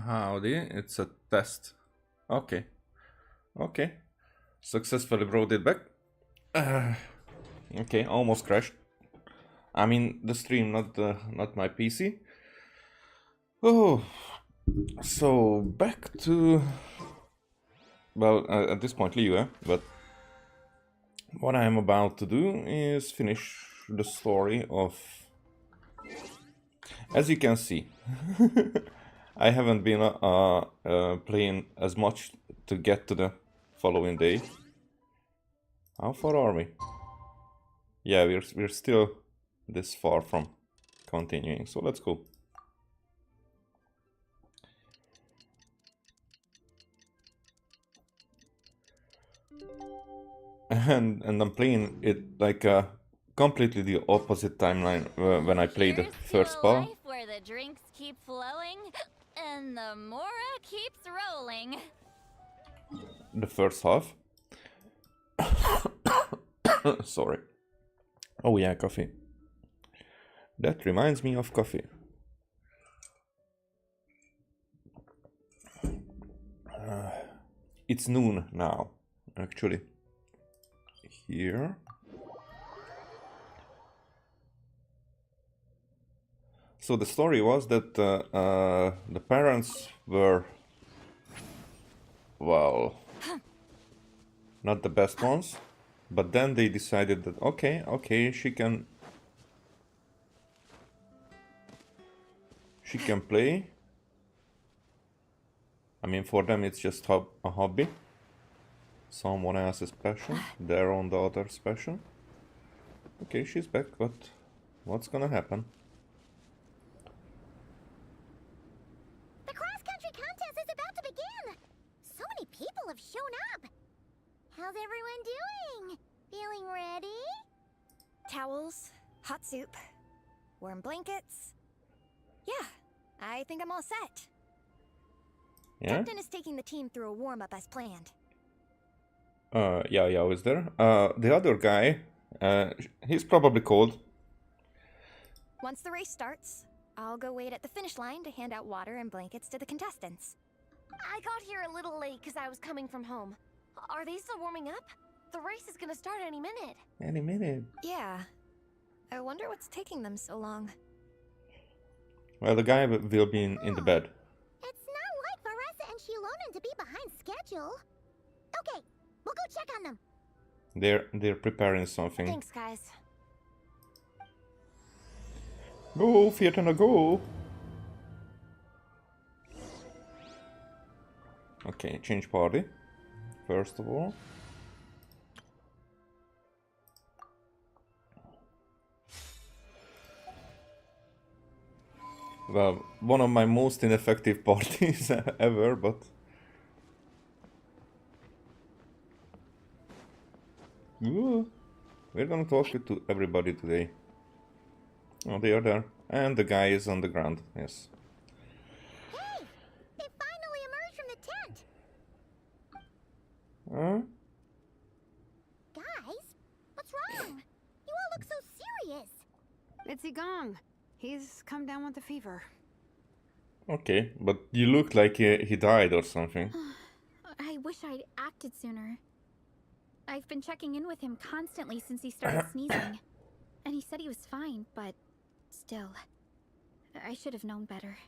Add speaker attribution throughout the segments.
Speaker 1: Howdy, it's a test. Okay. Okay. Successfully brought it back. Okay, almost crashed. I mean the stream, not my PC. Oh, so back to at this point Liu, but what I am about to do is finish the story of. As you can see, I haven't been playing as much to get to the following day. How far are we? Yeah, we're still this far from continuing, so let's go. And I'm playing it like completely the opposite timeline when I played the first part.
Speaker 2: Where the drinks keep flowing and the Mora keeps rolling.
Speaker 1: The first half. Sorry. Oh yeah, coffee. That reminds me of coffee. It's noon now, actually. Here. So the story was that the parents were, well, not the best ones, but then they decided that okay, she can play. I mean, for them it's just a hobby. Someone else's passion, their own daughter's passion. Okay, she's back, but what's gonna happen?
Speaker 3: The cross-country contest is about to begin! So many people have shown up! How's everyone doing? Feeling ready?
Speaker 4: Towels, hot soup, warm blankets. Yeah, I think I'm all set.
Speaker 1: Yeah?
Speaker 4: Captain is taking the team through a warm-up as planned.
Speaker 1: Yeah, I was there. The other guy, he's probably cold.
Speaker 4: Once the race starts, I'll go wait at the finish line to hand out water and blankets to the contestants.
Speaker 5: I got here a little late because I was coming from home. Are they still warming up? The race is gonna start any minute.
Speaker 1: Any minute.
Speaker 4: Yeah. I wonder what's taking them so long.
Speaker 1: Well, the guy will be in the bed.
Speaker 3: It's not like Varessa and Shilonen to be behind schedule. Okay, we'll go check on them.
Speaker 1: They're preparing something.
Speaker 5: Thanks, guys.
Speaker 1: Go, Fiatana, go! Okay, change party. First of all. Well, one of my most ineffective parties ever, but... Ooh, we're gonna talk to everybody today. Oh, they are there. And the guy is on the ground, yes.
Speaker 3: Hey! They finally emerged from the tent!
Speaker 1: Huh?
Speaker 3: Guys, what's wrong? You all look so serious.
Speaker 6: It's Igong. He's come down with a fever.
Speaker 1: Okay, but you look like he died or something.
Speaker 7: I wish I'd acted sooner. I've been checking in with him constantly since he started sneezing. And he said he was fine, but still, I should have known better.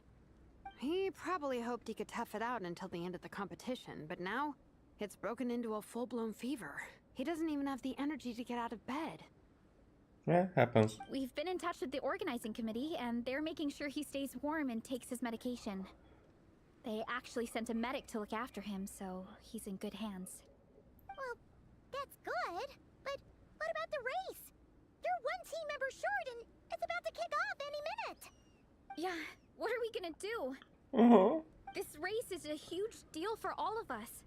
Speaker 6: He probably hoped he could tough it out until the end of the competition, but now it's broken into a full-blown fever. He doesn't even have the energy to get out of bed.
Speaker 1: Yeah, happens.
Speaker 7: We've been in touch with the organizing committee, and they're making sure he stays warm and takes his medication. They actually sent a medic to look after him, so he's in good hands.
Speaker 3: Well, that's good, but what about the race? You're one team member short and it's about to kick off any minute.
Speaker 7: Yeah, what are we gonna do?
Speaker 1: Uh-huh.
Speaker 7: This race is a huge deal for all of us.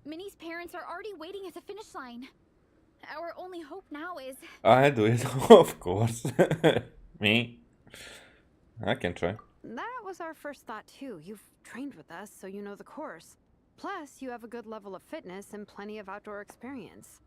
Speaker 7: Minnie's parents are already waiting at the finish line. Our only hope now is...
Speaker 1: I do it, of course. Me? I can try.
Speaker 6: That was our first thought too. You've trained with us, so you know the course. Plus, you have a good level of fitness and plenty of outdoor experience.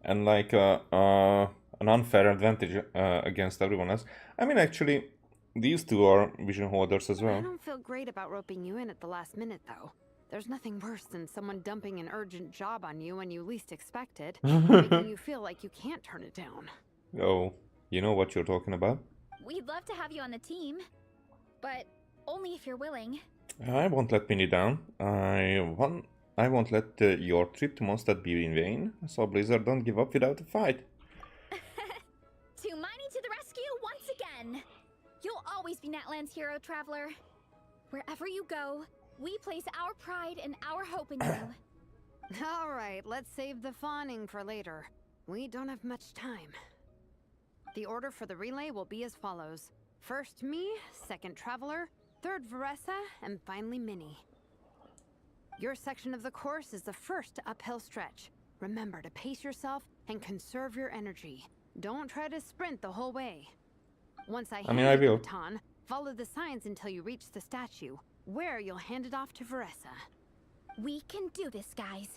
Speaker 1: And like an unfair advantage against everyone else. I mean, actually, these two are vision holders as
Speaker 6: I
Speaker 1: well.
Speaker 6: don't feel great about roping you in at the last minute, though. There's nothing worse than someone dumping an urgent job on you when you least expect it, making you feel like you can't turn it down.
Speaker 1: Oh, you know what you're talking about?
Speaker 7: We'd love to have you on the team, but only if you're willing.
Speaker 1: I won't let Minnie down. I won't let your trip to Mondstadt be in vain. So Blizzard, don't give up without a fight.
Speaker 7: To Miney to the rescue once again! You'll always be Natlan's hero, Traveler. Wherever you go, we place our pride and our hope in you.
Speaker 6: All right, let's save the fawning for later. We don't have much time. The order for the relay will be as follows. First me, second Traveler, third Veressa, and finally Minnie. Your section of the course is the first uphill stretch. Remember to pace yourself and conserve your energy. Don't try to sprint the whole way. Once I hand
Speaker 1: I
Speaker 6: you the
Speaker 1: will.
Speaker 6: baton, follow the signs until you reach the statue, where you'll hand it off to Veressa.
Speaker 7: We can do this, guys.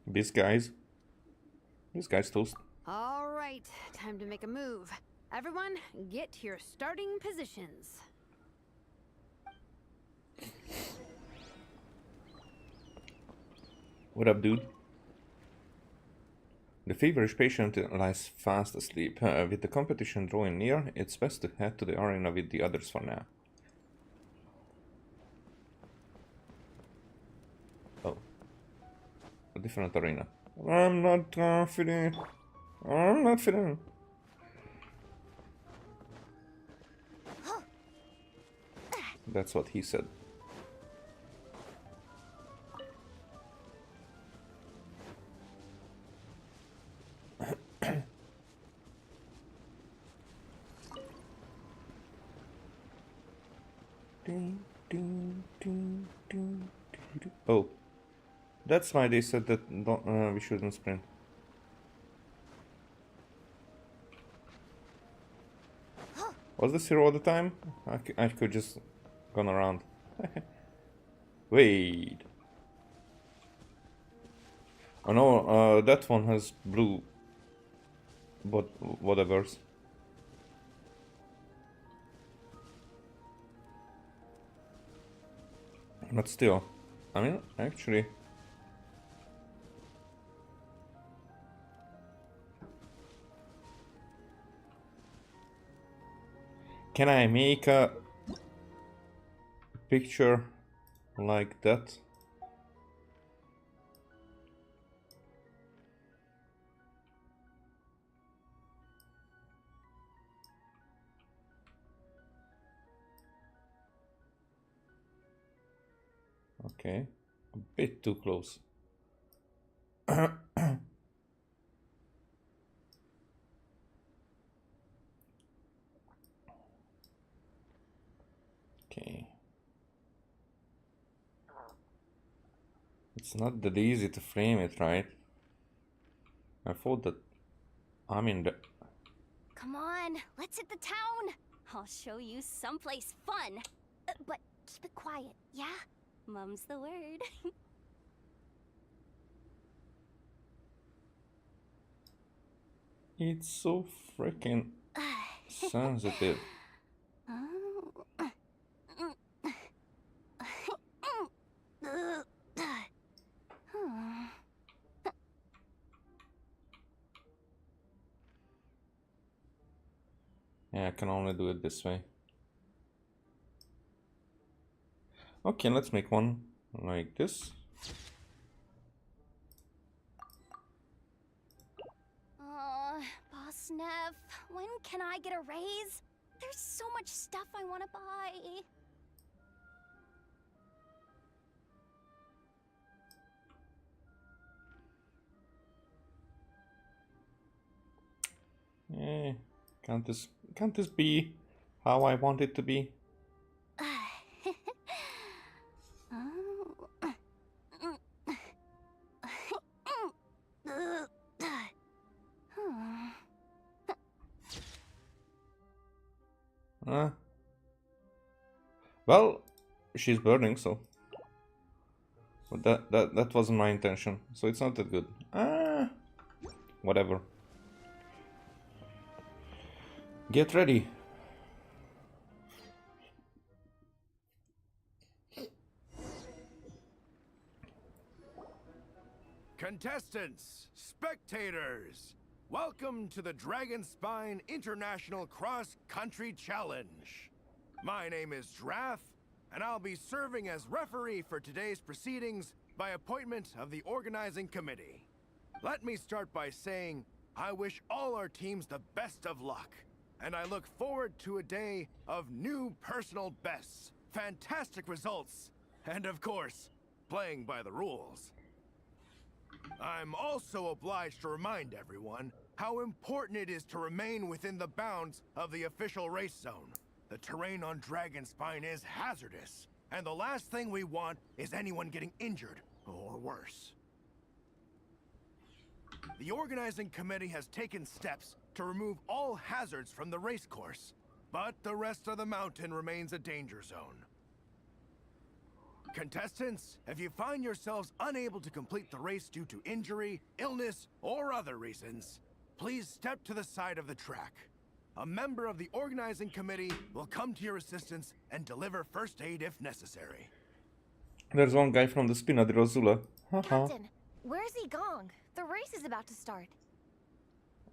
Speaker 1: This guy's toast.
Speaker 6: All right, time to make a move. Everyone, get to your starting positions.
Speaker 1: What up, dude? The feverish patient lies fast asleep. With the competition drawing near, it's best to head to the arena with the others for now. Oh. A different arena. I'm not confident. I'm not feeling. That's what he said. Oh, that's why they said that we shouldn't sprint. Was this here all the time? I could just gone around. Wait. Oh no, that one has blue. But whatever's. But still, I mean, actually. Can I make a picture like that? Okay, a bit too close. Okay. It's not that easy to frame it, right? I thought that I'm in the...
Speaker 3: Come on, let's hit the town. I'll show you someplace fun. But keep it quiet, yeah? Mum's the word.
Speaker 1: It's so freaking sensitive. Yeah, I can only do it this way. Okay, let's make one like this.
Speaker 3: Boss Neff, when can I get a raise? There's so much stuff I want to buy.
Speaker 1: Eh, can't this be how I want it to be? Well, she's burning, so. But that wasn't my intention, so it's not that good. Whatever. Get ready.
Speaker 8: Contestants, spectators, welcome to the Dragonspine International Cross Country Challenge. My name is Draff, and I'll be serving as referee for today's proceedings by appointment of the organizing committee. Let me start by saying I wish all our teams the best of luck, and I look forward to a day of new personal bests, fantastic results, and of course, playing by the rules. I'm also obliged to remind everyone how important it is to remain within the bounds of the official race zone. The terrain on Dragonspine is hazardous, and the last thing we want is anyone getting injured, or worse. The organizing committee has taken steps to remove all hazards from the race course, but the rest of the mountain remains a danger zone. Contestants, if you find yourselves unable to complete the race due to injury, illness, or other reasons, please step to the side of the track. A member of the organizing committee will come to your assistance and deliver first aid if necessary.
Speaker 1: There's one guy from the Spinadero Zula. Haha.
Speaker 5: Captain, where's Gong? The race is about to start.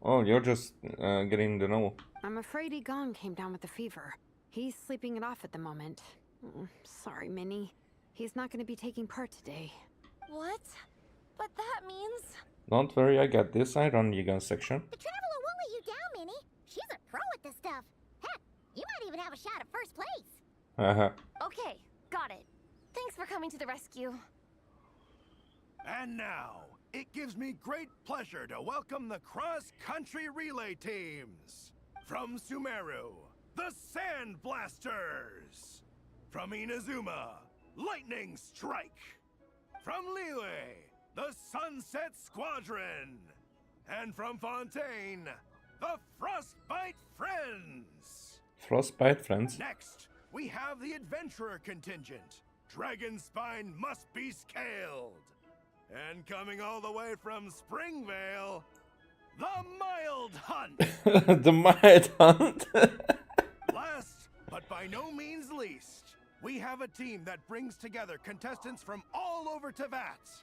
Speaker 1: Oh, you're just getting to know.
Speaker 6: I'm afraid Gong came down with a fever. He's sleeping it off at the moment. Sorry, Minnie. He's not going to be taking part today.
Speaker 5: What? But that means...
Speaker 1: Don't worry, I got this. I run Yigan section.
Speaker 3: The Traveler won't let you down, Minnie. She's a pro at this stuff. Heck, you might even have a shot at first place.
Speaker 1: Haha.
Speaker 5: Okay, got it. Thanks for coming to the rescue.
Speaker 8: And now, it gives me great pleasure to welcome the cross-country relay teams. From Sumeru, the Sand Blasters. From Inazuma, Lightning Strike. From Liyue, the Sunset Squadron. And from Fontaine, the Frostbite Friends.
Speaker 1: Frostbite friends.
Speaker 8: Next, we have the Adventurer contingent. Dragonspine must be scaled. And coming all the way from Springvale, the Mild Hunt.
Speaker 1: The Mild Hunt.
Speaker 8: Last, but by no means least, we have a team that brings together contestants from all over Teyvat.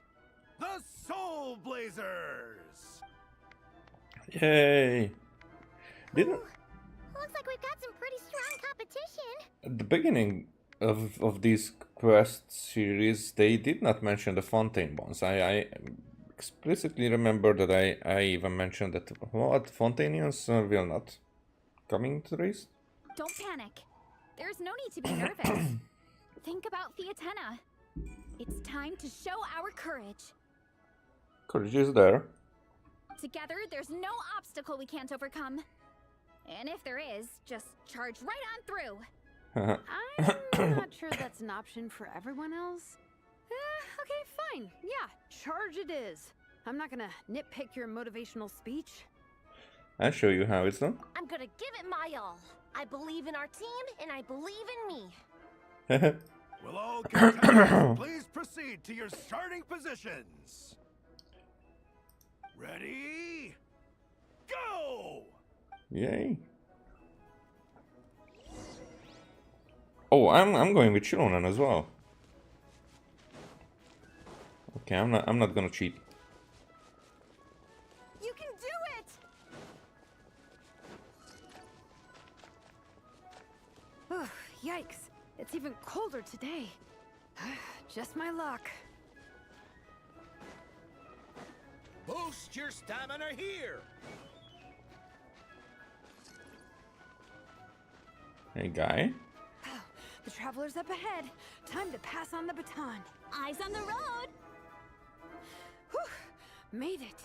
Speaker 8: The Soul Blazers.
Speaker 1: Yay. Didn't
Speaker 3: Looks like we've got some pretty strong competition.
Speaker 1: at the beginning of this quest series they did not mention the Fontaine ones. I explicitly remember that I even mentioned that what Fontainians will not coming to the race.
Speaker 7: Don't panic. There's no need to be nervous. Think about Theatena. It's time to show our courage.
Speaker 1: Courage is there.
Speaker 7: Together, there's no obstacle we can't overcome. And if there is, just charge right on through.
Speaker 6: I'm not sure that's an option for everyone else. Okay, fine. Yeah, charge it is. I'm not gonna nitpick your motivational speech.
Speaker 1: I'll show you how it's done.
Speaker 5: I'm gonna give it my all. I believe in our team, and I believe in me.
Speaker 8: Will all contestants please proceed to your starting positions? Ready? Go!
Speaker 1: Yay. Oh, I'm going with Shironan as well. Okay, I'm not gonna cheat.
Speaker 5: You can do it!
Speaker 6: Oh, yikes. It's even colder today. Just my luck.
Speaker 9: Boost your stamina here!
Speaker 1: Hey, guy.
Speaker 6: The traveler's up ahead. Time to pass on the baton.
Speaker 7: Eyes on the road.
Speaker 6: Whew, made it.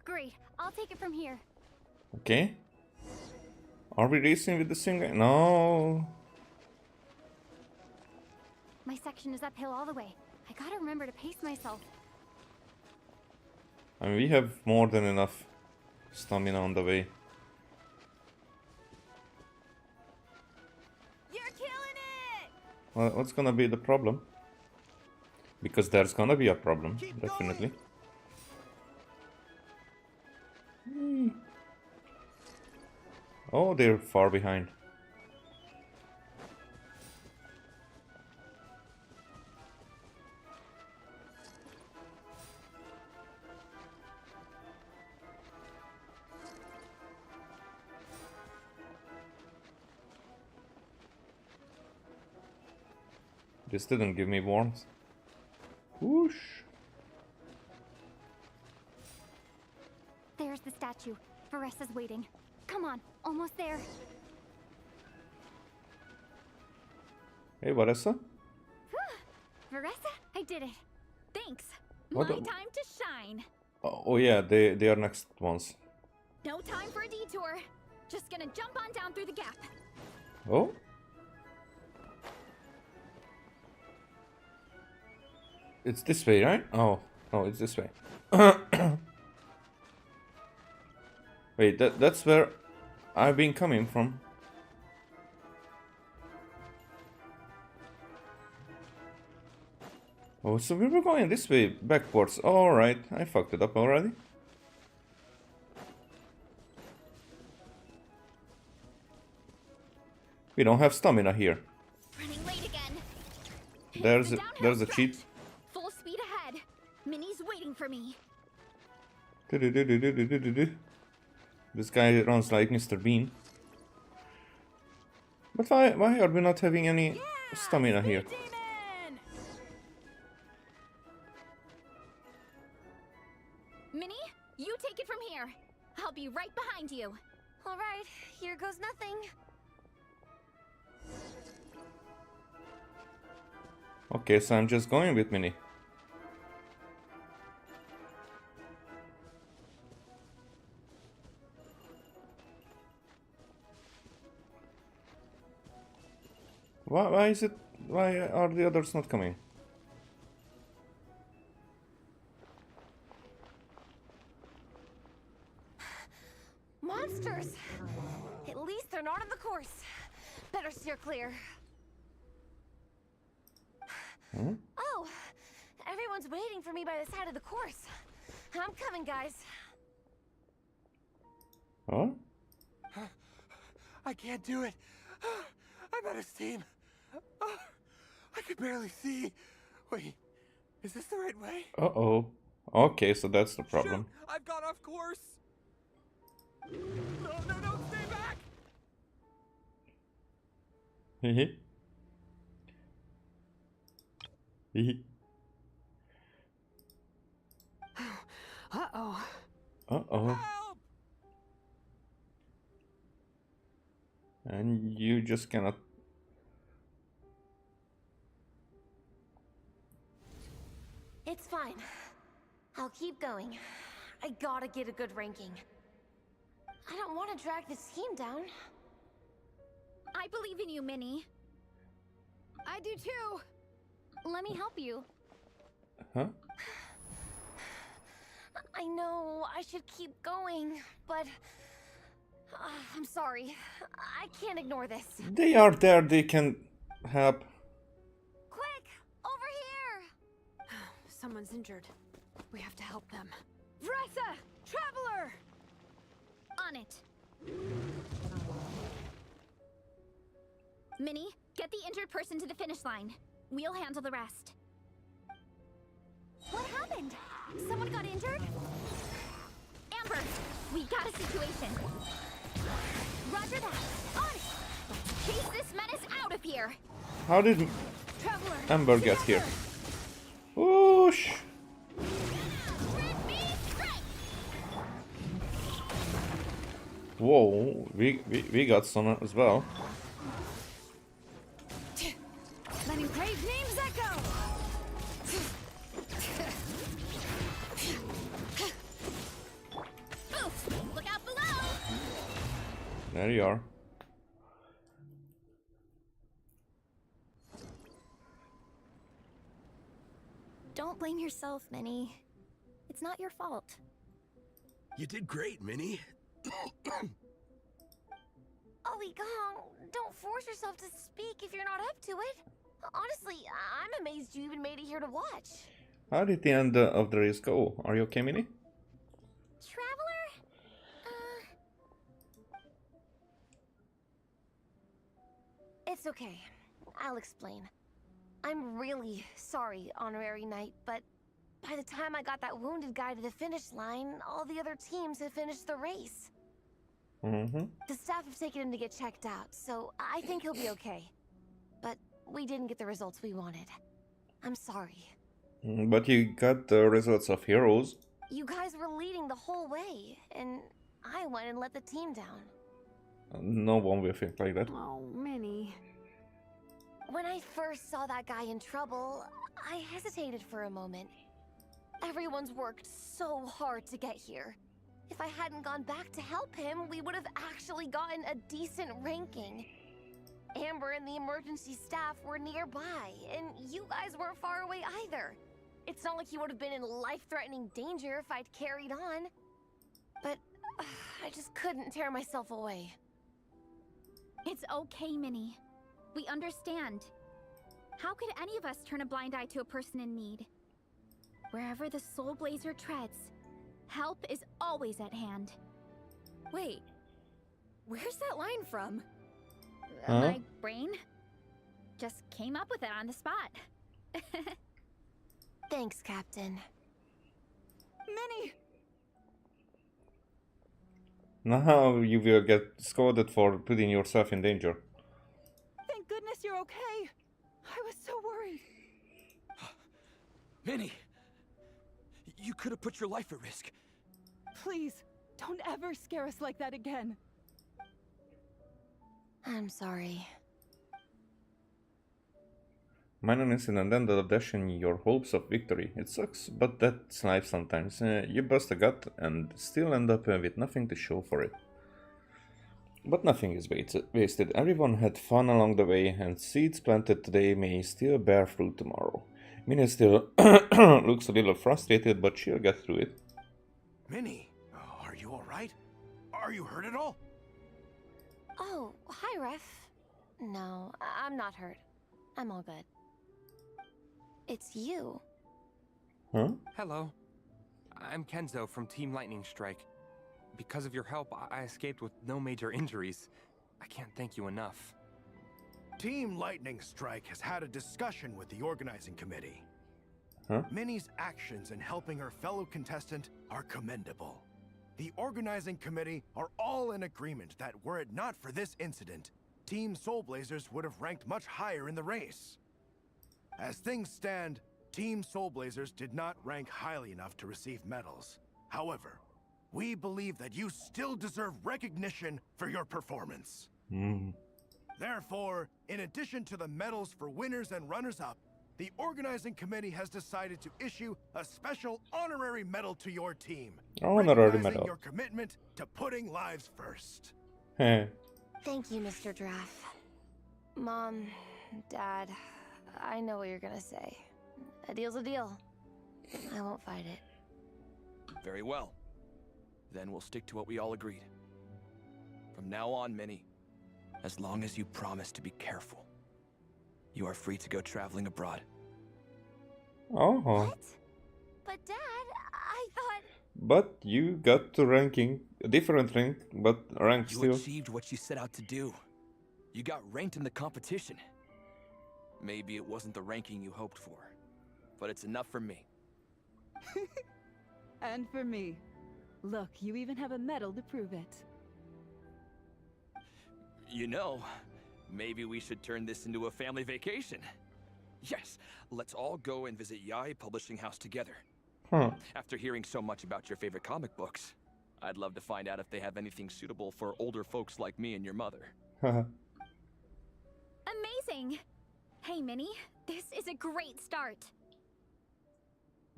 Speaker 7: Great. I'll take it from here.
Speaker 1: Okay. Are we racing with the same guy? No.
Speaker 7: My section is uphill all the way. I gotta remember to pace myself.
Speaker 1: I mean, we have more than enough stamina on the way.
Speaker 5: You're killing it!
Speaker 1: Well, what's gonna be the problem? Because there's gonna be a problem,
Speaker 8: Keep
Speaker 1: definitely. Oh, they're far behind. This didn't give me warmth. Whoosh.
Speaker 7: There's the statue. Varessa's waiting. Come on, almost there.
Speaker 1: Hey, Vanessa.
Speaker 7: Varessa, I did it. Thanks.
Speaker 1: What
Speaker 7: My
Speaker 1: the-
Speaker 7: time to shine.
Speaker 1: Oh yeah, they are next ones.
Speaker 7: No time for a detour. Just gonna jump on down through the gap.
Speaker 1: Oh? It's this way, right? Oh, no, it's this way. Wait, that's where I've been coming from. Oh, so we were going this way, backwards. Alright, I fucked it up already. We don't have stamina here.
Speaker 7: Running late again.
Speaker 1: There's
Speaker 7: The
Speaker 1: a,
Speaker 7: downhill
Speaker 1: there's a
Speaker 7: stretch.
Speaker 1: cheat.
Speaker 7: Full speed ahead. Minnie's waiting for me.
Speaker 1: This guy runs like Mr. Bean. But why are we not having any stamina here?
Speaker 7: Minnie, you take it from here. I'll be right behind you.
Speaker 5: All right, here goes nothing.
Speaker 1: Okay, so I'm just going with Minnie. Why is it? Why are the others not coming?
Speaker 5: Monsters! At least they're not on the course. Better steer clear.
Speaker 1: Hmm?
Speaker 5: Oh, everyone's waiting for me by the side of the course. I'm coming, guys.
Speaker 1: Oh?
Speaker 8: I can't do it. I'm out of steam. I could barely see. Wait, is this the right way?
Speaker 1: Uh-oh. Okay, so that's the problem.
Speaker 8: Shoot, I've gone off course. No, stay back!
Speaker 1: Hehe. Hehe.
Speaker 6: Uh-oh.
Speaker 1: Uh-oh.
Speaker 8: Help!
Speaker 1: And you just cannot...
Speaker 5: It's fine. I'll keep going. I gotta get a good ranking. I don't want to drag this team down.
Speaker 7: I believe in you, Minnie.
Speaker 6: I do too.
Speaker 7: Let me help you.
Speaker 1: Huh?
Speaker 5: I know I should keep going, but... I'm sorry. I can't ignore this.
Speaker 1: They are there, they can help.
Speaker 5: Quick! Over here!
Speaker 6: Someone's injured. We have to help them. Vressa! Traveler!
Speaker 7: On it. Minnie, get the injured person to the finish line. We'll handle the rest.
Speaker 3: What happened? Someone got injured?
Speaker 7: Amber, we got a situation.
Speaker 3: Roger that. On it!
Speaker 7: Chase this menace out of here.
Speaker 1: How did
Speaker 6: Traveler!
Speaker 1: Amber get here? Whoosh! Whoa, we got some as well.
Speaker 6: Letting brave names echo!
Speaker 7: Oof, look out below.
Speaker 1: There you are.
Speaker 4: Don't blame yourself, Minnie. It's not your fault.
Speaker 9: You did great, Minnie.
Speaker 5: Ollie Gong, don't force yourself to speak if you're not up to it. Honestly, I'm amazed you even made it here to watch.
Speaker 1: How did the end of the race go? Are you okay, Minnie?
Speaker 3: Traveler?
Speaker 5: It's okay. I'll explain. I'm really sorry, Honorary Knight, but by the time I got that wounded guy to the finish line, all the other teams had finished the race.
Speaker 1: Mm-hmm.
Speaker 5: The staff have taken him to get checked out, so I think he'll be okay. But we didn't get the results we wanted. I'm sorry.
Speaker 1: But you got the results of Heroes.
Speaker 5: You guys were leading the whole way, and I went and let the team down.
Speaker 1: No one will think like that.
Speaker 6: Oh, Minnie.
Speaker 5: When I first saw that guy in trouble, I hesitated for a moment. Everyone's worked so hard to get here. If I hadn't gone back to help him, we would have actually gotten a decent ranking. Amber and the emergency staff were nearby, and you guys weren't far away either. It's not like he would have been in life-threatening danger if I'd carried on. But I just couldn't tear myself away.
Speaker 7: It's okay, Minnie. We understand. How could any of us turn a blind eye to a person in need? Wherever the Soul Blazer treads, help is always at hand.
Speaker 4: Wait, where's that line from?
Speaker 7: My brain just came up with it on the spot.
Speaker 5: Thanks, Captain.
Speaker 4: Minnie!
Speaker 1: Now you will get scolded for putting yourself in danger.
Speaker 10: Thank goodness you're okay. I was so worried.
Speaker 9: Minnie! You could have put your life at risk.
Speaker 10: Please, don't ever scare us like that again.
Speaker 5: I'm sorry.
Speaker 1: Minor incident ended up dashing your hopes of victory. It sucks, but that's life sometimes. You bust a gut and still end up with nothing to show for it. But nothing is wasted. Everyone had fun along the way, and seeds planted today may still bear fruit tomorrow. Minnie still looks a little frustrated, but she'll get through it.
Speaker 8: Minnie, are you alright? Are you hurt at all?
Speaker 5: Oh, hi, Ref. No, I'm not hurt. I'm all good. It's you.
Speaker 1: Huh?
Speaker 11: Hello. I'm Kenzo from Team Lightning Strike. Because of your help, I escaped with no major injuries. I can't thank you enough.
Speaker 8: Team Lightning Strike has had a discussion with the organizing committee.
Speaker 1: Huh?
Speaker 8: Minnie's actions in helping her fellow contestant are commendable. The organizing committee are all in agreement that were it not for this incident, Team Soul Blazers would have ranked much higher in the race. As things stand, Team Soul Blazers did not rank highly enough to receive medals. However, we believe that you still deserve recognition for your performance. Therefore, in addition to the medals for winners and runners-up, the organizing committee has decided to issue a special honorary medal to your team,
Speaker 1: Honorary
Speaker 8: recognizing
Speaker 1: medal.
Speaker 8: your commitment to putting lives first.
Speaker 5: Thank you, Mr. Draff. Mom, Dad, I know what you're gonna say. A deal's a deal. I won't fight it.
Speaker 9: Very well. Then we'll stick to what we all agreed. From now on, Minnie, as long as you promise to be careful, you are free to go traveling abroad.
Speaker 1: Oh.
Speaker 5: What? But Dad, I thought...
Speaker 1: But you got to ranking, a different rank, but rank
Speaker 9: You
Speaker 1: still.
Speaker 9: achieved what you set out to do. You got ranked in the competition. Maybe it wasn't the ranking you hoped for, but it's enough for me.
Speaker 10: And for me. Look, you even have a medal to prove it.
Speaker 9: You know, maybe we should turn this into a family vacation. Yes, let's all go and visit Yai Publishing House together. After hearing so much about your favorite comic books, I'd love to find out if they have anything suitable for older folks like me and your mother.
Speaker 7: Amazing! Hey, Minnie, this is a great start.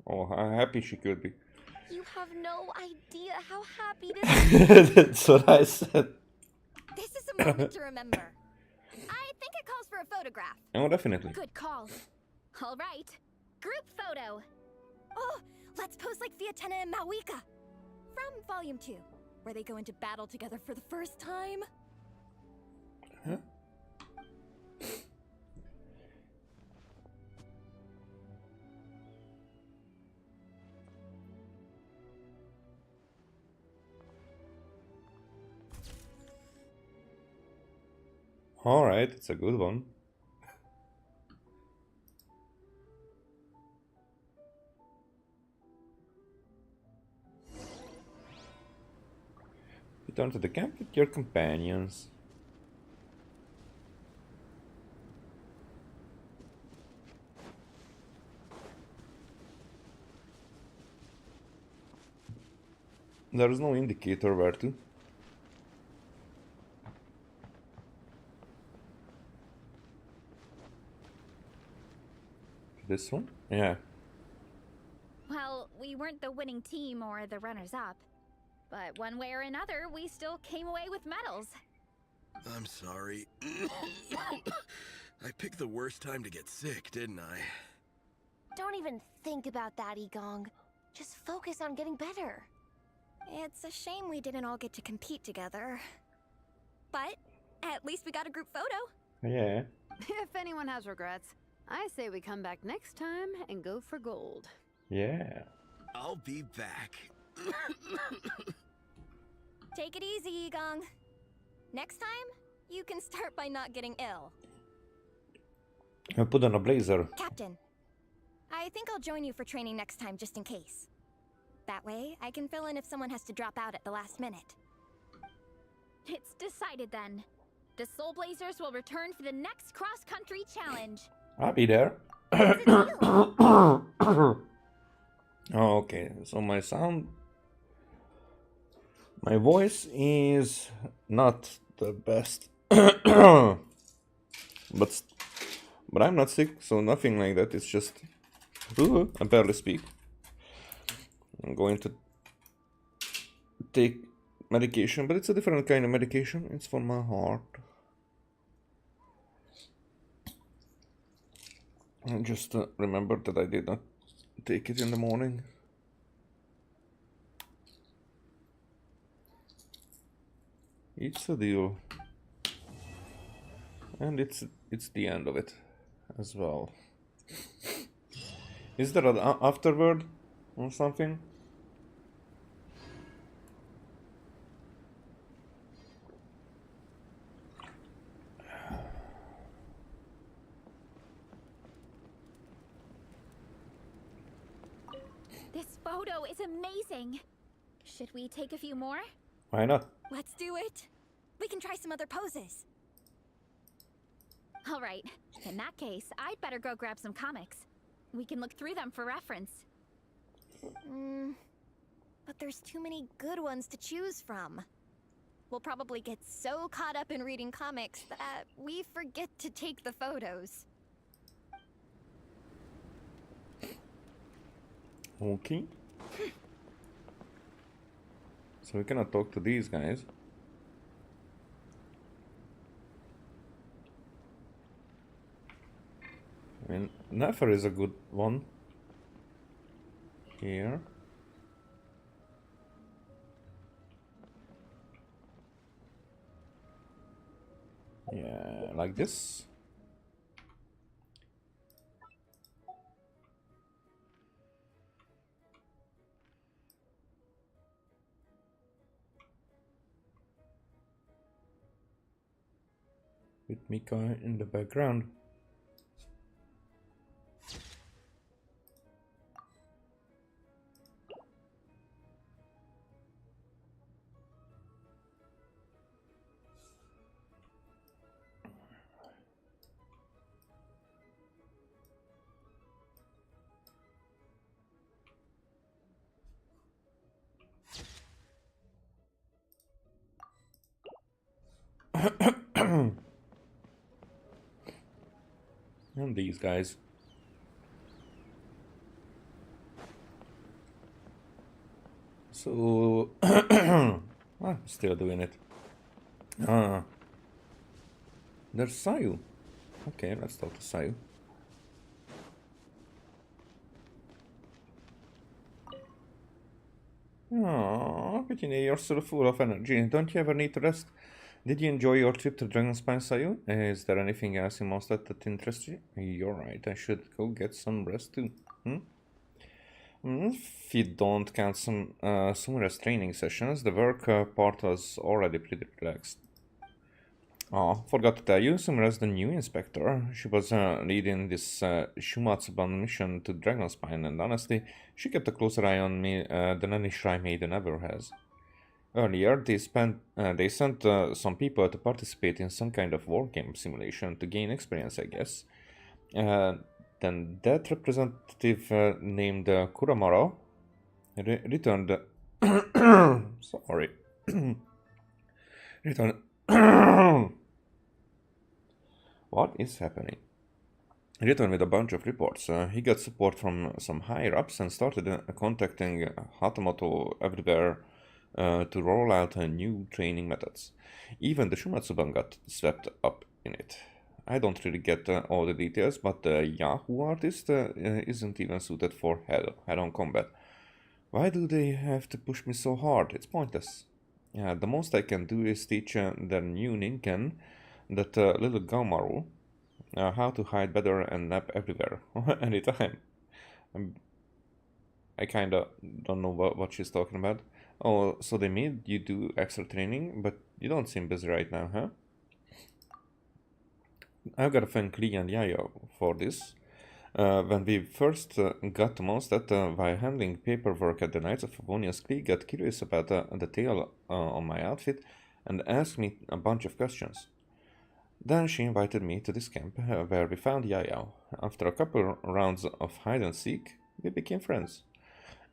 Speaker 1: Oh, how happy she could be.
Speaker 5: You have no idea how happy this
Speaker 1: That's what I said.
Speaker 4: This is a moment to remember. I think it calls for a photograph.
Speaker 1: Oh, definitely.
Speaker 7: Good call. All right, group photo.
Speaker 4: Oh, let's pose like Fiatena and Mawika. From Volume 2, where they go into battle together for the first time.
Speaker 1: Huh? Alright, it's a good one. Return to the camp with your companions. There's no indicator where to. This one? Yeah.
Speaker 7: Well, we weren't the winning team or the runners-up. But one way or another, we still came away with medals.
Speaker 12: I'm sorry. I picked the worst time to get sick, didn't I?
Speaker 5: Don't even think about that, Egong. Just focus on getting better.
Speaker 4: It's a shame we didn't all get to compete together. But at least we got a group photo.
Speaker 1: Yeah.
Speaker 6: If anyone has regrets, I say we come back next time and go for gold.
Speaker 1: Yeah.
Speaker 12: I'll be back.
Speaker 4: Take it easy, Egong. Next time, you can start by not getting ill.
Speaker 1: I put on a blazer.
Speaker 4: Captain, I think I'll join you for training next time just in case. That way, I can fill in if someone has to drop out at the last minute.
Speaker 7: It's decided then. The Soul Blazers will return for the next cross-country challenge.
Speaker 1: I'll be there. Okay, so my voice is not the best. but I'm not sick, so nothing like that. It's just I barely speak. I'm going to take medication, but it's a different kind of medication. It's for my heart. And just remember that I did not take it in the morning. It's a deal. And it's the end of it as well. Is there an afterword or something?
Speaker 7: This photo is amazing. Should we take a few more?
Speaker 1: Why not?
Speaker 4: Let's do it. We can try some other poses.
Speaker 7: All right. In that case, I'd better go grab some comics. We can look through them for reference.
Speaker 4: But there's too many good ones to choose from. We'll probably get so caught up in reading comics that we forget to take the photos.
Speaker 1: Okay. So we cannot talk to these guys. I mean, Nefer is a good one. Here. Yeah, like this. With Mika in the background. And these guys. So, still doing it. There's Sayu. Okay, let's talk to Sayu. Aww, Petunia, you're still full of energy. Don't you ever need to rest? Did you enjoy your trip to Dragonspine, Sayu? Is there anything else in Mondstadt that interests you? You're right, I should go get some rest too. If you don't count some rest training sessions, the work part was already pretty relaxed. Oh, forgot to tell you, Sumera's the new inspector. She was leading this Shumatsuban mission to Dragonspine, and honestly, she kept a closer eye on me than any Shrine Maiden ever has. Earlier, they sent some people to participate in some kind of wargame simulation to gain experience, I guess. Then that representative named Kuramaro returned Sorry. Return. What is happening? He returned with a bunch of reports. He got support from some higher-ups and started contacting Hatamoto everywhere to roll out new training methods. Even the Shumatsuban got swept up in it. I don't really get all the details, but the Yahoo artist isn't even suited for head-on combat. Why do they have to push me so hard? It's pointless. The most I can do is teach their new Ninken, that little Gaumaru, how to hide better and nap everywhere, anytime. I kinda don't know what she's talking about. Oh, so they made you do extra training, but you don't seem busy right now, huh? I've got to thank Lee and Yayo for this. When we first got to Mondstadt, while handling paperwork at the Knights of Favonius, Klee got curious about the tail on my outfit and asked me a bunch of questions. Then she invited me to this camp, where we found Yayo. After a couple rounds of hide-and-seek, we became friends.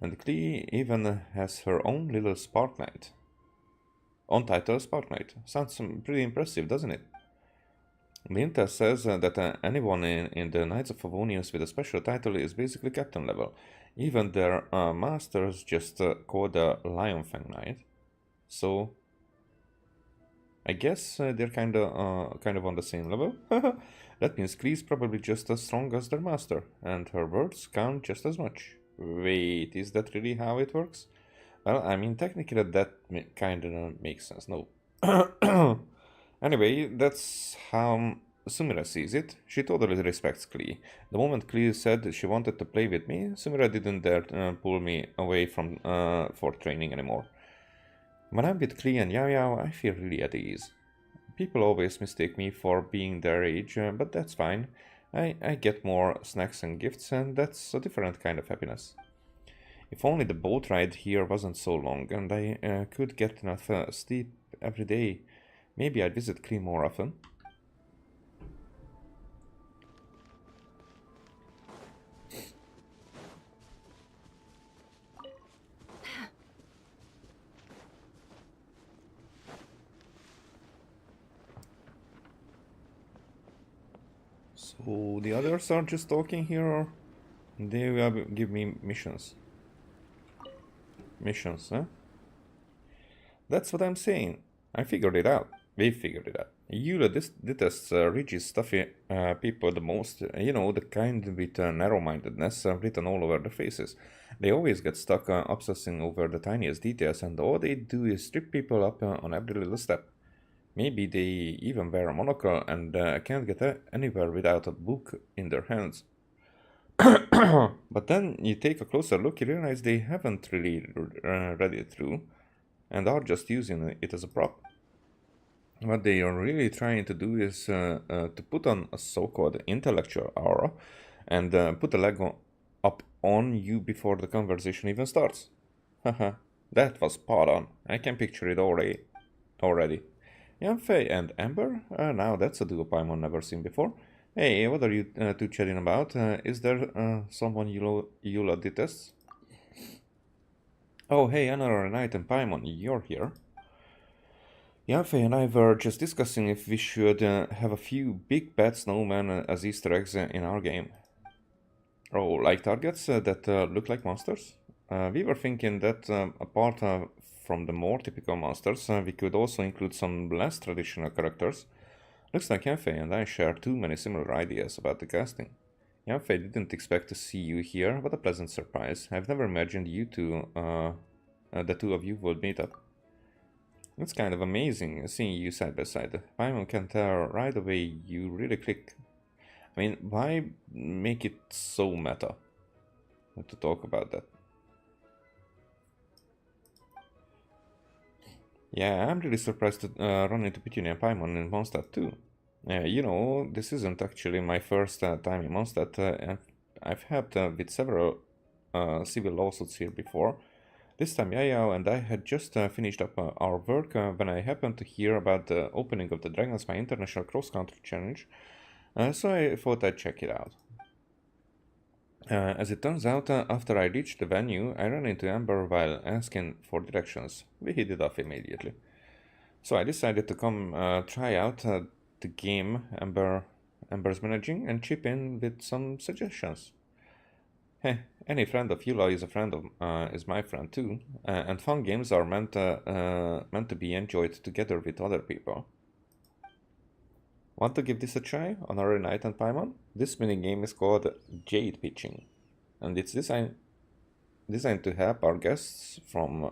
Speaker 1: And Klee even has her own little Spark Knight. On-title Spark Knight. Sounds pretty impressive, doesn't it? Linta says that anyone in the Knights of Favonius with a special title is basically captain level. Even their masters just called a Lionfang Knight. So I guess they're kind of on the same level. That means Klee's probably just as strong as their master, and her words count just as much. Wait, is that really how it works? Well, I mean, technically that kind of makes sense, no. Anyway, that's how Sumira sees it. She totally respects Klee. The moment Klee said she wanted to play with me, Sumira didn't dare pull me away from for training anymore. When I'm with Klee and Yao Yao, I feel really at ease. People always mistake me for being their age, but that's fine. I get more snacks and gifts, and that's a different kind of happiness. If only the boat ride here wasn't so long, and I could get enough sleep every day. Maybe I'd visit Klee more often. So the others are just talking here, or they will give me missions? Missions, huh? That's what I'm saying. I figured it out. We figured it out. Eula detests rigid, stuffy people the most. You know, the kind with narrow-mindedness written all over their faces. They always get stuck obsessing over the tiniest details, and all they do is trip people up on every little step. Maybe they even wear a monocle and can't get anywhere without a book in their hands. But then you take a closer look, you realize they haven't really read it through and are just using it as a prop. What they are really trying to do is to put on a so-called intellectual aura and put a leg up on you before the conversation even starts. Haha, that was spot on. I can picture it already. Yanfei and Amber? Now that's a duo Paimon never seen before. Hey, what are you two chatting about? Is there someone Eula detests? Oh, hey, another Knight and Paimon, you're here. Yanfei and I were just discussing if we should have a few big bad snowmen as Easter eggs in our game. Oh, like targets that look like monsters? We were thinking that apart from the more typical monsters, we could also include some less traditional characters. Looks like Yanfei and I share too many similar ideas about the casting. Yanfei didn't expect to see you here, what a pleasant surprise. I've never imagined you two, the two of you would meet up. It's kind of amazing seeing you side by side. Paimon can tell right away you really click. I mean, why make it so meta to talk about that? Yeah, I'm really surprised to run into Petunia and Paimon in Mondstadt too. You know, this isn't actually my first time in Mondstadt. I've helped with several civil lawsuits here before. This time Yayao and I had just finished up our work when I happened to hear about the opening of the Dragonspine International Cross Country Challenge, so I thought I'd check it out. As it turns out, after I reached the venue, I ran into Amber while asking for directions. We hit it off immediately. So I decided to come try out the game Amber's managing and chip in with some suggestions. Heh, any friend of Yula is a friend of is my friend too, and fun games are meant to be enjoyed together with other people. Want to give this a try on our night and Paimon? This minigame is called Jade Pitching, and it's designed to help our guests from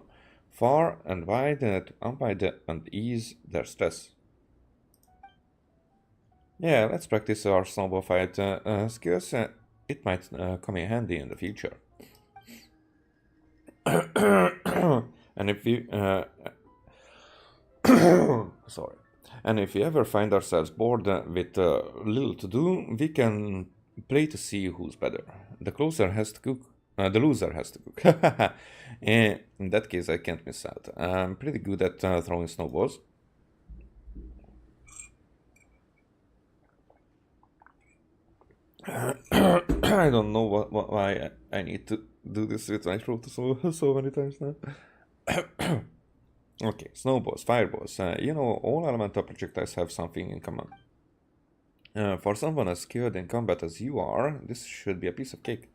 Speaker 1: far and wide to unwind and ease their stress. Yeah, let's practice our snowball fight skills. It might come in handy in the future. And if we sorry. And if we ever find ourselves bored with little to do, we can play to see who's better. The loser has to cook. In that case, I can't miss out. I'm pretty good at throwing snowballs. I don't know why I need to do this with my throat so many times now. Okay, snowballs, fireballs. All elemental projectiles have something in common. For someone as skilled in combat as you are, this should be a piece of cake.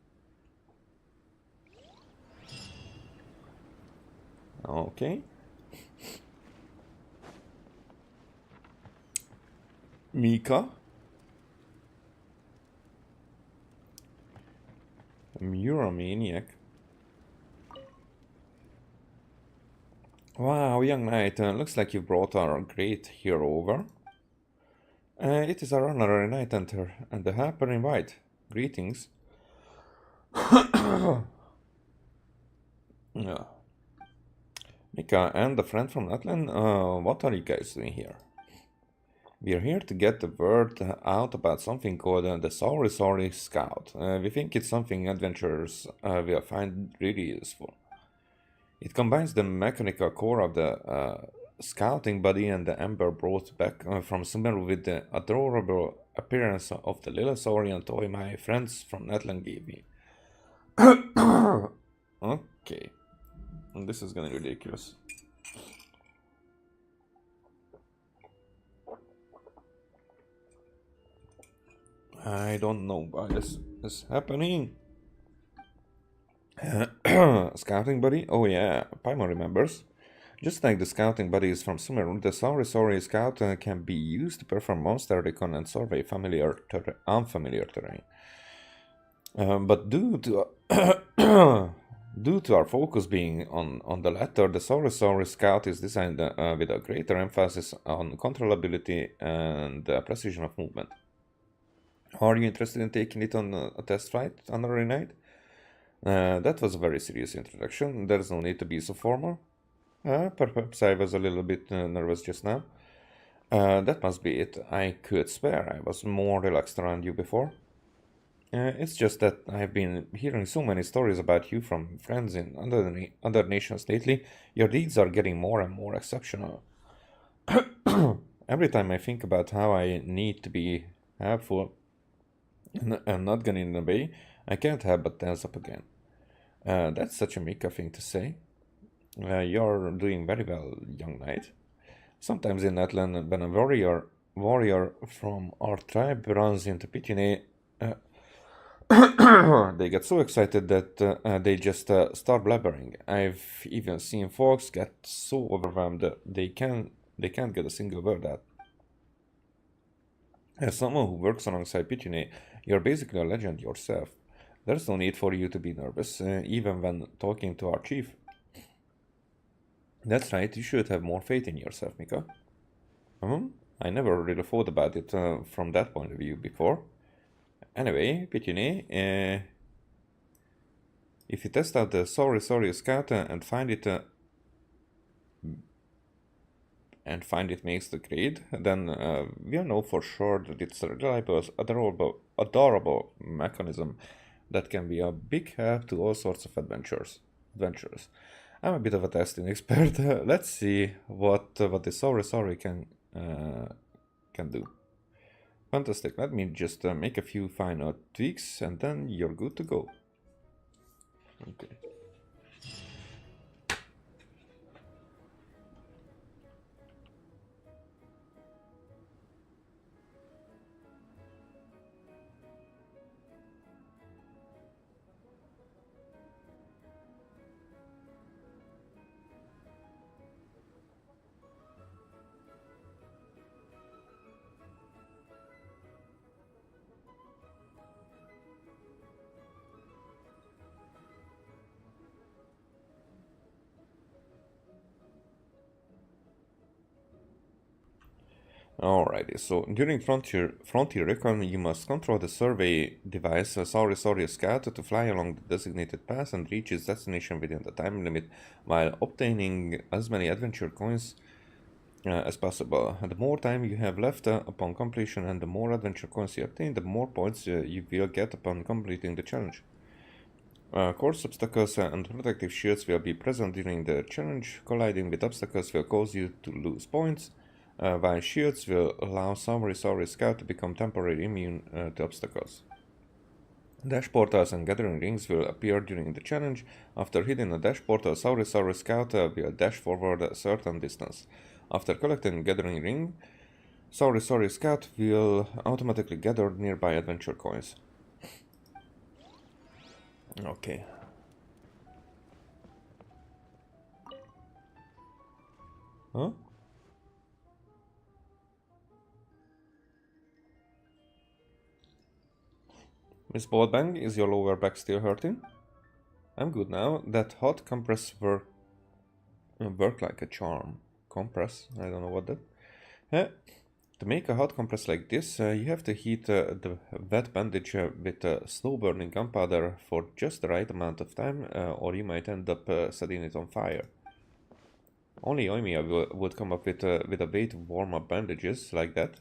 Speaker 1: Okay. Mika. You're a maniac. Wow, young knight, looks like you brought our great hero over. It is our honorary knight and the helper in white. Greetings. Yeah. Mika and the friend from Natlan, what are you guys doing here? We are here to get the word out about something called the Sorry Scout. We think it's something adventurers will find really useful. It combines the mechanical core of the scouting buddy and the Ember brought back from Sumeru with the adorable appearance of the little saurian toy my friends from Natlan gave me. Okay. This is gonna be ridiculous. I don't know why this is happening. Scouting buddy? Oh yeah, Paimon remembers. Just like the scouting buddies from Sumeru, the Sorry Scout can be used to perform monster recon and survey unfamiliar terrain. But due to our focus being on the latter, the Sorry Scout is designed with a greater emphasis on controllability and precision of movement. Are you interested in taking it on a test flight on a night? That was a very serious introduction. There's no need to be so formal. Perhaps I was a little bit nervous just now. That must be it. I could swear I was more relaxed around you before. It's just that I've been hearing so many stories about you from friends in other nations lately. Your deeds are getting more and more exceptional. Every time I think about how I need to be helpful and not get in the way, I can't help but tense up again. That's such a Mika thing to say. You're doing very well, young knight. Sometimes in Natlan, when a warrior from our tribe runs into Pitine, they get so excited that they just start blabbering. I've even seen folks get so overwhelmed that they can't get a single word out. As someone who works alongside Pitine, you're basically a legend yourself. There's no need for you to be nervous, even when talking to our chief. That's right, you should have more faith in yourself, Mika. I never really thought about it from that point of view before. Anyway, Pitine, if you test out the Sorry Scout and find it makes the grade, then we'll know for sure that it's a reliable, adorable mechanism that can be a big help to all sorts of adventurers. I'm a bit of a testing expert. Let's see what the Sorry can do. Fantastic. Let me just make a few final tweaks and then you're good to go. Okay. Alrighty, so during Frontier Recon, you must control the survey device Sauri Scout to fly along the designated path and reach its destination within the time limit while obtaining as many adventure coins as possible. The more time you have left upon completion and the more adventure coins you obtain, the more points you will get upon completing the challenge. Course obstacles and protective shields will be present during the challenge. Colliding with obstacles will cause you to lose points. While shields will allow Sauri Scout to become temporarily immune to obstacles. Dash portals and gathering rings will appear during the challenge. After hitting a dash portal, Sauri Scout will dash forward a certain distance. After collecting a gathering ring, Sauri Scout will automatically gather nearby adventure coins. Okay. Huh? Miss Broadbang, is your lower back still hurting? I'm good now. That hot compress worked like a charm. Compress? I don't know what that... To make a hot compress like this, you have to heat the wet bandage with slow-burning gunpowder for just the right amount of time, or you might end up setting it on fire. Only Oimiya would come up with a way to warm up bandages like that.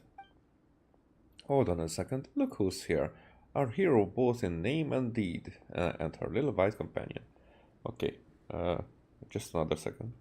Speaker 1: Hold on a second, look who's here. Our hero both in name and deed, and her little white companion. Okay, just another second.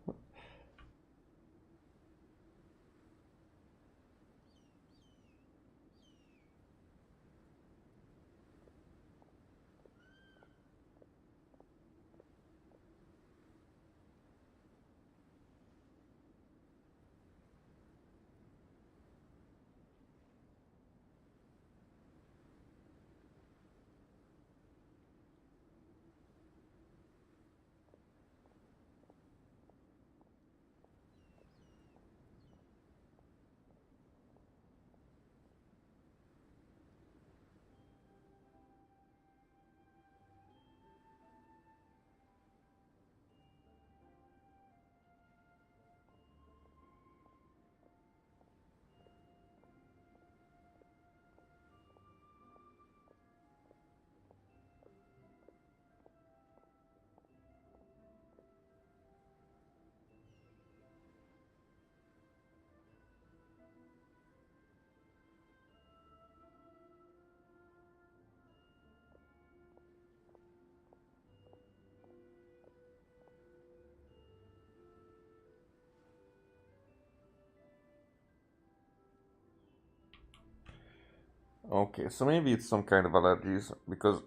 Speaker 1: Okay, so maybe it's some kind of allergies, because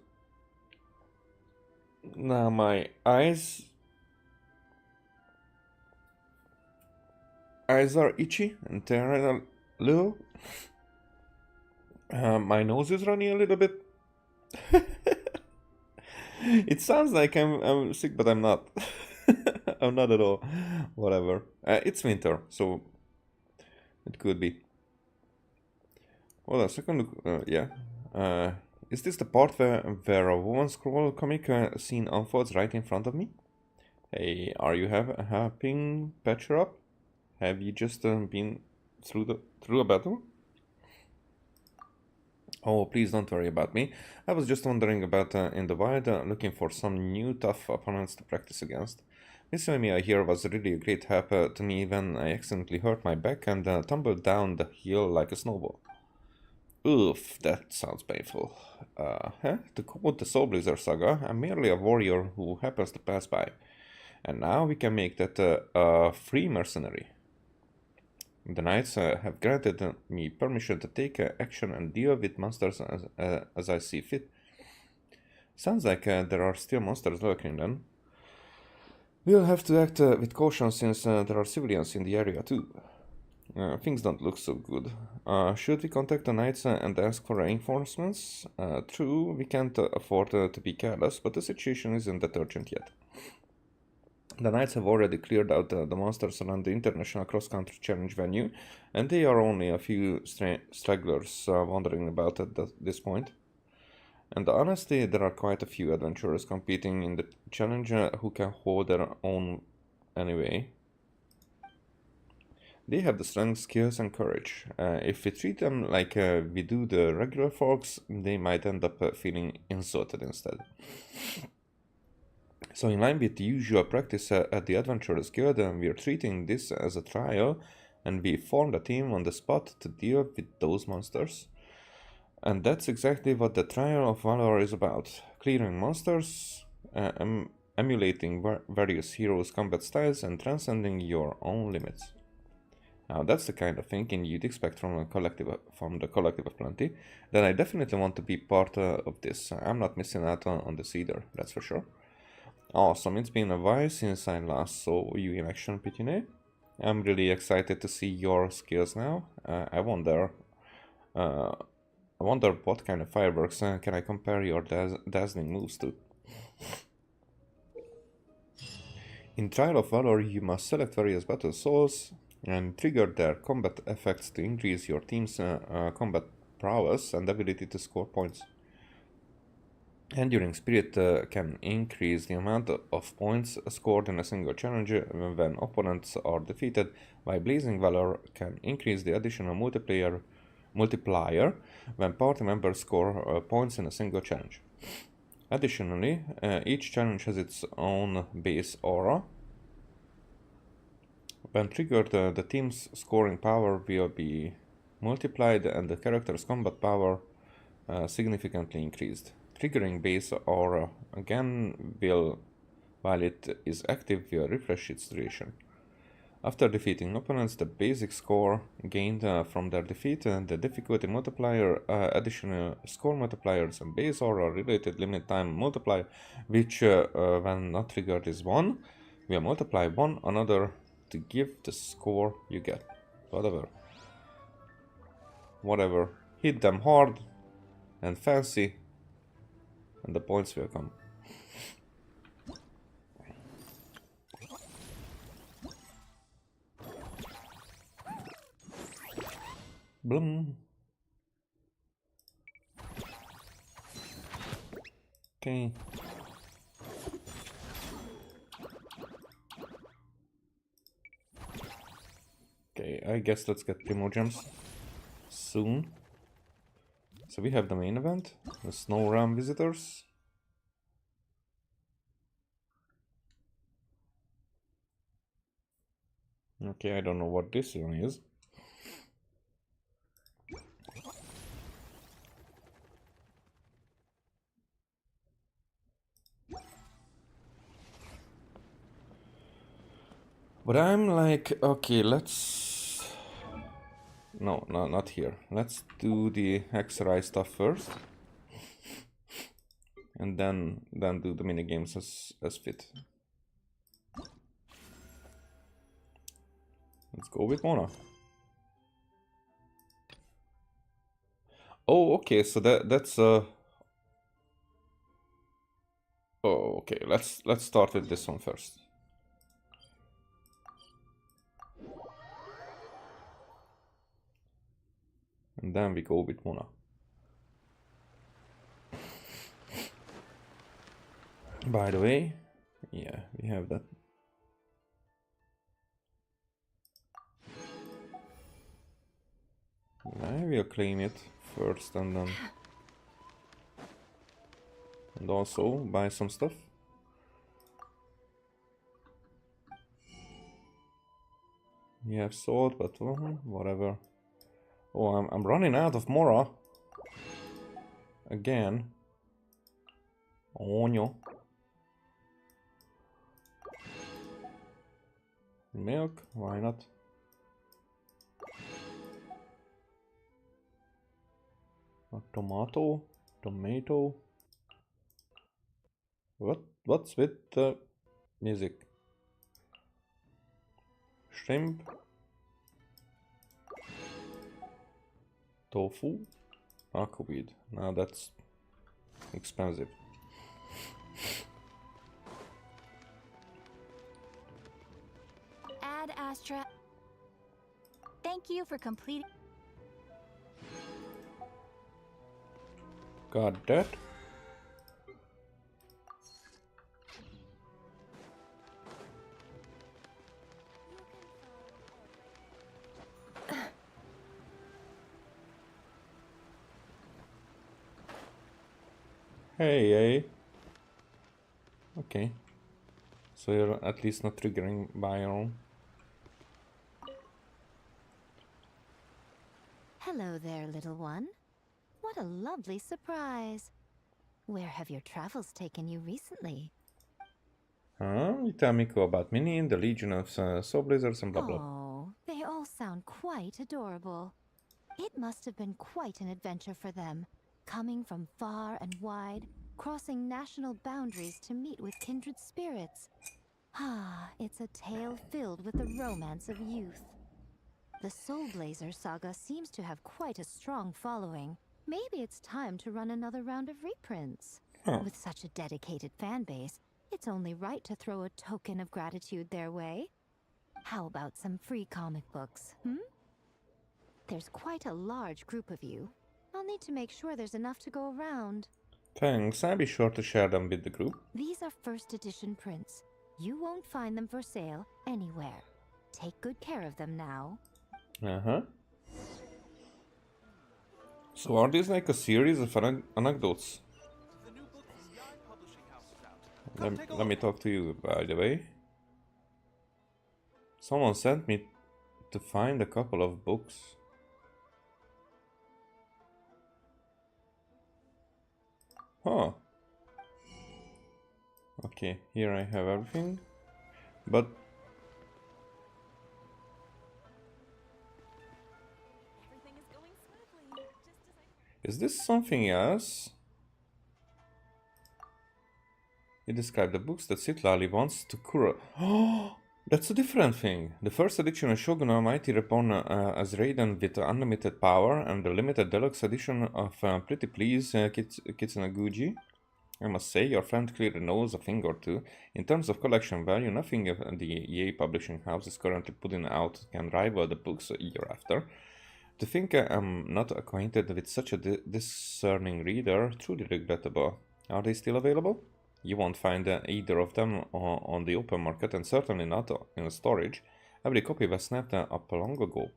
Speaker 1: now my eyes are itchy and tearing a little. My nose is running a little bit. It sounds like I'm sick, but I'm not. I'm not at all. Whatever. It's winter, so it could be. Hold on a second. Yeah. Is this the part where a woman scroll comic scene unfolds right in front of me? Hey, are you helping patch her up? Have you just been through a battle? Oh, please don't worry about me. I was just wandering about in the wild, looking for some new tough opponents to practice against. Miss Oimiya here was really a great help to me when I accidentally hurt my back and tumbled down the hill like a snowball. Oof, that sounds painful. To quote the Soul Blizzard saga, I'm merely a warrior who happens to pass by. And now we can make that a free mercenary. The knights have granted me permission to take action and deal with monsters as I see fit. Sounds like there are still monsters lurking then. We'll have to act with caution since there are civilians in the area too. Things don't look so good. Should we contact the knights and ask for reinforcements? True, we can't afford to be careless, but the situation isn't that urgent yet. The knights have already cleared out the monsters around the International Cross Country Challenge venue, and they are only a few stragglers wandering about at this point. And honestly, there are quite a few adventurers competing in the challenge who can hold their own anyway. They have the strength, skills, and courage. If we treat them like we do the regular folks, they might end up feeling insulted instead. So in line with the usual practice at the Adventurers Guild, we are treating this as a trial, and we formed a team on the spot to deal with those monsters. And that's exactly what the Trial of Valor is about. Clearing monsters, emulating various heroes' combat styles, and transcending your own limits. Now that's the kind of thinking you'd expect from the collective of Plenty. Then I definitely want to be part of this. I'm not missing out on this either, that's for sure. Awesome, it's been a while since I last saw you in action, Pitine. I'm really excited to see your skills now. I wonder what kind of fireworks can I compare your dazzling moves to. In Trial of Valor, you must select various battle souls and trigger their combat effects to increase your team's combat prowess and ability to score points. Enduring Spirit can increase the amount of points scored in a single challenge when opponents are defeated, while Blazing Valor can increase the additional multiplier when party members score points in a single challenge. Additionally, each challenge has its own base aura. When triggered, the team's scoring power will be multiplied and the character's combat power significantly increased. Triggering base aura again while it is active, will refresh its duration. After defeating opponents, the basic score gained from their defeat, the difficulty multiplier, additional score multipliers, and base aura related limit time multiplier, which when not triggered is 1, will multiply one another to give the score you get. Whatever. Hit them hard and fancy, and the points will come. Bloom. Okay. Okay, I guess let's get Primo Gems soon. So we have the main event, the Snow Realm Visitors. Okay, I don't know what this one is. But I'm like, okay, let's... No, not here. Let's do the Hexerei stuff first. And then do the minigames as fit. Let's go with Mona. Oh, okay, so that's Oh, okay, let's start with this one first. And then we go with Mona. By the way, yeah, we have that. I will claim it first and then... And also buy some stuff. We have sword, but whatever. Oh, I'm running out of Mora. Again. Oh no. Milk? Why not? Tomato. What's with the music? Shrimp. Tofu. Aquaweed. Now that's expensive.
Speaker 2: Ad Astra. Thank you for completing.
Speaker 1: Got that. Hey. Okay. So you're at least not triggering Byron.
Speaker 13: Hello there, little one. What a lovely surprise. Where have your travels taken you recently?
Speaker 1: You tell Miko about Minnie and the Legion of Soul Blizzards and blah blah.
Speaker 13: Oh, they all sound quite adorable. It must have been quite an adventure for them, coming from far and wide, crossing national boundaries to meet with kindred spirits. Ah, it's a tale filled with the romance of youth. The Soul Blazer saga seems to have quite a strong following. Maybe it's time to run another round of reprints.
Speaker 1: Huh.
Speaker 13: With such a dedicated fan base, it's only right to throw a token of gratitude their way. How about some free comic books, There's quite a large group of you. I'll need to make sure there's enough to go around.
Speaker 1: Thanks, I'll be sure to share them with the group.
Speaker 13: These are first edition prints. You won't find them for sale anywhere. Take good care of them now.
Speaker 1: So are these like a series of anecdotes? Let me talk to you, by the way. Someone sent me to find a couple of books. Huh. Okay, here I have everything. But is this something else? You described the books that Citlali wants to cure. Oh, that's a different thing. The first edition of Shogun Almighty Reborn as Raiden with unlimited power, and the limited deluxe edition of Pretty Please Kitsunaguji. I must say, your friend clearly knows a thing or two. In terms of collection value, nothing the EA publishing house is currently putting out can rival the books a year after. To think I'm not acquainted with such a discerning reader, truly regrettable. Are they still available? You won't find either of them on the open market, and certainly not in storage. Every copy was snapped up long ago.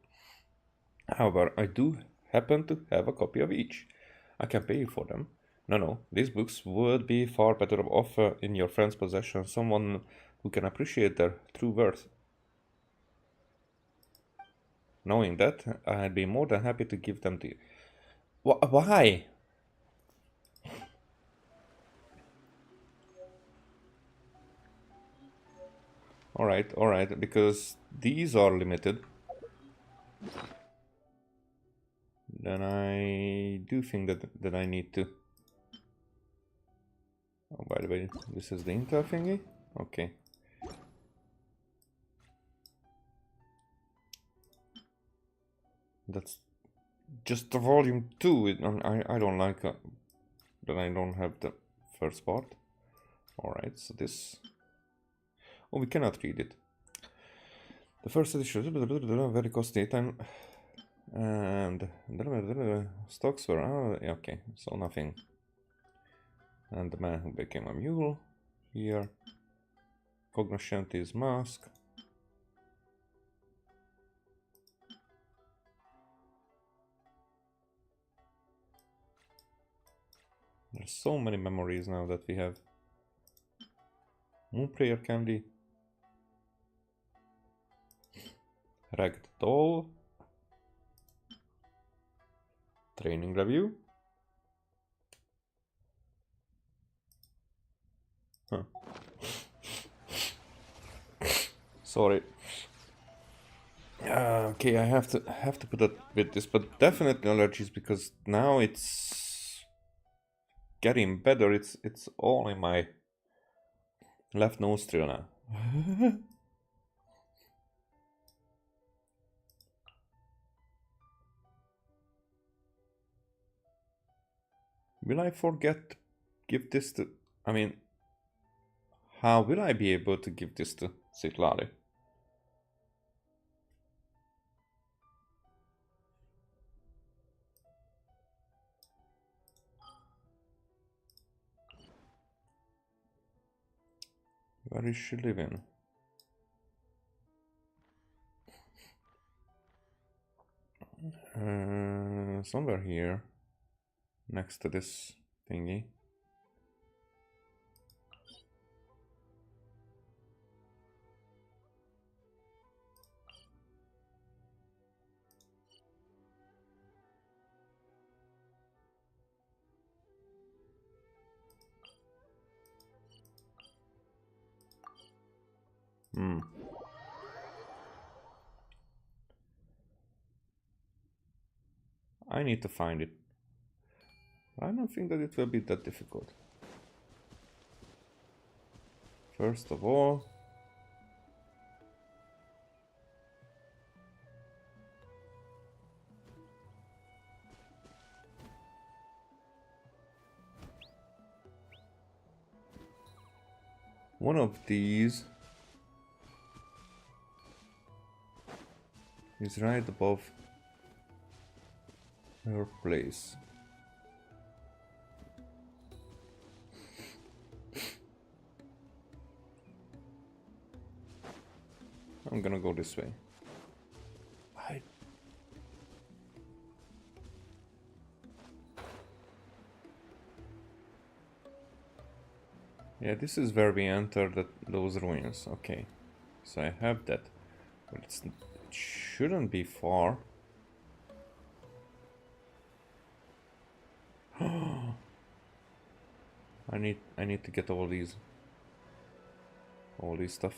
Speaker 1: However, I do happen to have a copy of each. I can pay you for them. No, these books would be far better off in your friend's possession, someone who can appreciate their true worth. Knowing that, I'd be more than happy to give them to you. Why? Alright, because these are limited. Then I do think that I need to. Oh, by the way, this is the Intel thingy? Okay. That's just the volume 2. I don't like that I don't have the first part. Alright, so this. Oh, we cannot read it. The first edition, very costly time. And stocks were. Okay, so nothing. And the man who became a mule here. Cognoscente's mask. There's so many memories now that we have. Moon prayer candy. Ragged doll. Training review. Huh. Okay, I have to put up with this, but definitely allergies because now it's getting better. It's all in my left nostril now. Will I forget to give this to... I mean, how will I be able to give this to Sitlali? Where is she living? Somewhere here. Next to this thingy. I need to find it. I don't think that it will be that difficult. First of all, one of these is right above her place. I'm gonna go this way. Yeah, this is where we enter those ruins. Okay, so I have that, but it shouldn't be far. I need to get all these stuff.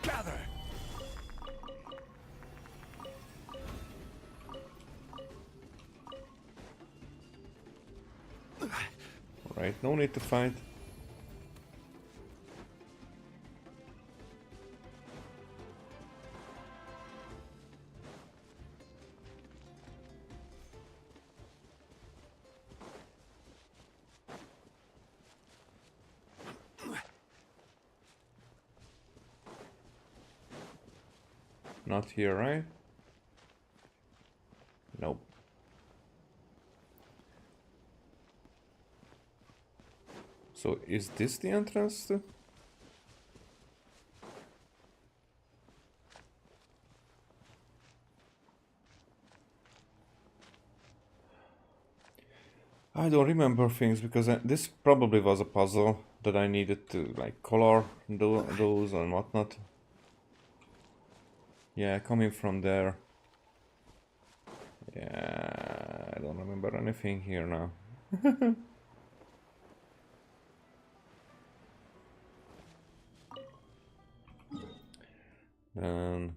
Speaker 8: Gather.
Speaker 1: Right, no need to fight. Not here, right? Nope. So is this the entrance to? I don't remember things because this probably was a puzzle that I needed to like color those and whatnot. Yeah, coming from there. Yeah, I don't remember anything here now. And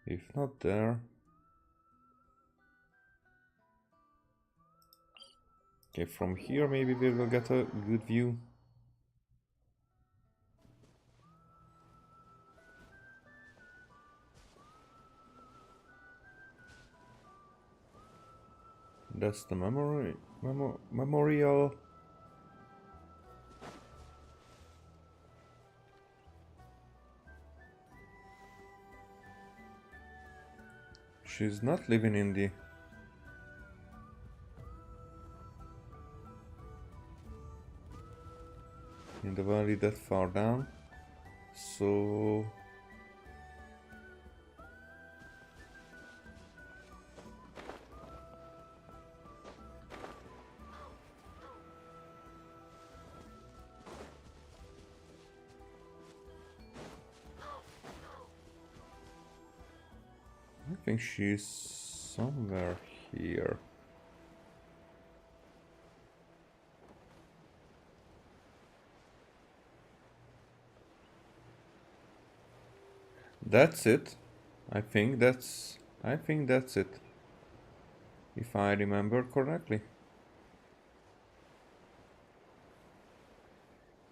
Speaker 1: if not there, okay, from here maybe we will get a good view. That's the memorial. She's not living in the valley that far down, so think she's somewhere here. That's it. I think that's it. If I remember correctly.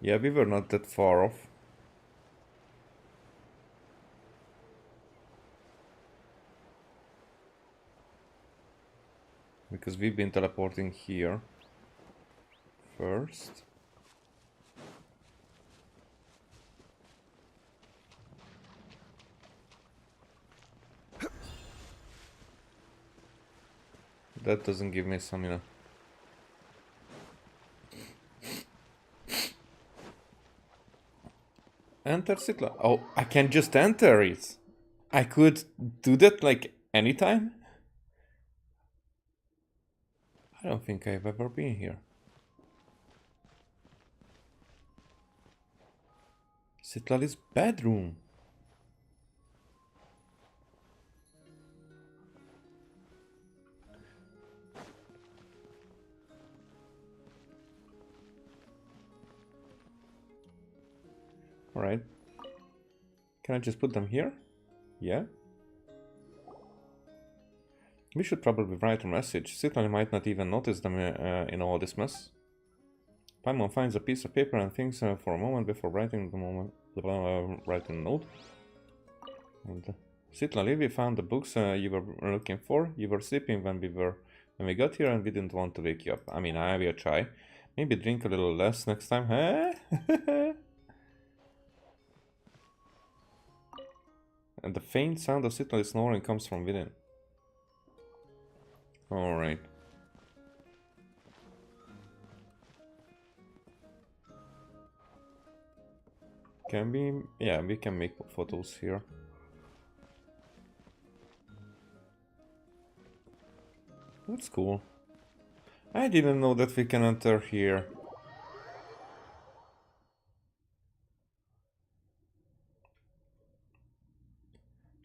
Speaker 1: Yeah, we were not that far off. Because we've been teleporting here first. That doesn't give me stamina. Enter Sitla. Oh, I can just enter it. I could do that like anytime. I don't think I've ever been here. Sitlali's bedroom. Alright. Can I just put them here? Yeah. We should probably write a message. Sitlali might not even notice them in all this mess. Paimon finds a piece of paper and thinks for a moment before writing writing a note. And, Sitlali, we found the books you were looking for. You were sleeping when we got here, and we didn't want to wake you up. I mean, I will try. Maybe drink a little less next time, huh? And the faint sound of Sitlali snoring comes from within. Alright. Can we... yeah, we can make photos here. That's cool. I didn't know that we can enter here.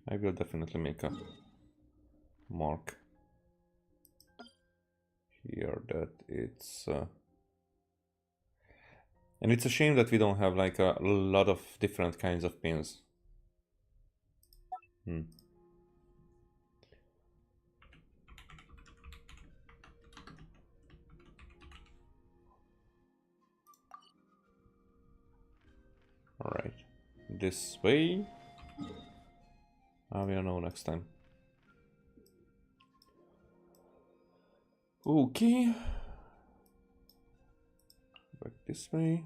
Speaker 1: I will definitely make a mark here that it's and it's a shame that we don't have like a lot of different kinds of pins. Alright, this way. I will know next time. Okay. Back this way.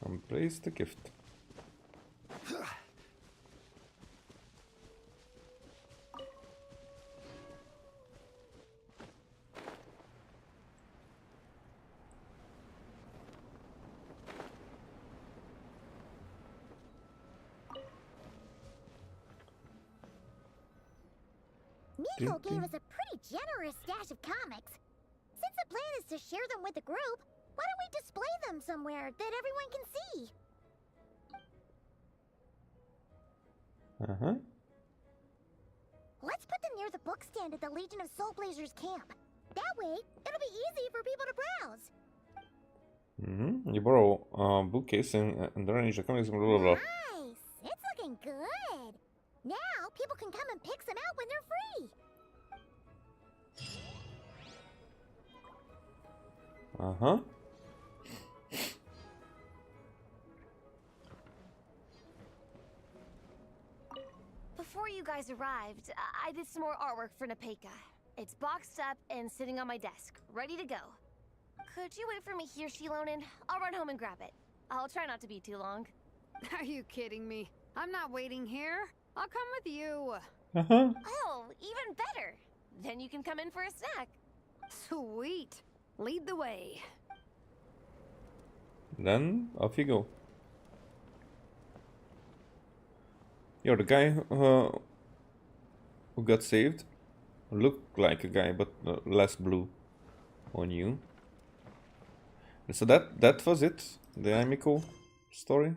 Speaker 1: And place the gift.
Speaker 3: Nico gave us a pretty generous stash of comics. Since the plan is to share them with the group, why don't we display them somewhere that everyone can see? Let's put them near the book stand at the Legion of Soul Blazers camp. That way, it'll be easy for people to browse.
Speaker 1: You borrow a bookcase and arrange the comics, blah blah blah.
Speaker 3: Nice! It's looking good! Now, people can come and pick some out when they're free!
Speaker 5: Before you guys arrived, I did some more artwork for Nepeka. It's boxed up and sitting on my desk, ready to go. Could you wait for me here, Shilonin? I'll run home and grab it. I'll try not to be too long.
Speaker 6: Are you kidding me? I'm not waiting here. I'll come with you.
Speaker 5: Oh, even better. Then you can come in for a snack.
Speaker 6: Sweet. Lead the way.
Speaker 1: Then off you go. You're the guy who got saved. Look like a guy, but less blue on you. So that was it? The Amiko story?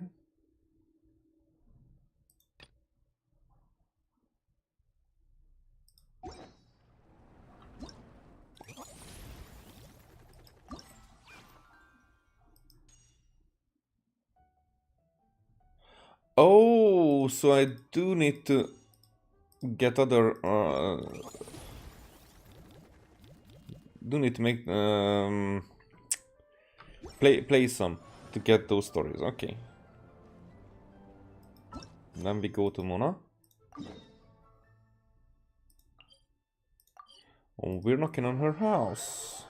Speaker 1: Oh, so I do need to get other do need to make play some to get those stories. Okay. Then we go to Mona. Oh, we're knocking on her house.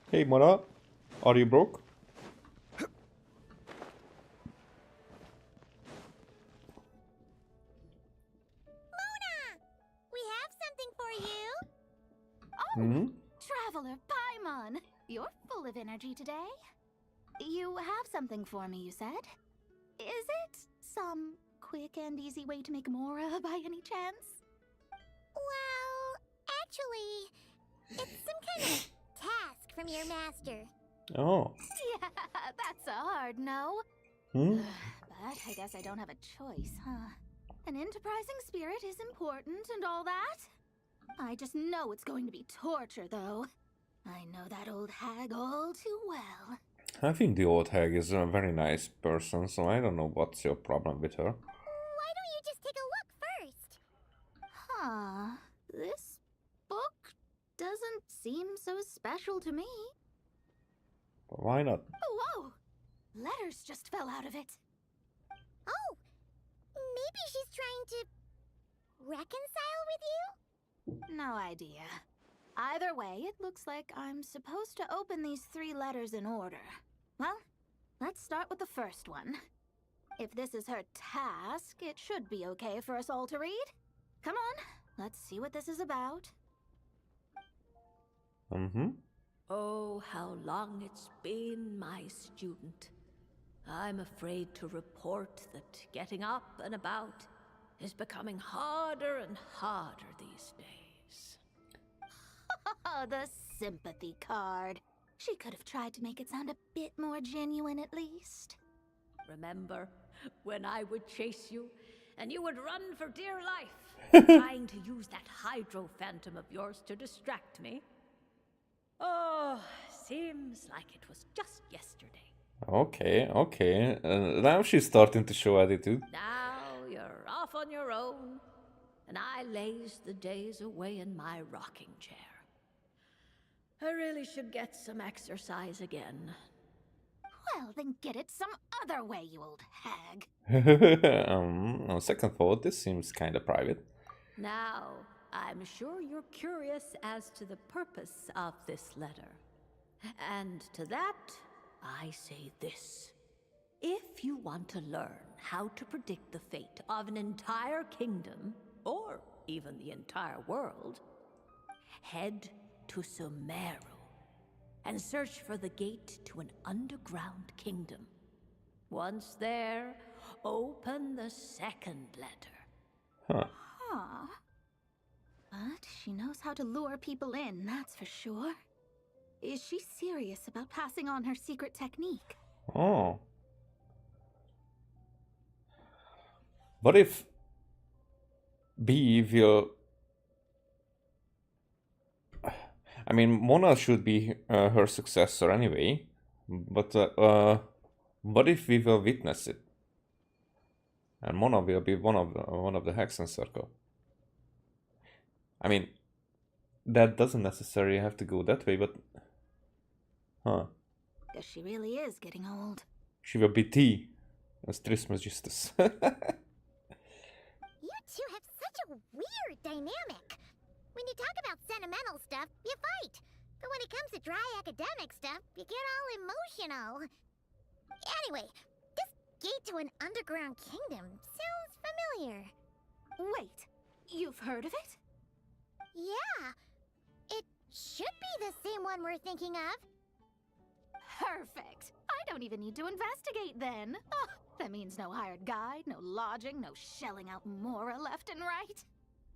Speaker 1: Hey Mona, are you broke?
Speaker 3: We have something for you.
Speaker 1: Hmm?
Speaker 7: Traveler Paimon, you're full of energy today. You have something for me, you said? Is it some quick and easy way to make Mora by any chance?
Speaker 3: Well, actually, it's some kind of task from your master.
Speaker 1: Oh.
Speaker 7: Yeah, that's a hard no.
Speaker 1: Hmm?
Speaker 7: But I guess I don't have a choice, huh? An enterprising spirit is important and all that. I just know it's going to be torture, though. I know that old hag all too well.
Speaker 1: I think the old hag is a very nice person, so I don't know what's your problem with her.
Speaker 3: Why don't you just take a look first?
Speaker 7: Huh. This book doesn't seem so special to me.
Speaker 1: Why not?
Speaker 7: Oh, whoa! Letters just fell out of it.
Speaker 3: Oh, maybe she's trying to reconcile with you?
Speaker 7: No idea. Either way, it looks like I'm supposed to open these 3 letters in order. Well, let's start with the first one. If this is her task, it should be okay for us all to read. Come on, let's see what this is about.
Speaker 1: Mm-hmm.
Speaker 14: Oh, how long it's been, my student. I'm afraid to report that getting up and about is becoming harder and harder these days.
Speaker 7: Oh, the sympathy card. She could have tried to make it sound a bit more genuine at least.
Speaker 14: Remember when I would chase you and you would run for dear life, trying to use that hydro phantom of yours to distract me? Oh, seems like it was just yesterday.
Speaker 1: Okay, okay. Now she's starting to show attitude.
Speaker 14: Now you're off on your own, and I laze the days away in my rocking chair. I really should get some exercise again.
Speaker 7: Well, then get it some other way, you old hag.
Speaker 1: On second thought, this seems kind of private.
Speaker 14: Now, I'm sure you're curious as to the purpose of this letter. And to that, I say this. If you want to learn how to predict the fate of an entire kingdom, or even the entire world, head to Sumeru and search for the gate to an underground kingdom. Once there, open the second letter.
Speaker 7: Huh. But she knows how to lure people in, that's for sure. Is she serious about passing on her secret technique?
Speaker 1: Oh. What if B will... I mean, Mona should be her successor anyway, but what if we will witness it? And Mona will be one of the Hexen Circle. I mean, that doesn't necessarily have to go that way, but... Huh.
Speaker 7: Guess she really is getting old.
Speaker 1: She will be T as Trismegistus.
Speaker 3: You two have such a weird dynamic. When you talk about sentimental stuff, you fight. But when it comes to dry academic stuff, you get all emotional. Anyway, this gate to an underground kingdom sounds familiar.
Speaker 7: Wait, you've heard of it?
Speaker 3: Yeah. It should be the same one we're thinking of.
Speaker 7: Perfect. I don't even need to investigate then. Oh, that means no hired guide, no lodging, no shelling out Mora left and right.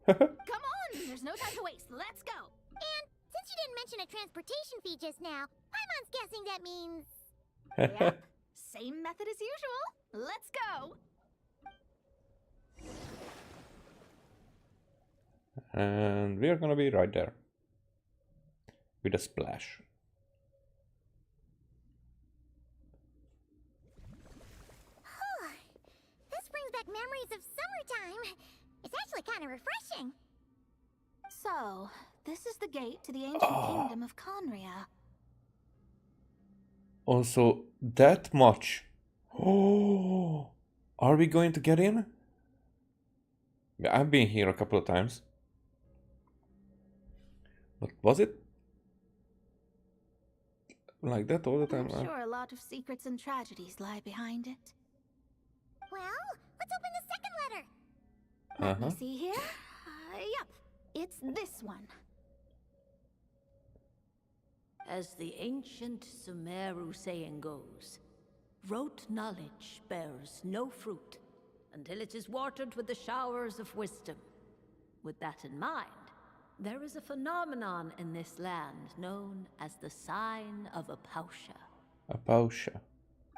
Speaker 3: Come on, there's no time to waste. Let's go. And since you didn't mention a transportation fee just now, Paimon's guessing that means...
Speaker 7: Yep, same method as usual. Let's go.
Speaker 1: And we are gonna be right there. With a splash.
Speaker 3: This brings back memories of summertime. It's actually kind of refreshing.
Speaker 7: So, this is the gate to the ancient kingdom of Conria.
Speaker 1: Also, that much. Oh, are we going to get in? Yeah, I've been here a couple of times. But was it like that all the time?
Speaker 7: I'm sure a lot of secrets and tragedies lie behind it.
Speaker 3: Well, let's open the second letter.
Speaker 7: Let me see here. Yep, it's this one.
Speaker 14: As the ancient Sumeru saying goes, rote knowledge bears no fruit until it is watered with the showers of wisdom. With that in mind, there is a phenomenon in this land known as the sign of Apausha.
Speaker 1: Apausha.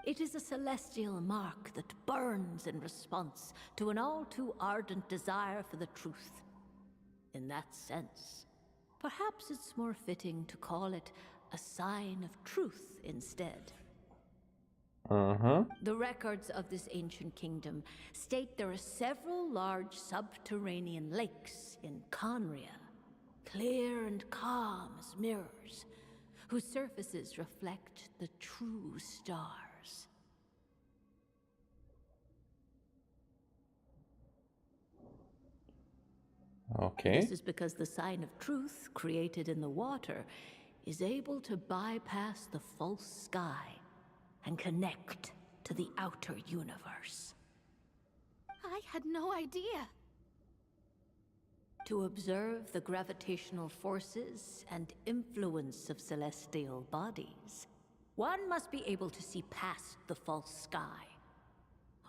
Speaker 14: It is a celestial mark that burns in response to an all too ardent desire for the truth. In that sense, perhaps it's more fitting to call it a sign of truth instead. The records of this ancient kingdom state there are several large subterranean lakes in Conria, clear and calm as mirrors, whose surfaces reflect the true stars.
Speaker 1: Okay.
Speaker 14: This is because the sign of truth created in the water is able to bypass the false sky and connect to the outer universe.
Speaker 7: I had no idea.
Speaker 14: To observe the gravitational forces and influence of celestial bodies, one must be able to see past the false sky.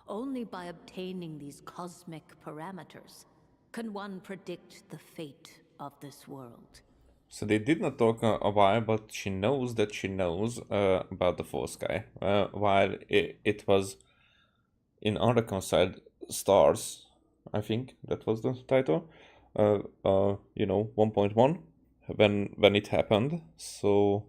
Speaker 14: Only by obtaining these cosmic parameters can one predict the fate of this world.
Speaker 1: So they did not talk a while, but she knows that she knows about the false sky. While it was in unreconciled stars, I think that was the title. 1.1 when it happened. So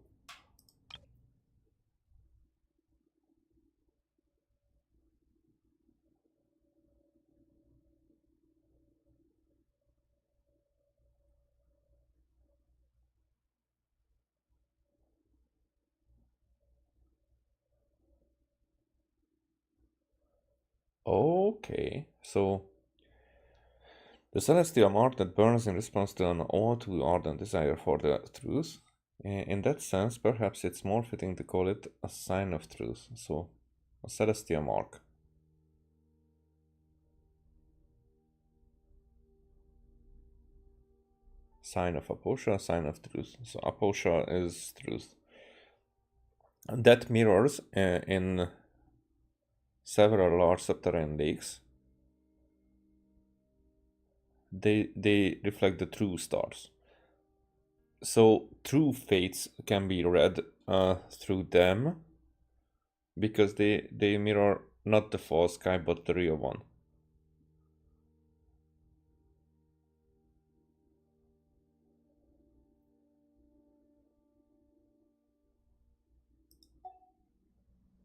Speaker 1: okay, so the celestial mark that burns in response to an all too ardent desire for the truth. In that sense, perhaps it's more fitting to call it a sign of truth. So, a celestial mark. Sign of Apausha, sign of truth. So, Apausha is truth. And that mirrors in several large subterranean lakes. They reflect the true stars. So true fates can be read through them because they mirror not the false sky but the real one.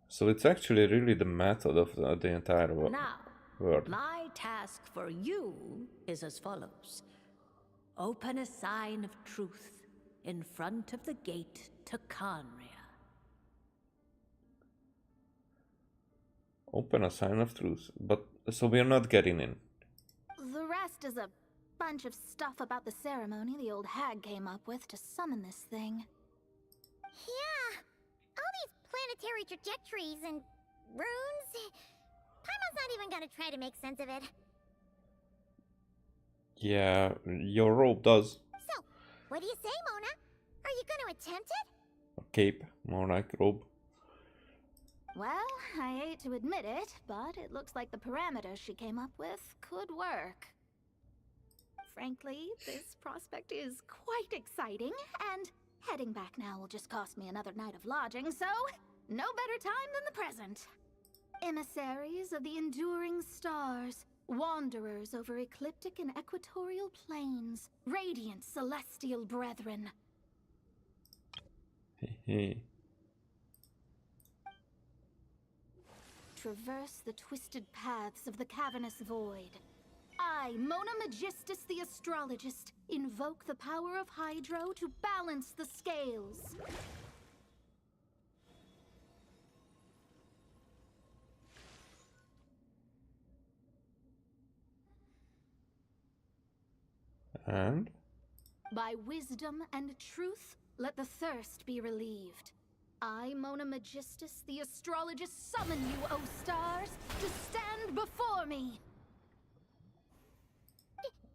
Speaker 1: So it's actually really the method of the entire world.
Speaker 14: Now, my task for you is as follows. Open a sign of truth in front of the gate to Conria.
Speaker 1: Open a sign of truth, but so we're not getting in.
Speaker 7: The rest is a bunch of stuff about the ceremony the old hag came up with to summon this thing.
Speaker 3: Yeah, all these planetary trajectories and runes. Paimon's not even gonna try to make sense of it.
Speaker 1: Yeah, your robe does.
Speaker 3: So, what do you say, Mona? Are you gonna attempt it?
Speaker 1: A cape, more like robe.
Speaker 7: Well, I hate to admit it, but it looks like the parameters she came up with could work. Frankly, this prospect is quite exciting, and heading back now will just cost me another night of lodging, so no better time than the present. Emissaries of the enduring stars, wanderers over ecliptic and equatorial plains, radiant celestial brethren. Traverse the twisted paths of the cavernous void. I, Mona Magistus the Astrologist, invoke the power of Hydro to balance the scales.
Speaker 1: And?
Speaker 7: By wisdom and truth, let the thirst be relieved. I, Mona Magistus the Astrologist, summon you, O stars, to stand before me.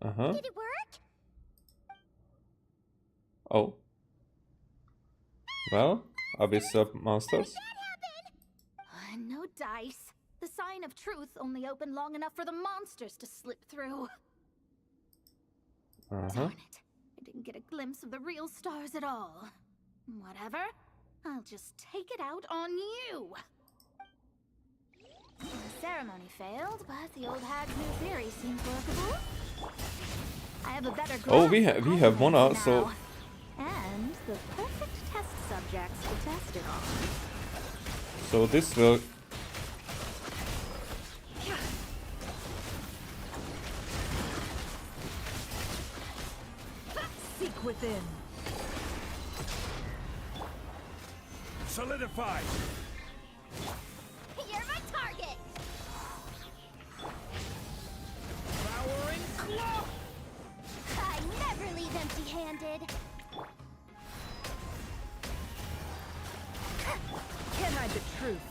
Speaker 3: Did it work?
Speaker 1: Oh. Well, Abyss of Monsters.
Speaker 7: No dice. The sign of truth only opened long enough for the monsters to slip through. Darn it. I didn't get a glimpse of the real stars at all. Whatever. I'll just take it out on you. The ceremony failed, but the old hag's new theory seems workable. I have a better grasp.
Speaker 1: Oh, we have Mona, so
Speaker 7: and the perfect test subjects to test it on.
Speaker 1: so this will
Speaker 10: Seek within.
Speaker 8: Solidify!
Speaker 3: You're my target!
Speaker 8: Flowering claw!
Speaker 3: I never leave empty-handed.
Speaker 10: Can't hide the truth.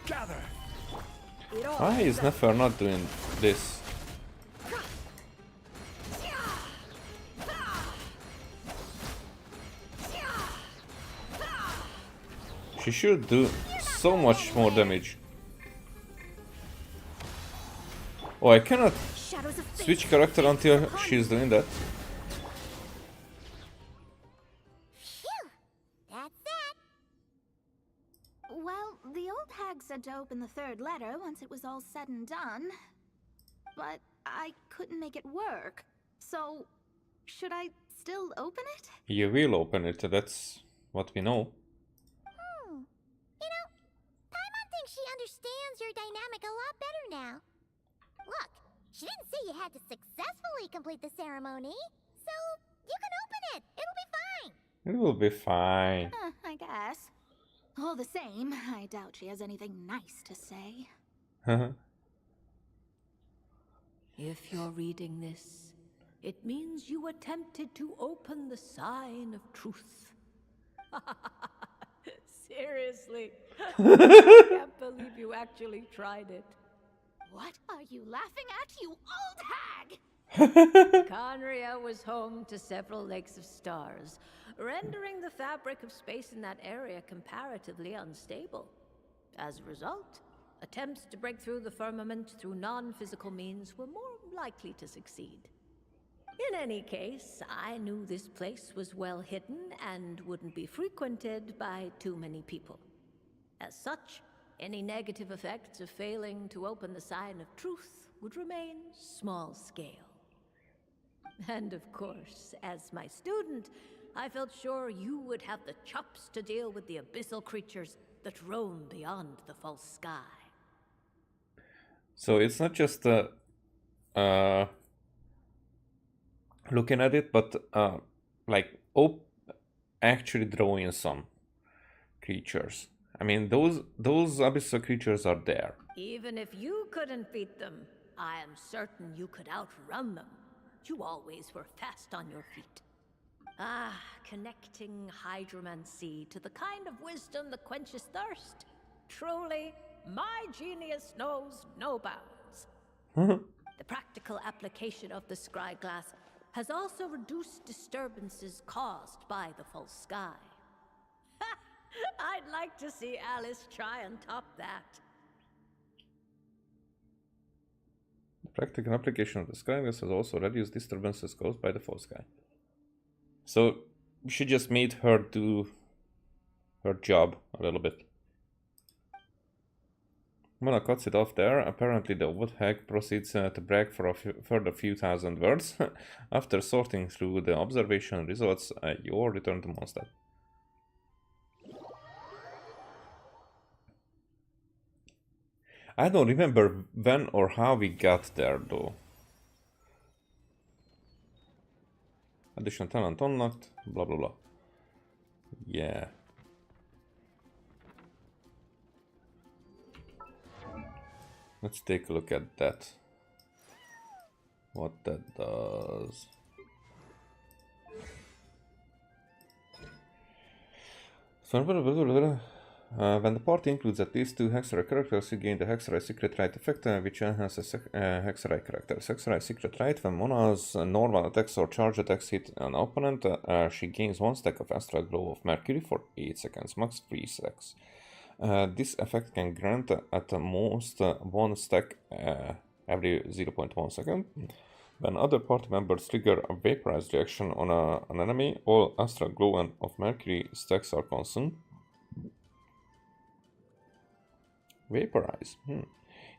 Speaker 8: Gather!
Speaker 1: Why is Nefer not doing this? She should do so much more damage. Oh, I cannot switch character until she's doing that.
Speaker 3: Phew! That's that.
Speaker 7: Well, the old hag said to open the third letter once it was all said and done. But I couldn't make it work. So, should I still open it?
Speaker 1: You will open it, that's what we know.
Speaker 3: You know, Paimon thinks she understands your dynamic a lot better now. Look, she didn't say you had to successfully complete the ceremony, so you can open it. It'll be fine.
Speaker 1: It will be fine.
Speaker 7: I guess. All the same, I doubt she has anything nice to say.
Speaker 14: If you're reading this, it means you attempted to open the sign of truth. Seriously. I can't believe you actually tried it.
Speaker 7: What are you laughing at, you old hag?
Speaker 14: Conria was home to several lakes of stars, rendering the fabric of space in that area comparatively unstable. As a result, attempts to break through the firmament through non-physical means were more likely to succeed. In any case, I knew this place was well hidden and wouldn't be frequented by too many people. As such, any negative effects of failing to open the sign of truth would remain small scale. And of course, as my student, I felt sure you would have the chops to deal with the abyssal creatures that roam beyond the false sky.
Speaker 1: So it's not just looking at it, but like actually drawing some creatures. I mean, those abyssal creatures are there.
Speaker 14: Even if you couldn't beat them, I am certain you could outrun them. You always were fast on your feet. Ah, connecting hydromancy to the kind of wisdom that quenches thirst. Truly, my genius knows no bounds. The practical application of the scry glass has also reduced disturbances caused by the false sky. Ha! I'd like to see Alice try and top that.
Speaker 1: The practical application of the skywest has also reduced disturbances caused by the false sky. So she just made her do her job a little bit. Mona cuts it off there. Apparently the old hag proceeds to brag for a further few thousand words. After sorting through the observation results, you return to Mondstadt. I don't remember when or how we got there though. Additional talent unlocked, blah blah blah. Yeah. Let's take a look at that. What that does. When the party includes at least 2 Hexerei characters, you gain the Hexerei Secret Right effect, which enhances Hexerei characters. Hexerei Secret Right, when Mona's normal attacks or charge attacks hit an opponent, she gains 1 stack of Astral Glow of Mercury for 8 seconds, max 3 stacks. This effect can grant at most 1 stack every 0.1 second. When other party members trigger a vaporized reaction on an enemy, all Astral Glow of Mercury stacks are consumed. Vaporize.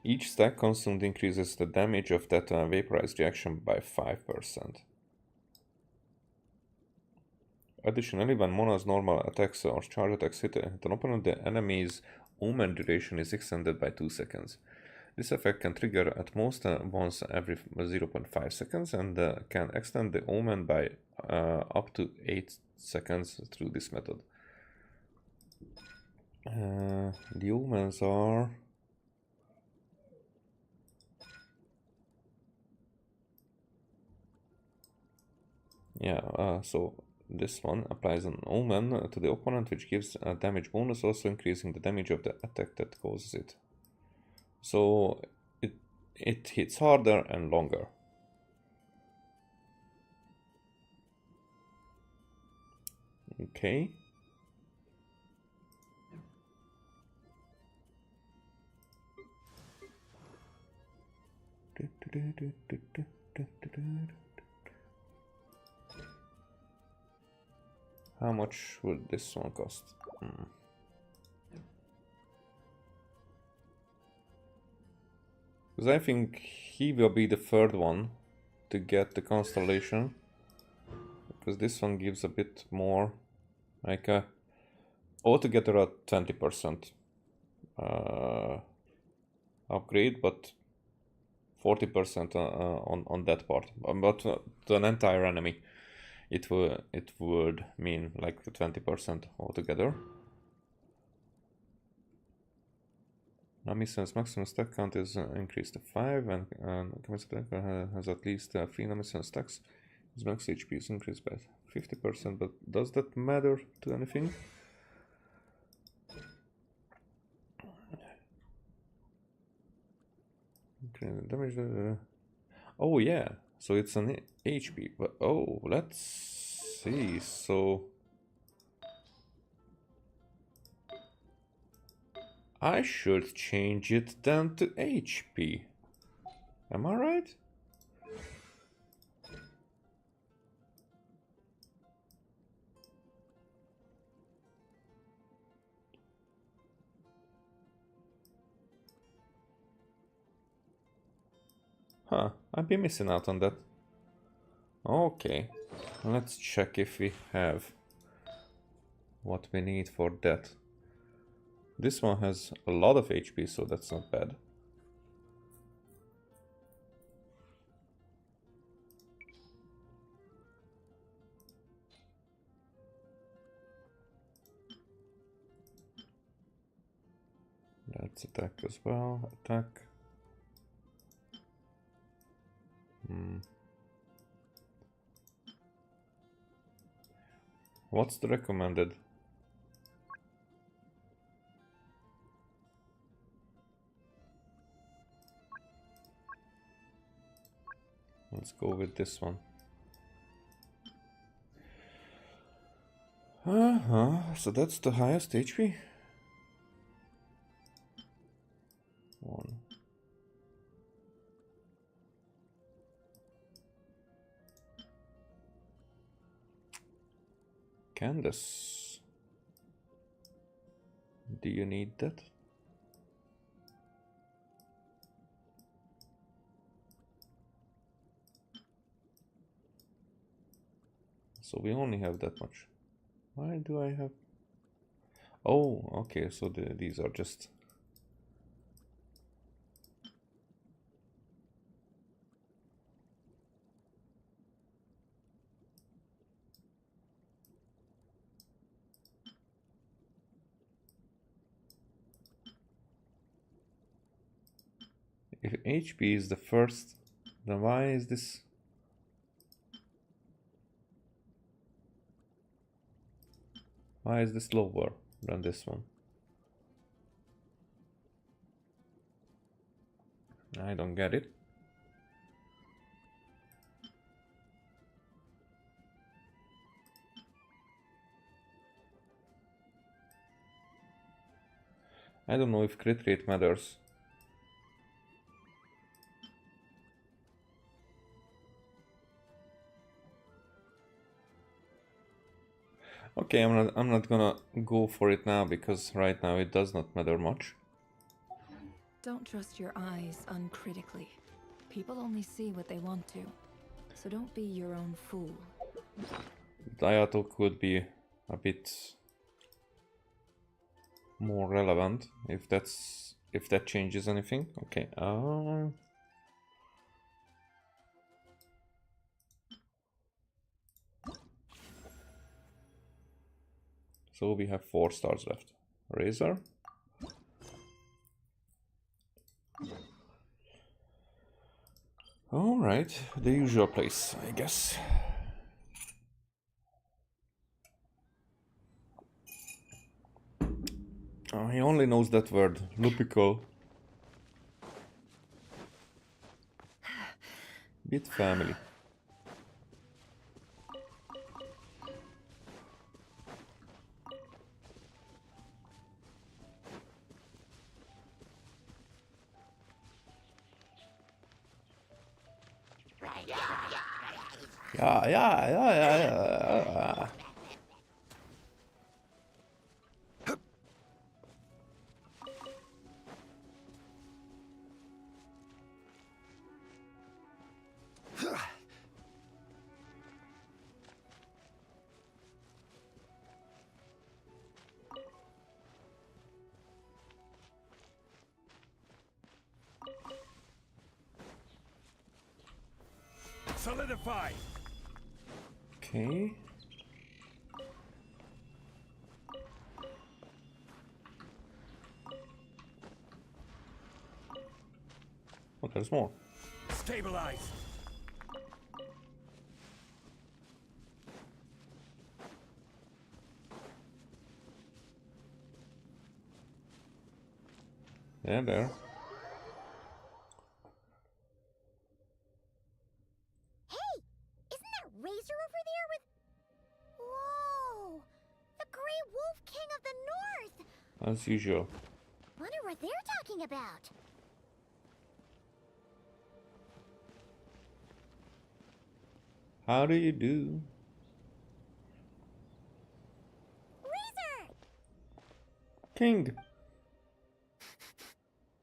Speaker 1: Each stack consumed increases the damage of that vaporized reaction by 5%. Additionally, when Mona's normal attacks or charge attacks hit an opponent, the enemy's omen duration is extended by 2 seconds. This effect can trigger at most once every 0.5 seconds and can extend the omen by up to 8 seconds through this method. The omens are... so this one applies an omen to the opponent, which gives a damage bonus, also increasing the damage of the attack that causes it. So it hits harder and longer. Okay. How much would this one cost? Because I think he will be the third one to get the constellation. Because this one gives a bit more, like altogether a 20% upgrade, but 40% on that part. But to an entire enemy, it would mean like 20% altogether. Namissen's maximum stack count is increased to 5, and has at least 3 Namissen stacks. His max HP is increased by 50%, but does that matter to anything? Damage. Oh yeah, so it's an HP. But oh, let's see. So I should change it then to HP. Am I right? Huh, I've been missing out on that. Okay, let's check if we have what we need for that. This one has a lot of HP, so that's not bad. Let's attack as well. Attack. What's the recommended? Let's go with this one. So that's the highest HP? 1. Candace. Do you need that? So we only have that much. Why do I have... Oh, okay, so these are just... If HP is the first, then why is this? Why is this lower than this one? I don't get it. I don't know if crit rate matters. Okay, I'm not gonna go for it now because right now it does not matter much.
Speaker 15: Don't trust your eyes uncritically. People only see what they want to. So don't be your own fool.
Speaker 1: Diato could be a bit more relevant if that changes anything. Okay. So we have 4 stars left. Razor. All right, the usual place, I guess. Oh, he only knows that word, Lupico. Bit family. Yeah.
Speaker 8: Solidify.
Speaker 1: Okay. Oh, there's more.
Speaker 8: Stabilize.
Speaker 1: Yeah, there.
Speaker 3: Hey, isn't that Razor over there with... Whoa! The Grey Wolf King of the North!
Speaker 1: As usual.
Speaker 3: Wonder what they're talking about.
Speaker 1: How do you do?
Speaker 3: Razor!
Speaker 1: King.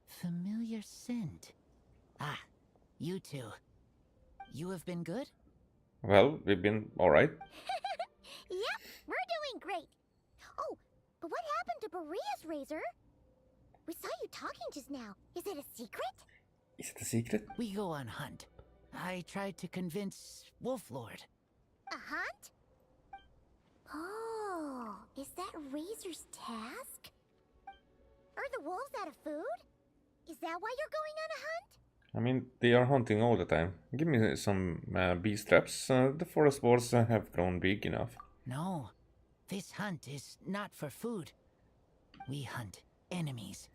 Speaker 16: Familiar scent. Ah, you two. You have been good?
Speaker 1: Well, we've been alright.
Speaker 3: Yep, we're doing great. Oh, but what happened to Boreas, Razor? We saw you talking just now. Is it a secret?
Speaker 1: Is it a secret?
Speaker 16: We go on hunt. I tried to convince Wolflord.
Speaker 3: A hunt? Oh, is that Razor's task? Are the wolves out of food? Is that why you're going on a hunt?
Speaker 1: I mean, they are hunting all the time. Give me some beast traps. The forest boars have grown big enough.
Speaker 16: No, this hunt is not for food. We hunt enemies.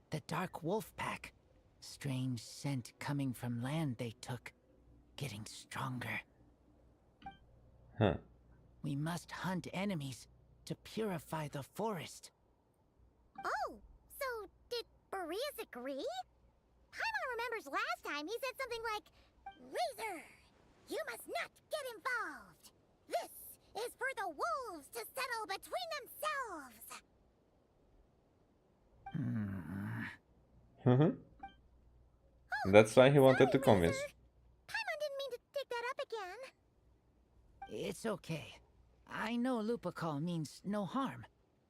Speaker 16: The Dark Wolf Pack. Strange scent coming from land they took. Getting stronger.
Speaker 1: Huh.
Speaker 16: We must hunt enemies to purify the forest.
Speaker 3: Oh, so did Boreas agree? Paimon remembers last time he said something like, Razor, you must not get involved. This is for the wolves to settle between themselves.
Speaker 1: That's why he wanted to convince.
Speaker 3: Paimon didn't mean to dig that up again.
Speaker 16: It's okay. I know Lupacall means no harm.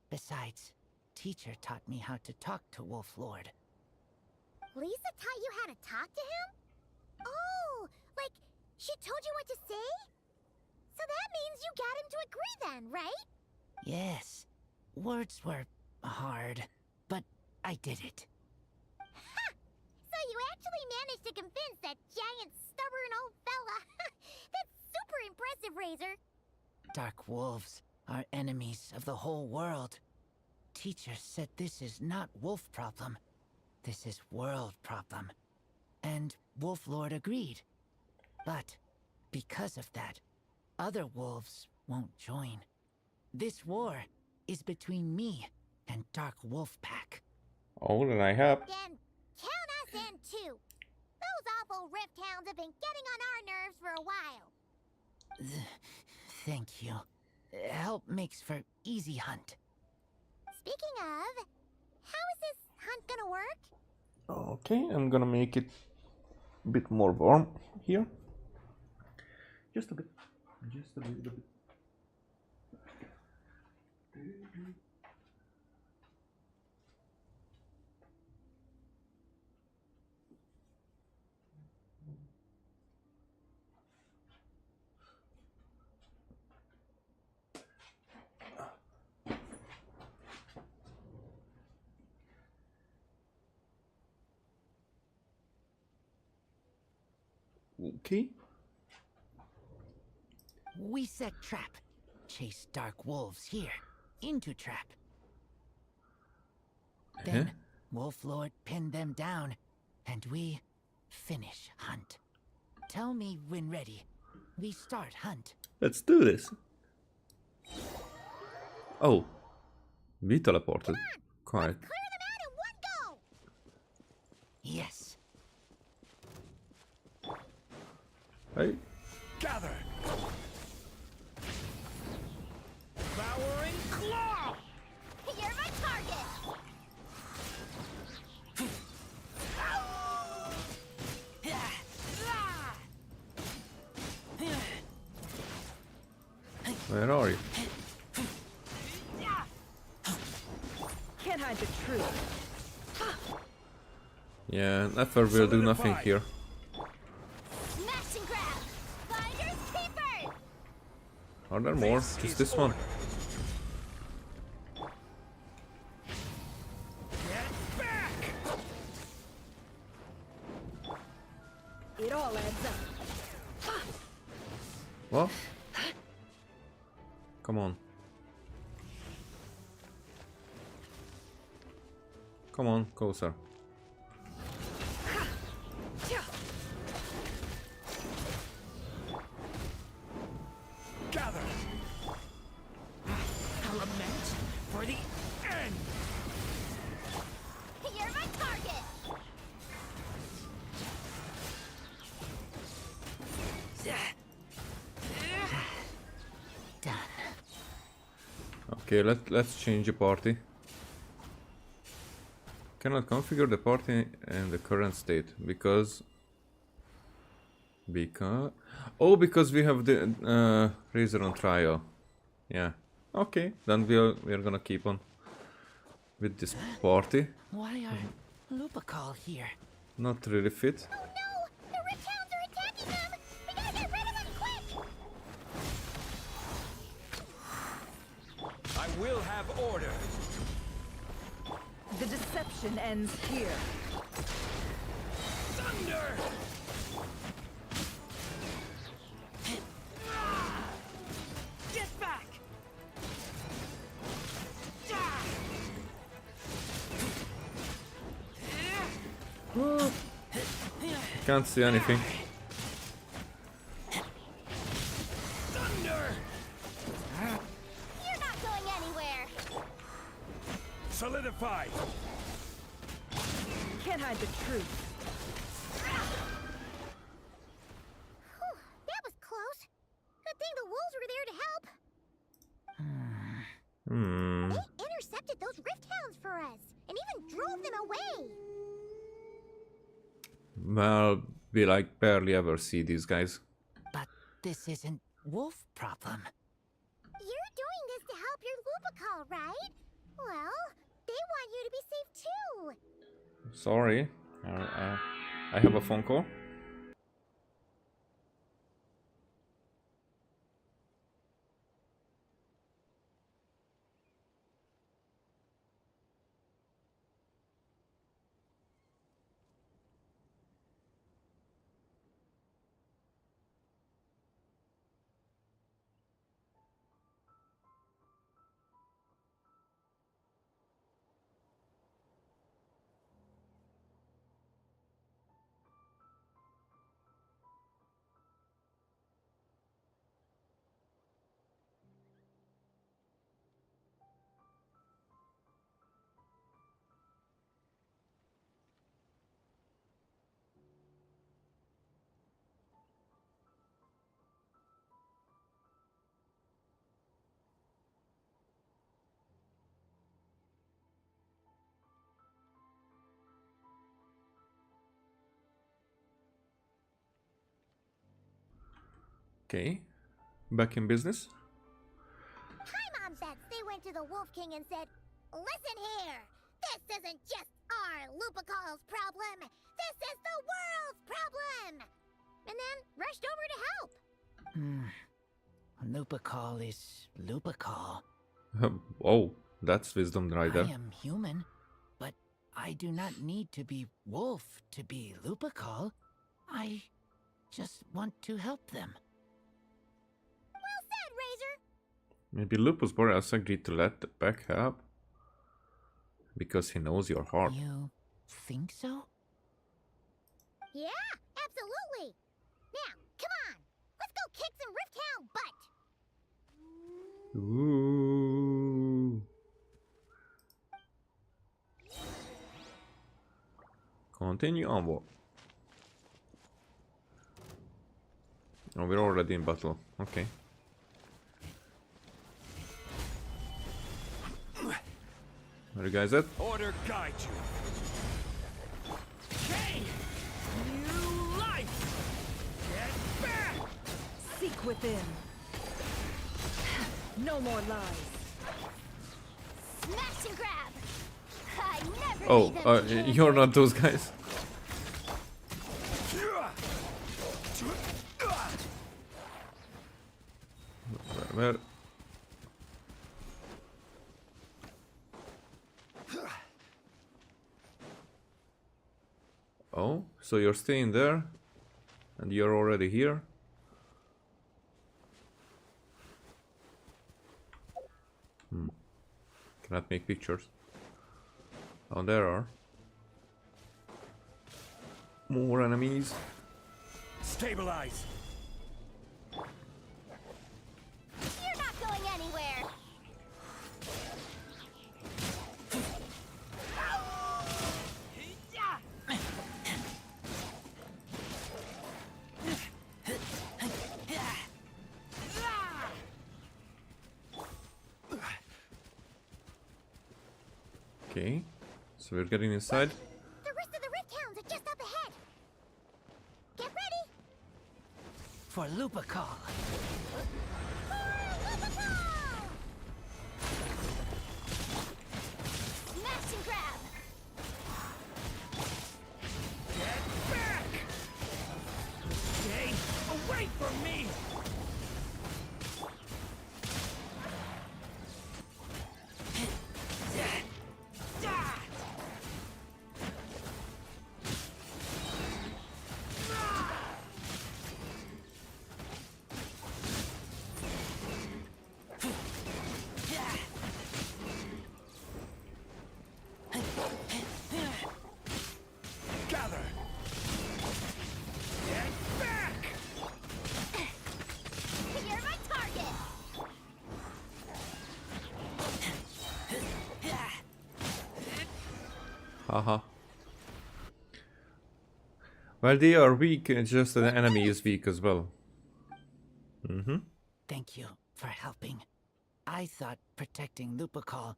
Speaker 16: Besides, teacher taught me how to talk to Wolf Lord.
Speaker 3: Lisa taught you how to talk to him? Oh, like she told you what to say? So that means you got him to agree then, right?
Speaker 16: Yes. Words were hard, but I did it.
Speaker 3: Ha! So you actually managed to convince that giant, stubborn old fella. That's super impressive, Razor.
Speaker 16: Dark wolves are enemies of the whole world. Teacher said this is not wolf problem. This is world problem. And Wolf Lord agreed. But because of that, other wolves won't join. This war is between me and Dark Wolf Pack.
Speaker 1: Oh, then I help.
Speaker 3: Then count us in too. Those awful rift hounds have been getting on our nerves for a while.
Speaker 16: Thank you. Help makes for easy hunt.
Speaker 3: Speaking of, how is this hunt gonna work?
Speaker 1: Okay, I'm gonna make it a bit more warm here. Just a bit. Just a little bit. Okay.
Speaker 16: We set trap. Chase dark wolves here. Into trap. Then Wolf Lord pinned them down. And we finish hunt. Tell me when ready. We start hunt.
Speaker 1: Let's do this. Oh. We teleported. Quite.
Speaker 3: Clear them out in one go!
Speaker 16: Yes.
Speaker 1: Hey.
Speaker 8: Gather! Devouring claw!
Speaker 3: You're my target!
Speaker 1: Where are you?
Speaker 10: Can't hide the truth.
Speaker 1: Yeah, Nefer will do nothing here.
Speaker 3: Smash and grab! Finders keepers!
Speaker 1: Are there more? Just this one?
Speaker 8: Get back!
Speaker 10: It all adds up.
Speaker 1: What? Come on. Come on, closer.
Speaker 8: Gather! Lament for the end!
Speaker 3: You're my target!
Speaker 16: Done.
Speaker 1: Okay, let's change the party. Cannot configure the party in the current state because we have the Razor on trial. Yeah. Okay, then we're gonna keep on with this party.
Speaker 16: Why are Lupacall here?
Speaker 1: Not really fit.
Speaker 3: Oh no! The Rift Hounds are attacking them! We gotta get rid of them quick!
Speaker 9: I will have order.
Speaker 10: The deception ends here.
Speaker 8: Thunder! Get back!
Speaker 1: Can't see anything.
Speaker 8: Thunder!
Speaker 3: You're not going
Speaker 10: Justified! Can't hide the truth.
Speaker 3: Whew, that was close. Good thing the wolves were there to help. They intercepted those rift hounds for us, and even drove them away.
Speaker 1: Well, we like barely ever see these guys.
Speaker 16: But this isn't wolf problem.
Speaker 3: You're doing this to help your Lupical, right? Well, they want you to be safe too.
Speaker 1: Sorry, I have a phone call. Okay, back in business.
Speaker 3: My mom bets they went to the Wolf King and said, "Listen here, this isn't just our Lupical's problem. This is the world's problem." And then rushed over to help.
Speaker 16: Lupical is Lupical.
Speaker 1: Oh, that's wisdom right there.
Speaker 16: I am human, but I do not need to be wolf to be Lupical. I just want to help them.
Speaker 3: Well said, Razor.
Speaker 1: Maybe Lupus Boreas agreed to let the pack help because he knows your heart.
Speaker 16: You think so?
Speaker 3: Yeah, absolutely. Now, come on. Let's go kick some Rift Hound butt.
Speaker 1: Ooh. Continue onward. Oh, we're already in battle. Okay. Where you guys at?
Speaker 10: Order guide you. Change! New life! Get back! Seek within. No more lies.
Speaker 3: Smash and grab. I never
Speaker 1: Oh,
Speaker 3: leave empty-handed.
Speaker 1: you're not those guys. Where? Oh, so you're staying there? And you're already here? Cannot make pictures. Oh, there are more enemies.
Speaker 10: Stabilize.
Speaker 3: You're not going anywhere.
Speaker 1: Okay, so we're getting inside.
Speaker 3: The rest of the Rift Hounds are just up ahead. Get ready.
Speaker 16: For Lupical.
Speaker 3: Smash and grab.
Speaker 10: Get back! Stay away from me!
Speaker 1: Haha. Well, they are weak, it's just that the enemy is weak as well.
Speaker 16: Thank you for helping. I thought protecting Lupacol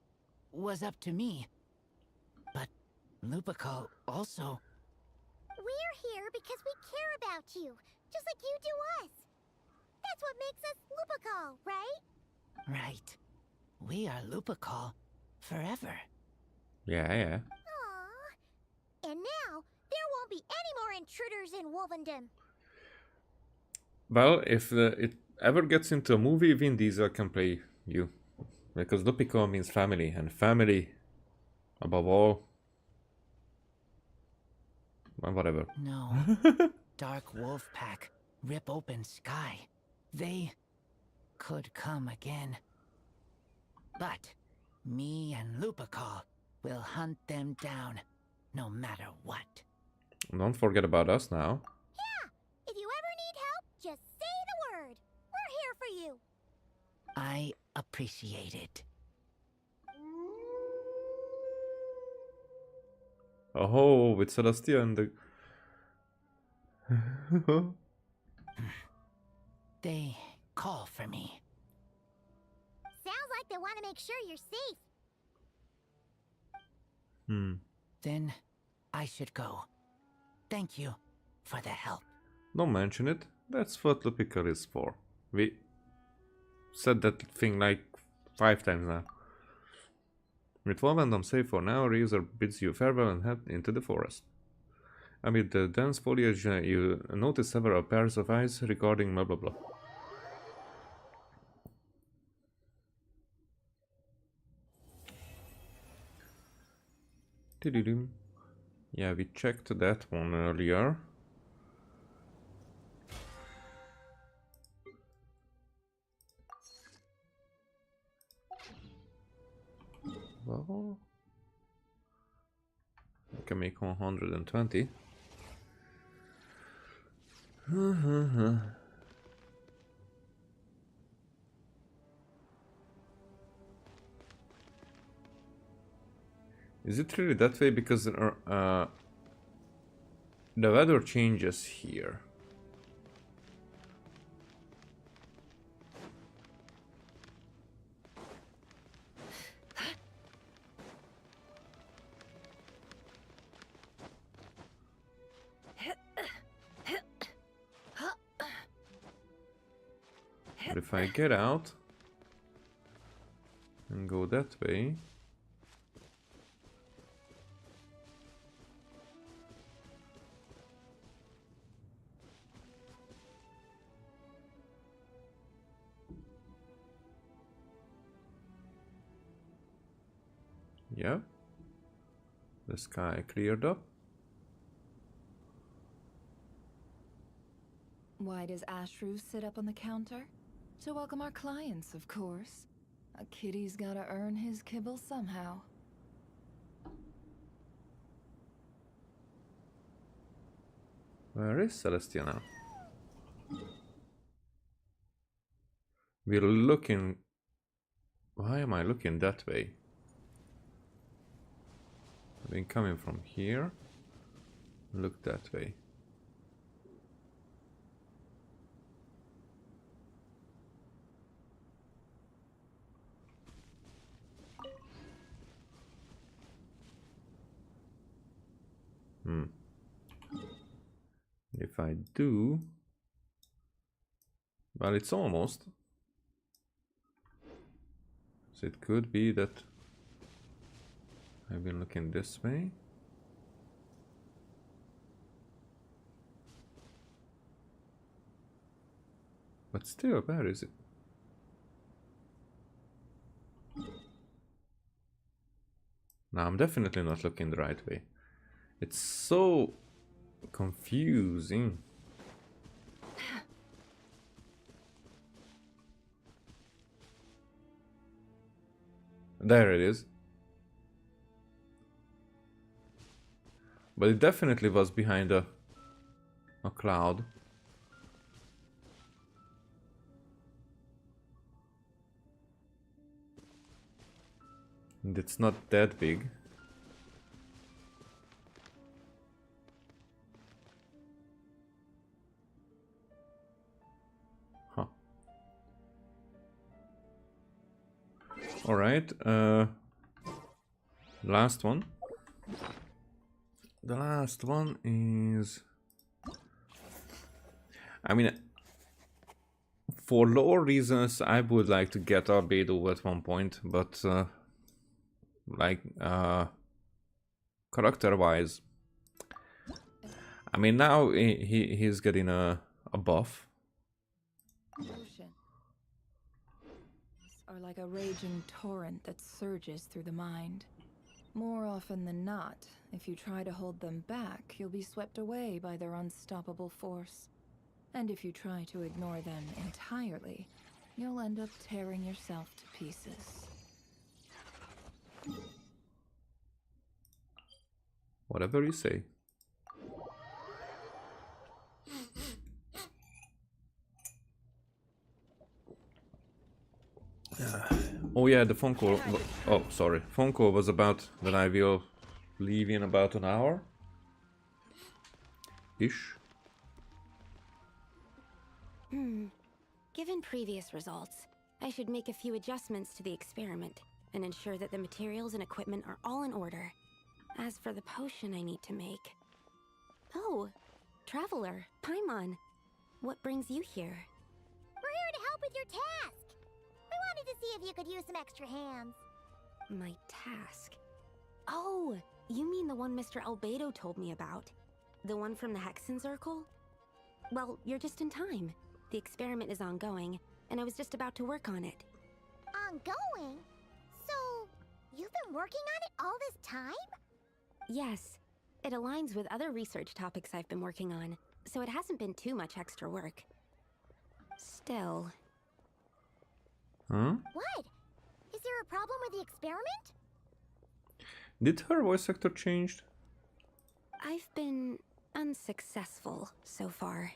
Speaker 16: was up to me. But Lupacol also...
Speaker 3: We're here because we care about you, just like you do us. That's what makes us Lupacol, right?
Speaker 16: Right. We are Lupacol forever.
Speaker 1: Yeah.
Speaker 3: Aww. And now, there won't be any more intruders in Wolvendom.
Speaker 1: Well, if it ever gets into a movie, Vin Diesel can play you. Because Lupicol means family, and family, above all. Well, whatever.
Speaker 16: No. Dark Wolf Pack, rip open sky. They could come again. But me and Lupacol will hunt them down, no matter what.
Speaker 1: Don't forget about us now.
Speaker 3: Yeah! If you ever need help, just say the word. We're here for you.
Speaker 16: I appreciate it.
Speaker 1: Oh, with Celestia and the...
Speaker 16: They call for me.
Speaker 3: Sounds like they want to make sure you're safe.
Speaker 16: Then I should go. Thank you for the help.
Speaker 1: Don't mention it. That's what Lupicol is for. We said that thing like 5 times now. With Wolvendom safe for now, Razor bids you farewell and head into the forest. Amid the dense foliage, you notice several pairs of eyes regarding blah blah blah. Yeah, we checked that one earlier. Well, I can make 120. Is it really that way? Because the weather changes here. But if I get out and go that way, yeah, the sky cleared up.
Speaker 15: Why does Ashru sit up on the counter? To welcome our clients, of course. A kitty's gotta earn his kibble somehow.
Speaker 1: Where is Celestia now? We're looking... Why am I looking that way? I've been coming from here. Look that way. If I do... Well, it's almost. So it could be that I've been looking this way. But still, where is it? No, I'm definitely not looking the right way. It's so confusing. There it is. But it definitely was behind a cloud. And it's not that big. Alright, last one. The last one is... I mean, for lore reasons, I would like to get Albedo at one point, but character-wise, I mean, now he's getting a buff.
Speaker 15: Ocean are like a raging torrent that surges through the mind. More often than not, if you try to hold them back, you'll be swept away by their unstoppable force. And if you try to ignore them entirely, you'll end up tearing yourself to pieces.
Speaker 1: Whatever you say. Oh yeah, the phone call. Oh, sorry. Phone call was about that I will leave in about an hour. Ish.
Speaker 17: Given previous results, I should make a few adjustments to the experiment and ensure that the materials and equipment are all in order. As for the potion I need to make... Oh, Traveler, Paimon, what brings you here?
Speaker 3: We're here to help with your task. We wanted to see if you could use some extra hands.
Speaker 17: My task? Oh, you mean the one Mr. Albedo told me about? The one from the Hexen Circle? Well, you're just in time. The experiment is ongoing, and I was just about to work on it.
Speaker 3: Ongoing? So, you've been working on it all this time?
Speaker 17: Yes. It aligns with other research topics I've been working on, so it hasn't been too much extra work. Still...
Speaker 1: Huh?
Speaker 3: What? Is there a problem with the experiment?
Speaker 1: Did her voice actor changed?
Speaker 17: I've been unsuccessful so far.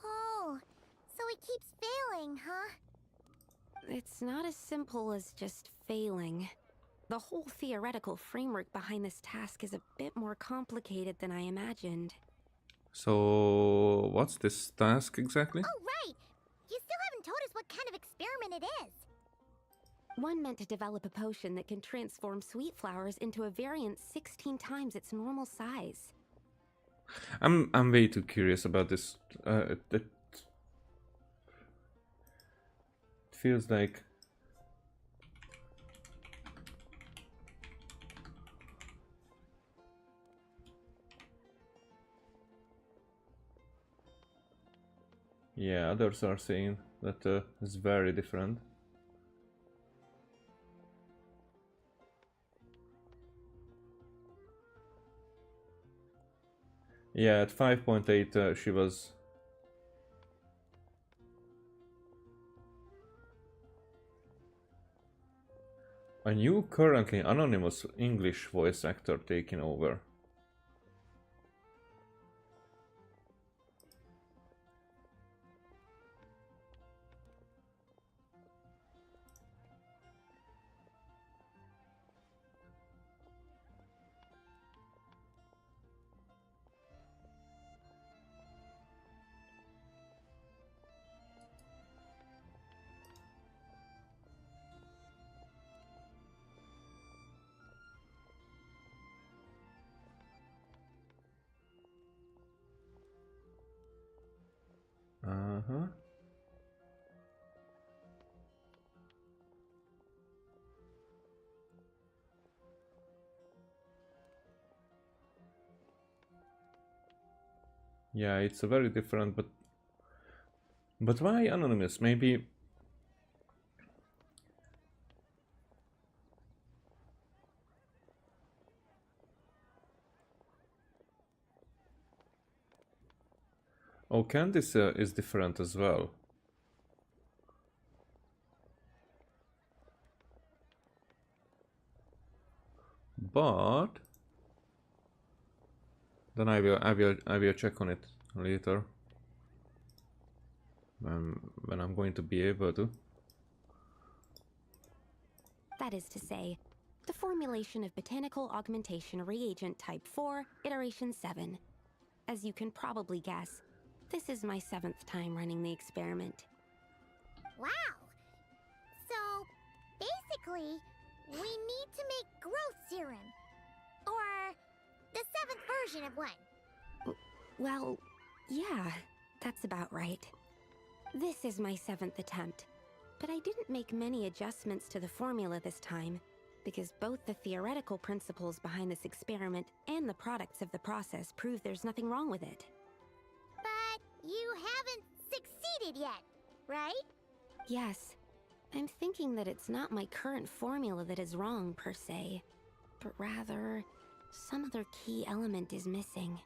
Speaker 3: Oh, so it keeps failing, huh?
Speaker 17: It's not as simple as just failing. The whole theoretical framework behind this task is a bit more complicated than I imagined.
Speaker 1: So, what's this task exactly?
Speaker 3: Oh, right! You still haven't told us what kind of experiment it is.
Speaker 17: One meant to develop a potion that can transform sweet flowers into a variant 16 times its normal size.
Speaker 1: I'm way too curious about this. It feels like... Yeah, others are saying that it's very different. Yeah, at 5.8 she was... A new, currently anonymous English voice actor taking over. Uh-huh. Yeah, it's a very different, but why anonymous? Maybe... Oh, Candice is different as well. But then I will check on it later when I'm going to be able to.
Speaker 17: That is to say, the formulation of Botanical Augmentation Reagent Type 4, Iteration 7. As you can probably guess, this is my 7th time running the experiment.
Speaker 3: Wow! Basically, we need to make growth serum. Or the 7th version of one.
Speaker 17: Well, yeah, that's about right. This is my 7th attempt, but I didn't make many adjustments to the formula this time, because both the theoretical principles behind this experiment and the products of the process prove there's nothing wrong with it.
Speaker 3: But you haven't succeeded yet, right?
Speaker 17: Yes, I'm thinking that it's not my current formula that is wrong, per se, but rather, some other key element is missing.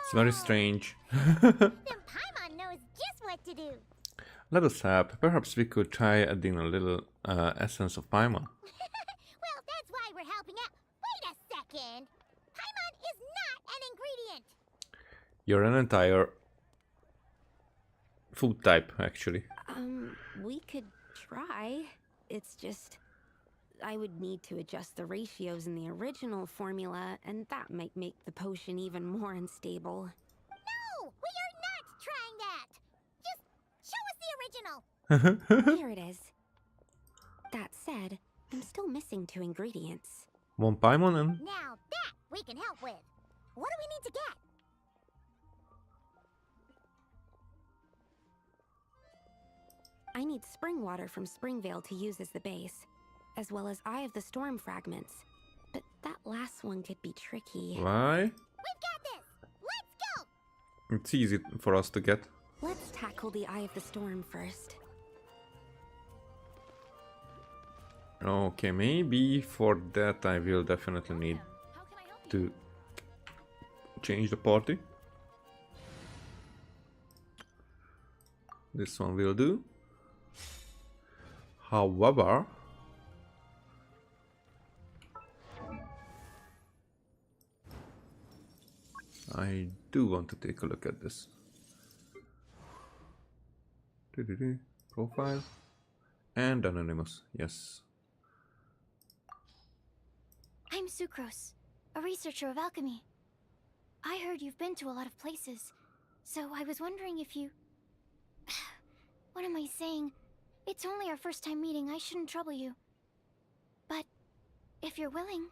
Speaker 1: It's very strange.
Speaker 3: Then Paimon knows just what to do.
Speaker 1: Let us help. Perhaps we could try adding a little essence of Paimon.
Speaker 3: Well, that's why we're helping out. Wait a second. Paimon is not an ingredient.
Speaker 1: You're an entire food type, actually.
Speaker 17: We could try. It's just, I would need to adjust the ratios in the original formula, and that might make the potion even more unstable.
Speaker 3: No, we are not trying that. Just show us the original.
Speaker 17: Here it is. That said, I'm still missing 2 ingredients.
Speaker 1: One Paimon and...
Speaker 3: Now that we can help with. What do we need to get?
Speaker 17: I need spring water from Springvale to use as the base, as well as Eye of the Storm fragments. But that last one could be tricky.
Speaker 1: Why?
Speaker 3: We've got this. Let's go.
Speaker 1: It's easy for us to get.
Speaker 17: Let's tackle the Eye of the Storm first.
Speaker 1: Okay, maybe for that I will definitely need to change the party. This one will do. However, I do want to take a look at this. Profile and anonymous, yes.
Speaker 7: I'm Sucrose, a researcher of alchemy. I heard you've been to a lot of places, so I was wondering if you... What am I saying? It's only our first time meeting, I shouldn't trouble you. But if you're willing,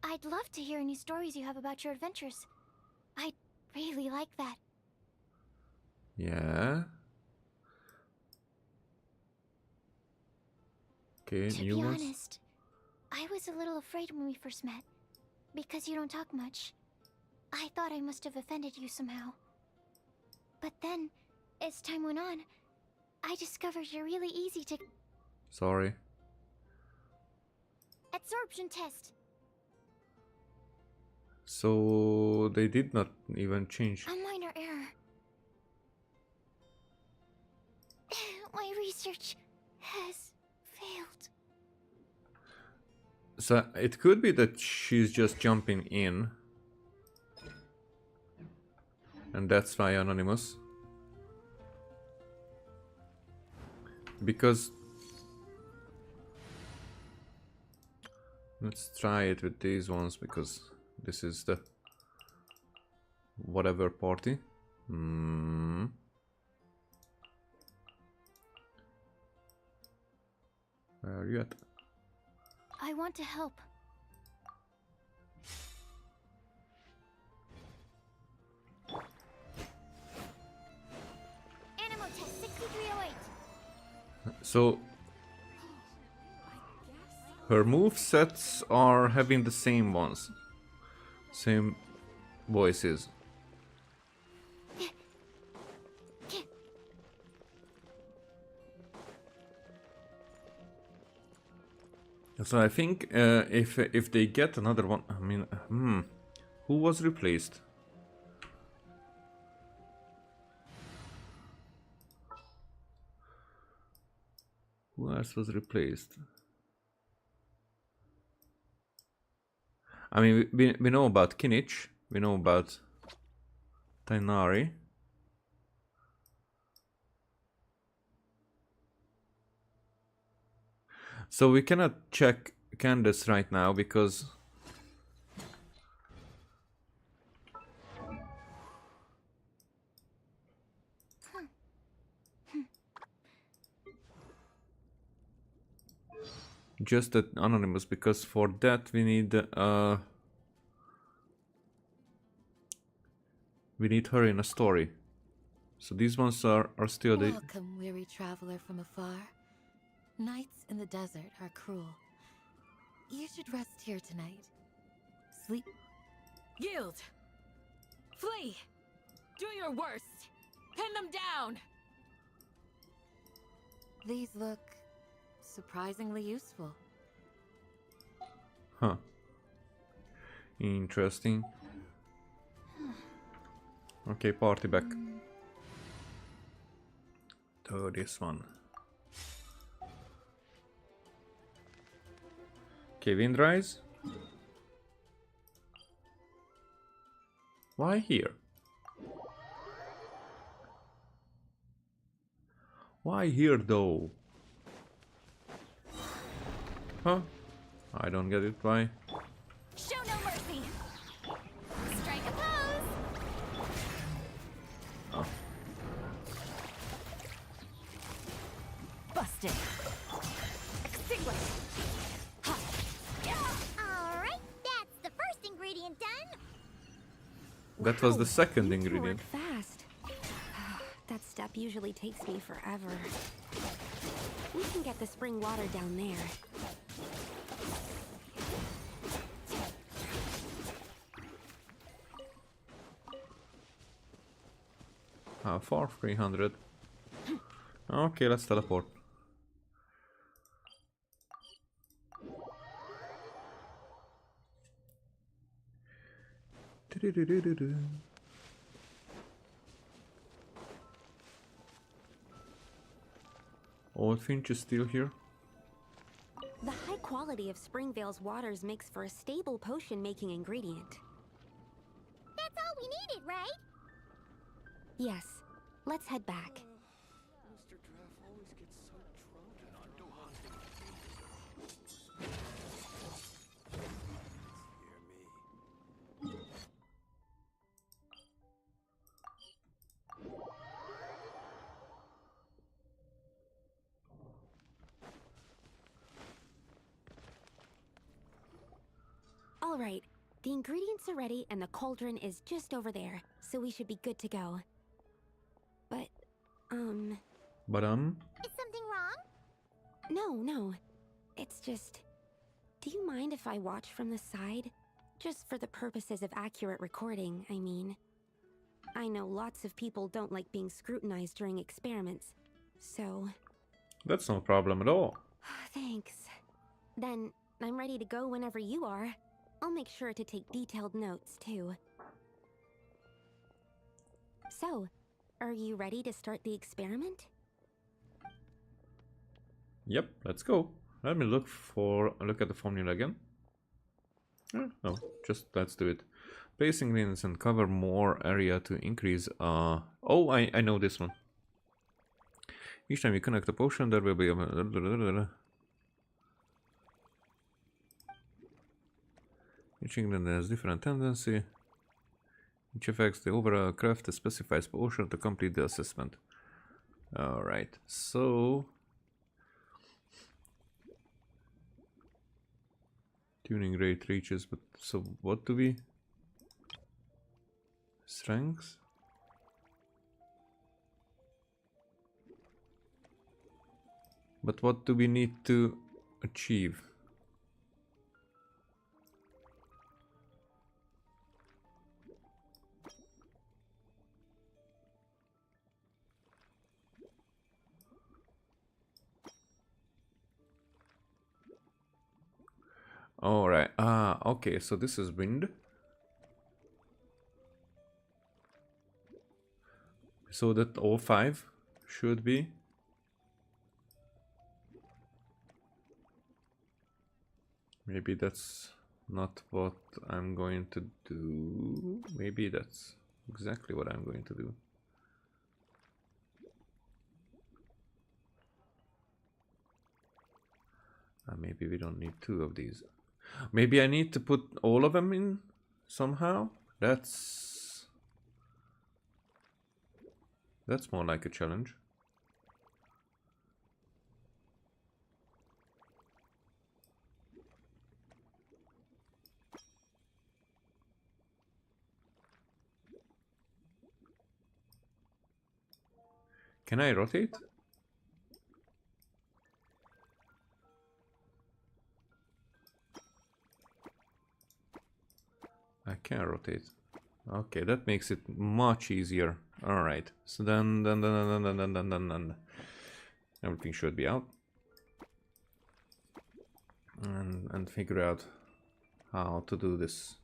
Speaker 7: I'd love to hear any stories you have about your adventures. I'd really like that.
Speaker 1: Yeah. Okay,
Speaker 7: To
Speaker 1: new
Speaker 7: be
Speaker 1: ones.
Speaker 7: honest, I was a little afraid when we first met, because you don't talk much. I thought I must have offended you somehow. But then, as time went on, I discovered you're really easy to...
Speaker 1: Sorry.
Speaker 7: Absorption test.
Speaker 1: So they did not even change.
Speaker 7: A minor error. My research has failed.
Speaker 1: So it could be that she's just jumping in. And that's why anonymous. Because let's try it with these ones, because this is the whatever party. Where are you at?
Speaker 7: I want to help. Animo test 6308.
Speaker 1: So her move sets are having the same ones, same voices. So I think if they get another one, I mean, who was replaced? Who else was replaced? I mean, we know about Kinich, we know about Tainari. So we cannot check Candace right now because just that anonymous, because for that we need her in a story. So these ones are still the...
Speaker 18: Welcome, weary traveler from afar. Nights in the desert are cruel. You should rest here tonight. Sleep.
Speaker 5: Yield! Flee! Do your worst! Pin them down!
Speaker 18: These look surprisingly useful.
Speaker 1: Huh. Interesting. Okay, party back. To this one. Okay, Windrise. Why here? Why here though? Huh? I don't get it. Why?
Speaker 2: Show no mercy. Strike a pose.
Speaker 1: Oh.
Speaker 5: Busted. Extinguish.
Speaker 3: Alright, that's the first ingredient done.
Speaker 1: That was the second
Speaker 17: You two
Speaker 1: ingredient.
Speaker 17: work fast. That step usually takes me forever. We can get the spring water down there.
Speaker 1: How far? 300. Okay, let's teleport. Old Finch is still here.
Speaker 17: The high quality of Springvale's waters makes for a stable potion-making ingredient.
Speaker 3: That's all we needed, right?
Speaker 17: Yes. Let's head back. All right. The ingredients are ready and the cauldron is just over there, so we should be good to go. But,
Speaker 3: Is something wrong?
Speaker 17: No. It's just... Do you mind if I watch from the side? Just for the purposes of accurate recording, I mean. I know lots of people don't like being scrutinized during experiments, so...
Speaker 1: That's no problem at all.
Speaker 17: Thanks. Then, I'm ready to go whenever you are. I'll make sure to take detailed notes, too. So, are you ready to start the experiment?
Speaker 1: Yep, let's go. Let me look at the formula again. No, just let's do it. Place ingredients and cover more area to increase. Oh, I know this one. Each time you connect a potion, there will be a... Each ingredient has different tendency. Which affects the overall craft that specifies potion to complete the assessment. Alright, so... Tuning rate reaches, but so what do we... Strength? But what do we need to achieve? Alright, okay, so this is wind. So that all 5 should be. Maybe that's not what I'm going to do. Maybe that's exactly what I'm going to do. Maybe we don't need 2 of these. Maybe I need to put all of them in somehow. That's more like a challenge. Can I rotate? I can rotate. Okay, that makes it much easier. All right. So then, everything should be out, and figure out how to do this.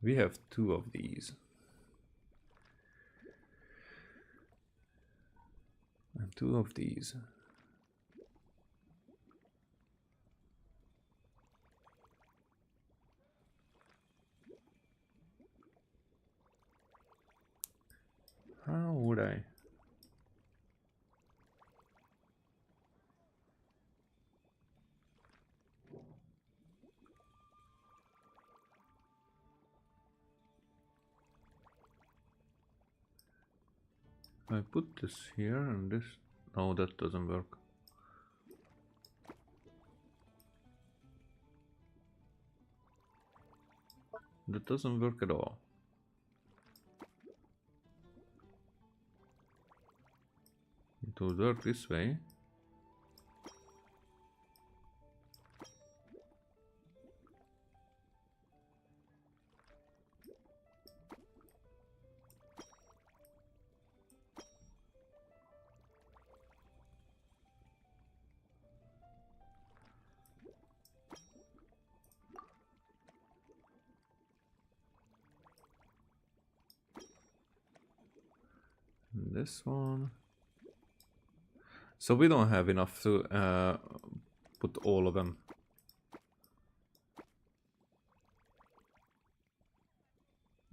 Speaker 1: We have 2 of these. And 2 of these. How would I? I put this here and this. No, that doesn't work. That doesn't work at all. It will work this way. This one. So we don't have enough to put all of them.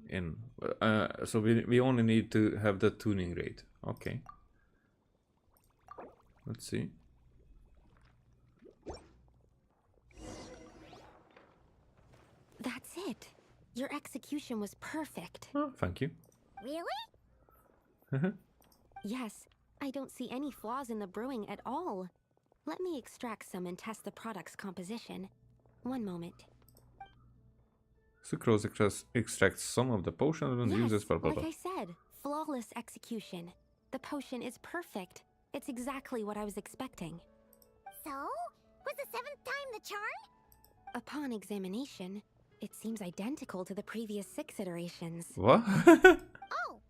Speaker 1: In. So we only need to have the tuning rate. Okay. Let's see.
Speaker 17: That's it. Your execution was perfect.
Speaker 1: Oh, thank you.
Speaker 3: Really?
Speaker 17: Yes, I don't see any flaws in the brewing at all. Let me extract some and test the product's composition. One moment.
Speaker 1: Sucrose extracts some of the potion and uses blah blah blah.
Speaker 17: Like I said, flawless execution. The potion is perfect. It's exactly what I was expecting.
Speaker 3: So? Was the 7th time the charm?
Speaker 17: Upon examination, it seems identical to the previous 6 iterations.
Speaker 1: What?
Speaker 3: Oh!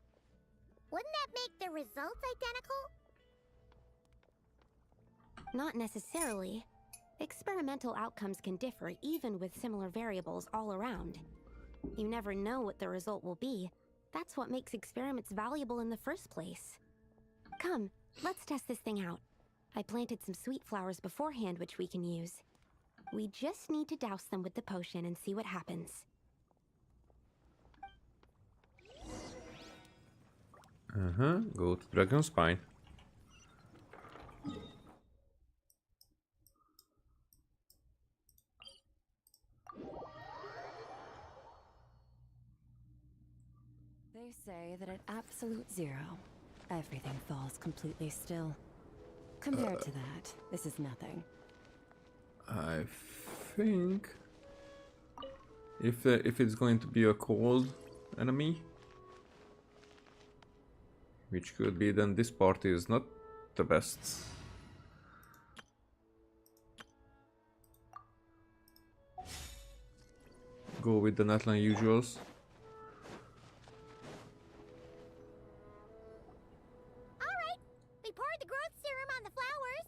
Speaker 3: Wouldn't that make the results identical?
Speaker 17: Not necessarily. Experimental outcomes can differ even with similar variables all around. You never know what the result will be. That's what makes experiments valuable in the first place. Come, let's test this thing out. I planted some sweet flowers beforehand which we can use. We just need to douse them with the potion and see what happens.
Speaker 1: Go to Dragonspine.
Speaker 18: They say that at absolute 0, everything falls completely still. Compared to that, this is nothing.
Speaker 1: I think if it's going to be a cold enemy, which could be, then this party is not the best. Go with the Natlan usuals.
Speaker 3: Alright, we poured the growth serum on the flowers.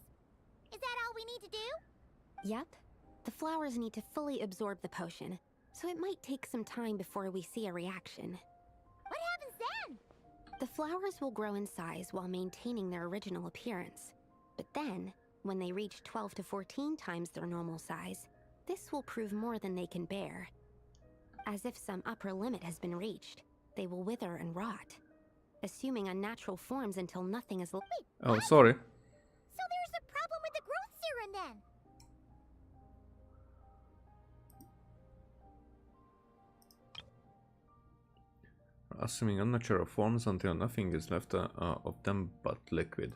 Speaker 3: Is that all we need to do?
Speaker 17: Yep. The flowers need to fully absorb the potion, so it might take some time before we see a reaction.
Speaker 3: What happens then?
Speaker 17: The flowers will grow in size while maintaining their original appearance. But then, when they reach 12 to 14 times their normal size, this will prove more than they can bear. As if some upper limit has been reached, they will wither and rot, assuming unnatural forms until nothing is left.
Speaker 1: Oh, sorry.
Speaker 3: So there's a problem with the growth serum then?
Speaker 1: assuming unnatural forms until nothing is left of them but liquid.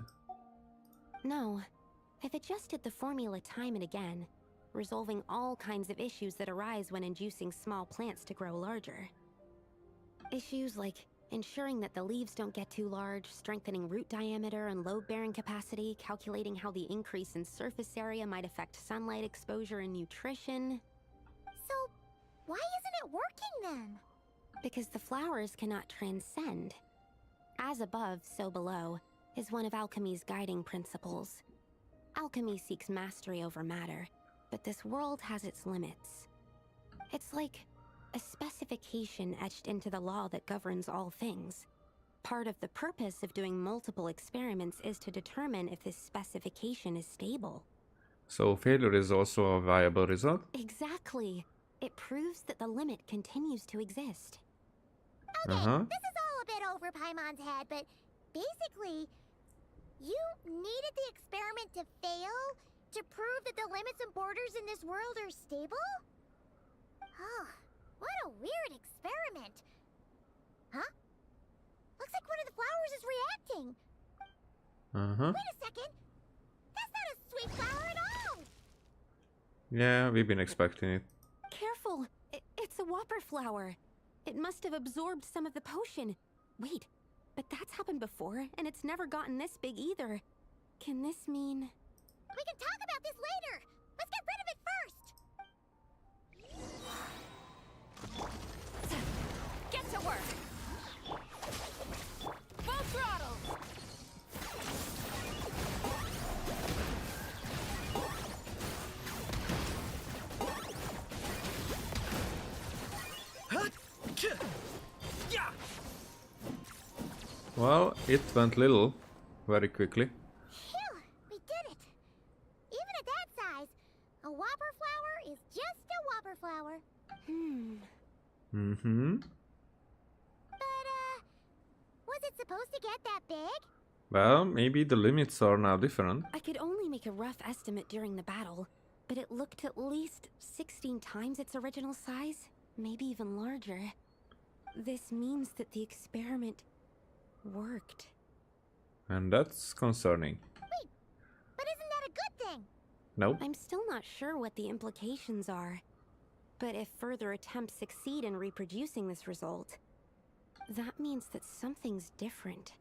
Speaker 17: No. I've adjusted the formula time and again, resolving all kinds of issues that arise when inducing small plants to grow larger. Issues like ensuring that the leaves don't get too large, strengthening root diameter and load-bearing capacity, calculating how the increase in surface area might affect sunlight exposure and nutrition.
Speaker 3: So, why isn't it working then?
Speaker 17: Because the flowers cannot transcend. As above, so below, is one of alchemy's guiding principles. Alchemy seeks mastery over matter, but this world has its limits. It's like a specification etched into the law that governs all things. Part of the purpose of doing multiple experiments is to determine if this specification is stable.
Speaker 1: So failure is also a viable result?
Speaker 17: Exactly. It proves that the limit continues to exist.
Speaker 3: Okay, this is all a bit over Paimon's head, but basically, you needed the experiment to fail to prove that the limits and borders in this world are stable? Oh, what a weird experiment. Huh? Looks like one of the flowers is reacting. Wait a second. That's not a sweet flower at all.
Speaker 1: Yeah, we've been expecting it.
Speaker 17: Careful! It's a whopper flower. It must have absorbed some of the potion. Wait, but that's happened before, and it's never gotten this big either. Can this mean...
Speaker 3: We can talk about this later. Let's get rid of it first.
Speaker 2: Get to work! Full throttle!
Speaker 1: Well, it went little, very quickly.
Speaker 3: Phew, we did it. Even at that size, a whopper flower is just a whopper flower. But, was it supposed to get that big?
Speaker 1: Well, maybe the limits are now different.
Speaker 17: I could only make a rough estimate during the battle, but it looked at least 16 times its original size, maybe even larger. This means that the experiment worked.
Speaker 1: And that's concerning.
Speaker 3: Wait, but isn't that a good thing?
Speaker 1: Nope.
Speaker 17: I'm still not sure what the implications are. But if further attempts succeed in reproducing this result, that means that something's different.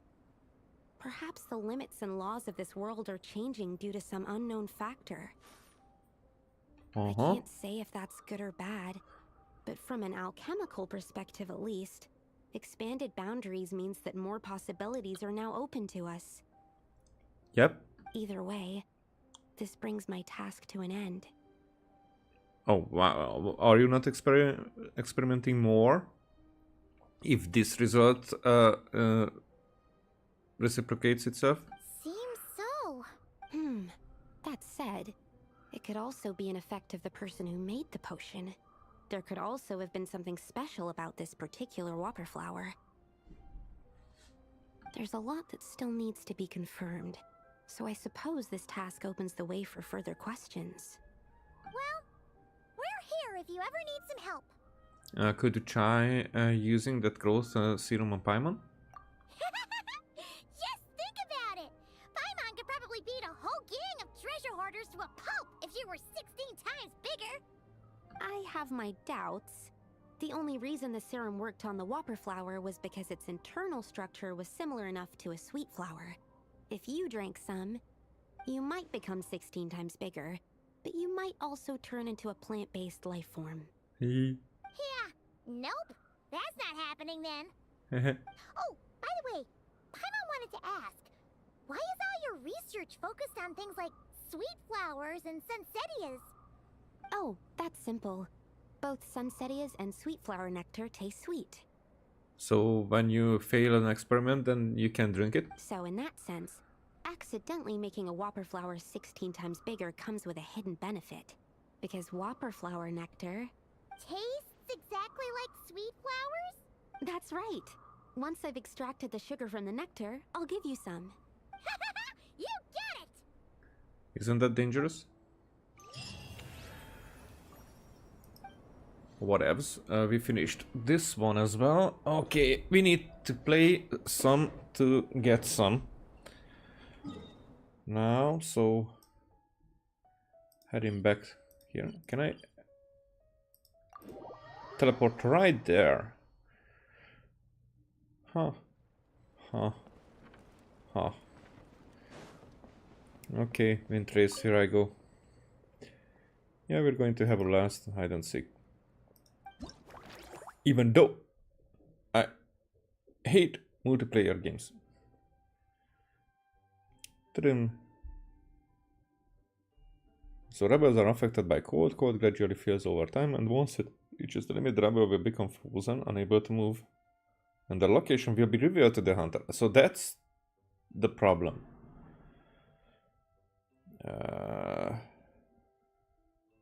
Speaker 17: Perhaps the limits and laws of this world are changing due to some unknown factor. I can't say if that's good or bad, but from an alchemical perspective at least, expanded boundaries means that more possibilities are now open to us.
Speaker 1: Yep.
Speaker 17: Either way, this brings my task to an end.
Speaker 1: Oh, wow. Are you not experimenting more? If this result reciprocates itself?
Speaker 3: Seems so.
Speaker 17: That said, it could also be an effect of the person who made the potion. There could also have been something special about this particular whopper flower. There's a lot that still needs to be confirmed, so I suppose this task opens the way for further questions.
Speaker 3: Well, we're here if you ever need some help.
Speaker 1: Could you try using that growth serum on Paimon?
Speaker 3: Just think about it. Paimon could probably beat a whole gang of treasure hoarders to a pulp if you were 16 times bigger.
Speaker 17: I have my doubts. The only reason the serum worked on the whopper flower was because its internal structure was similar enough to a sweet flower. If you drank some, you might become 16 times bigger, but you might also turn into a plant-based life form.
Speaker 3: Yeah, nope. That's not happening then. Oh, by the way, Paimon wanted to ask, why is all your research focused on things like sweet flowers and sunsettias?
Speaker 17: Oh, that's simple. Both sunsettias and sweet flower nectar taste sweet.
Speaker 1: So when you fail an experiment, then you can drink it?
Speaker 17: So in that sense, accidentally making a whopper flower 16 times bigger comes with a hidden benefit. Because whopper flower nectar...
Speaker 3: tastes exactly like sweet flowers?
Speaker 17: That's right. Once I've extracted the sugar from the nectar, I'll give you some.
Speaker 3: You get it!
Speaker 1: Isn't that dangerous? whatevs. We finished this one as well. Okay, we need to play some to get some. Now, so heading back here. Can I teleport right there? Huh. Huh. Huh. Okay, wind race, here I go. Yeah, we're going to have a last hide and seek. Even though I hate multiplayer games. Ta-dum. So rebels are affected by cold. Cold gradually fills over time, and once it reaches the limit, the rebel will become frozen, unable to move. And the location will be revealed to the hunter. So that's the problem.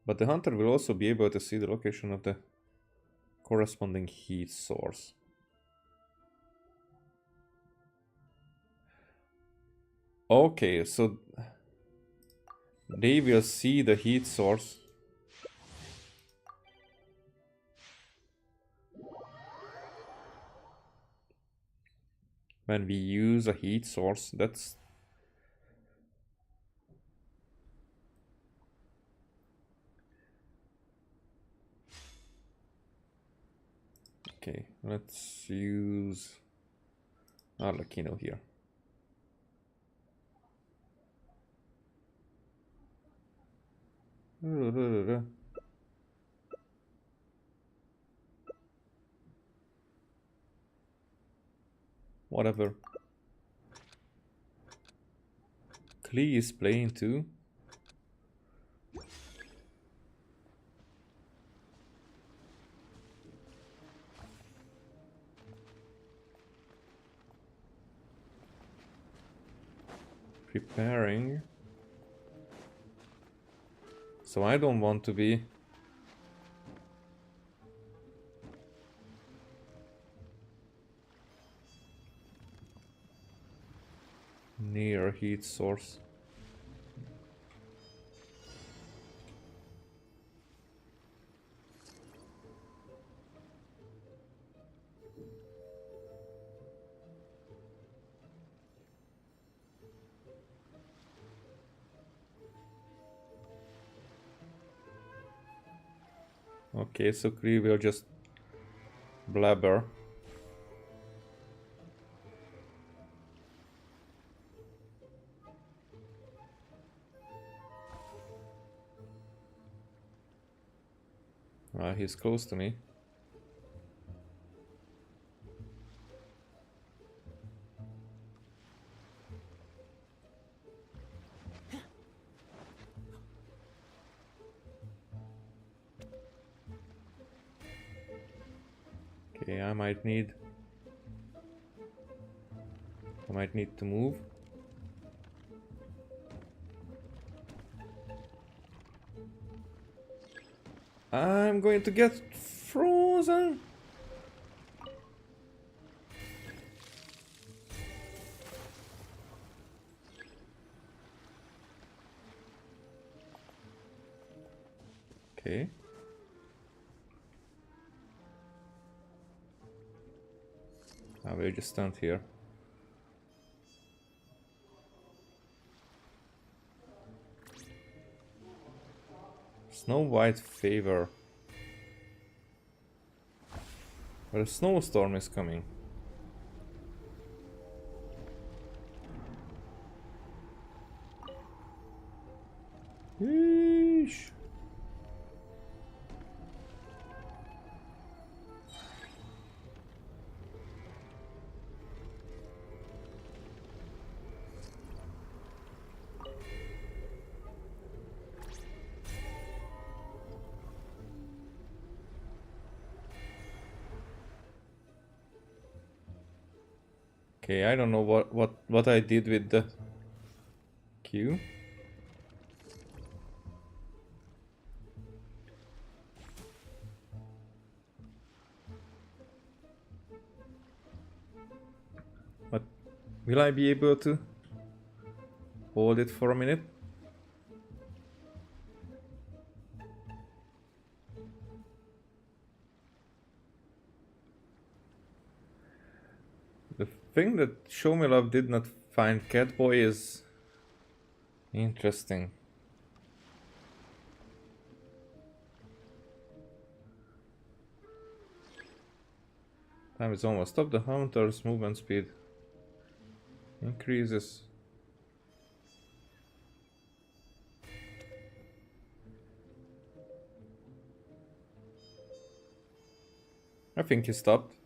Speaker 1: But the hunter will also be able to see the location of the corresponding heat source. Okay, so they will see the heat source. When we use a heat source, that's... Okay, let's use Arlecchino here. Whatever. Klee is playing too. Preparing. So I don't want to be near a heat source. Okay, so Kree will just blabber. He's close to me. Okay, I might need to move. I'm going to get frozen. Okay. We're just stand here. Snow White favor. But a snowstorm is coming. Yeesh. Okay, I don't know what I did with the Q. But will I be able to hold it for a minute? The thing that Show Me Love did not find Catboy is interesting. Time is almost up. The hunter's movement speed increases. I think he stopped.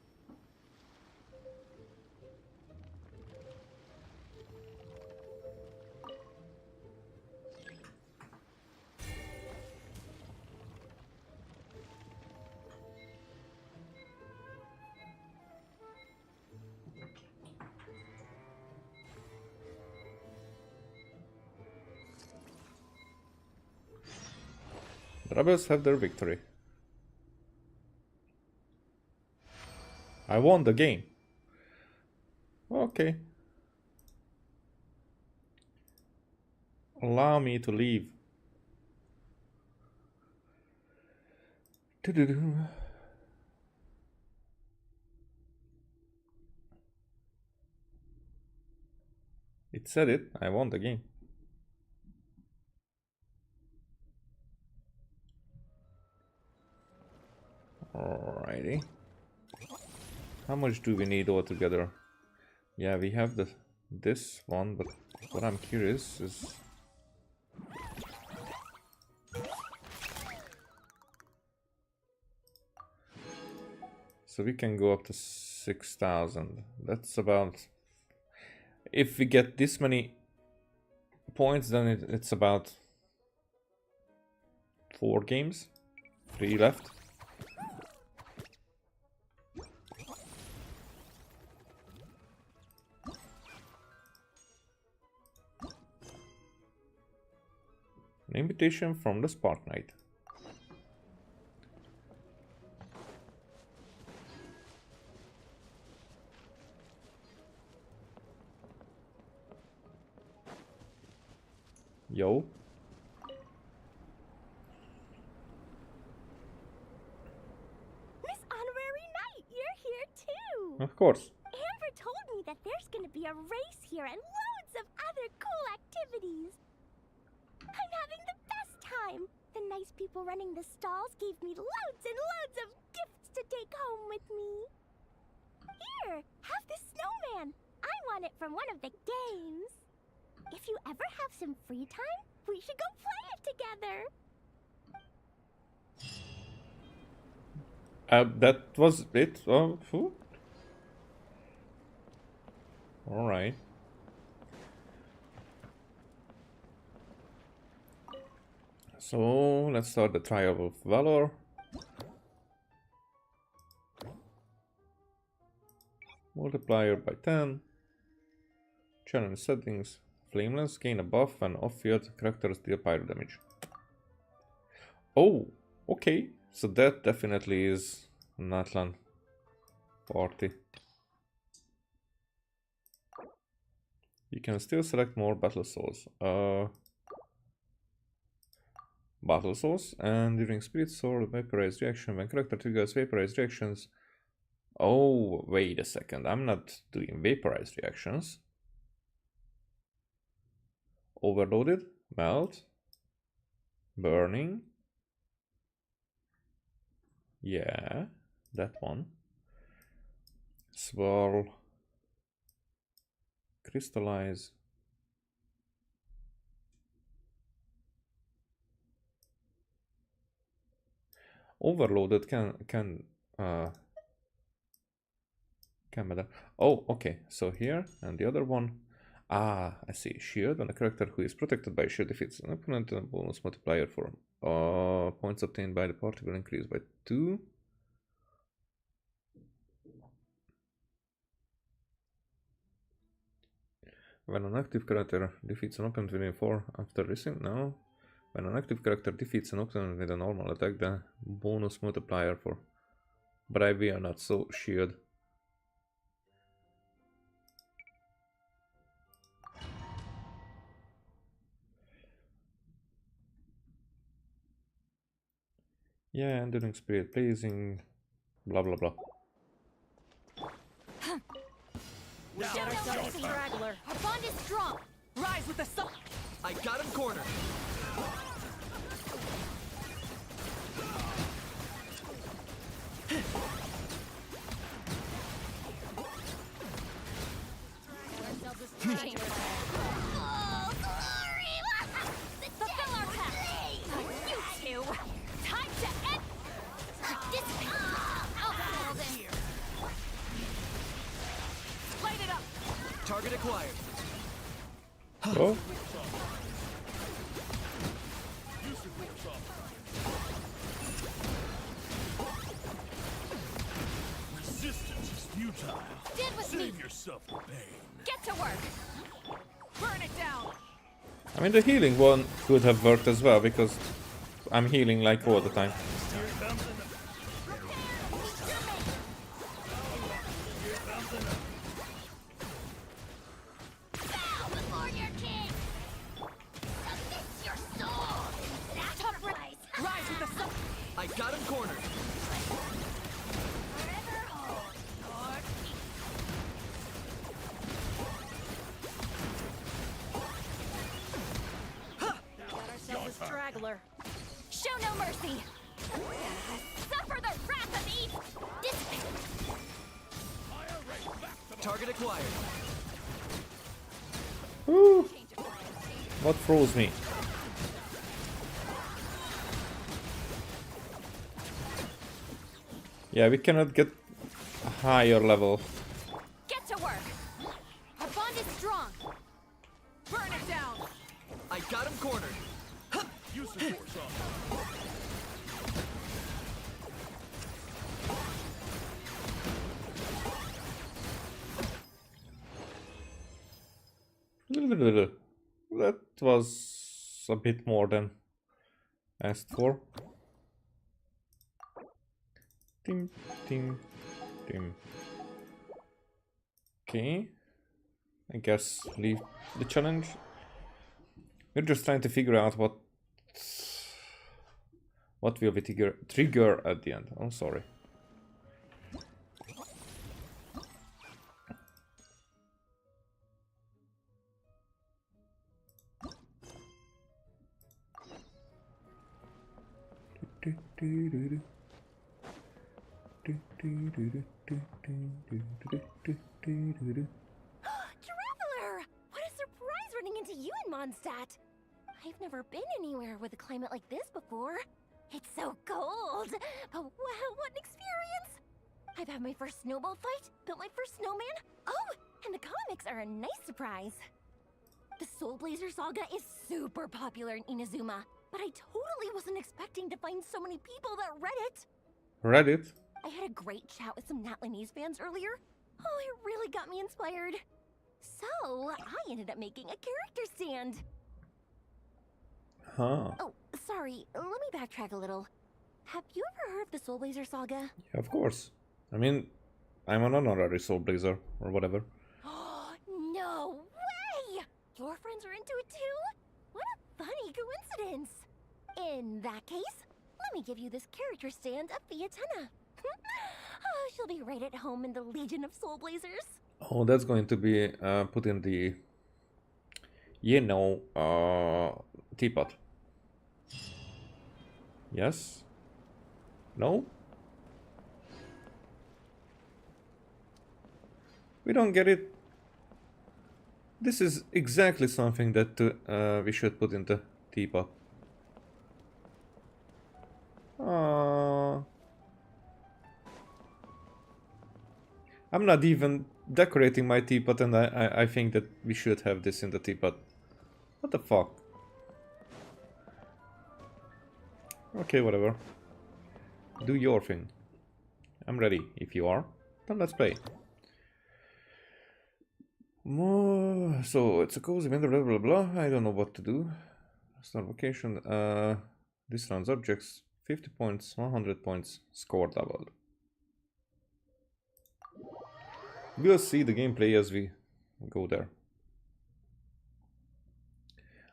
Speaker 1: The rebels have their victory. I won the game. Okay. Allow me to leave. It said it. I won the game. Alrighty. How much do we need altogether? Yeah, we have this one, but what I'm curious is... So we can go up to 6,000. That's about... If we get this many points, then it's about 4 games. 3 left. An invitation from the Spark Knight. Yo.
Speaker 19: Miss Honorary Knight, you're here too!
Speaker 1: Of course.
Speaker 19: Amber told me that there's gonna be a race here and loads of other cool activities. I'm having the best time! The nice people running the stalls gave me loads and loads of gifts to take home with me. Here, have this snowman. I won it from one of the games. If you ever have some free time, we should go play it together.
Speaker 1: That was it. Oh, alright. So let's start the Trial of Valor. Multiplier by 10. Challenge settings. Flameless, gain a buff and off-field characters deal pyro damage. Oh, okay. So that definitely is an Atlan party. You can still select more battle souls. Battle souls, and during Spirit Sword, Vaporized Reaction. When character triggers Vaporized Reactions. Oh, wait a second. I'm not doing Vaporized Reactions. Overloaded, Melt, Burning. Yeah, that one. Swirl, Crystallize. Overloaded can matter. Oh, okay. So here and the other one. Ah, I see. Shield. When a character who is protected by shield defeats an opponent, a bonus multiplier for points obtained by the party will increase by 2. When an active character defeats an opponent within 4 after receiving... No. When an active character defeats an opponent with a normal attack, the bonus multiplier for... But we are not so shield. Yeah, Enduring Spirit, Blazing, blah blah blah.
Speaker 10: We got ourselves a straggler.
Speaker 4: Our bond is strong.
Speaker 10: Rise with the sun.
Speaker 20: I got him cornered.
Speaker 2: Oh, glory! Fulfill our path! You two! Time to end this! Oh, then.
Speaker 10: Light it up!
Speaker 20: Target acquired.
Speaker 1: Oh.
Speaker 12: Resistance is futile.
Speaker 2: Did with me.
Speaker 12: Save yourself the pain.
Speaker 2: Get to work!
Speaker 10: Burn it down!
Speaker 1: I mean, the healing one could have worked as well, because I'm healing like all the time.
Speaker 2: Bow before your king! Submit your soul! That's top rise!
Speaker 10: Rise with the sun!
Speaker 20: I got him cornered.
Speaker 2: Forever hold your peace!
Speaker 10: Got ourselves a straggler.
Speaker 2: Show no mercy! Suffer the wrath of Eve!
Speaker 20: Target acquired.
Speaker 1: Woo. What froze me? Yeah, we cannot get a higher level.
Speaker 2: Get to work! Our bond is strong!
Speaker 10: Burn it down!
Speaker 20: I got him cornered.
Speaker 12: Use the force on.
Speaker 1: That was a bit more than asked for. Tim, tim, tim. Okay. I guess leave the challenge. We're just trying to figure out what will be trigger at the end. I'm sorry.
Speaker 5: Traveler! What a surprise running into you in Mondstadt! I've never been anywhere with a climate like this before. It's so cold! But wow, what an experience! I've had my first snowball fight, built my first snowman. Oh, and the comics are a nice surprise. The Soul Blazer saga is super popular in Inazuma, but I totally wasn't expecting to find so many people that read it.
Speaker 1: Read it?
Speaker 5: I had a great chat with some Natlanese fans earlier. Oh, it really got me inspired. So, I ended up making a character stand.
Speaker 1: Huh.
Speaker 5: Oh, sorry, let me backtrack a little. Have you ever heard of the Soul Blazer saga?
Speaker 1: Yeah, of course. I mean, I'm an honorary Soul Blazer, or whatever.
Speaker 5: No way! Your friends are into it too? What a funny coincidence! In that case, let me give you this character stand of Fiatena. Oh, she'll be right at home in the Legion of Soul Blazers.
Speaker 1: Oh, that's going to be put in the, teapot. Yes? No? We don't get it. This is exactly something that we should put in the teapot. I'm not even decorating my teapot, and I think that we should have this in the teapot. What the fuck? Okay, whatever. Do your thing. I'm ready. If you are, then let's play. So it's a cozy winter, blah blah blah. I don't know what to do. Start vacation. This round's objects. 50 points, 100 points, score doubled. We'll see the gameplay as we go there.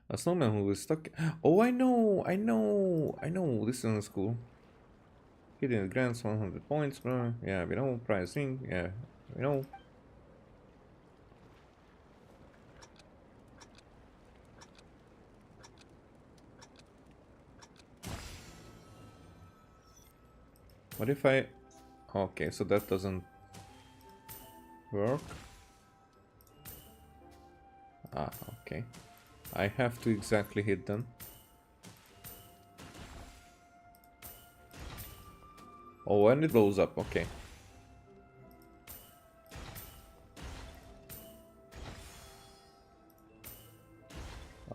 Speaker 1: A snowman who is stuck. Oh, I know. This is cool. Hitting the grants, 100 points. Yeah, we know. Prize ring. Yeah, we know. What if I... Okay, so that doesn't work. Ah, okay. I have to exactly hit them. Oh, and it blows up, okay.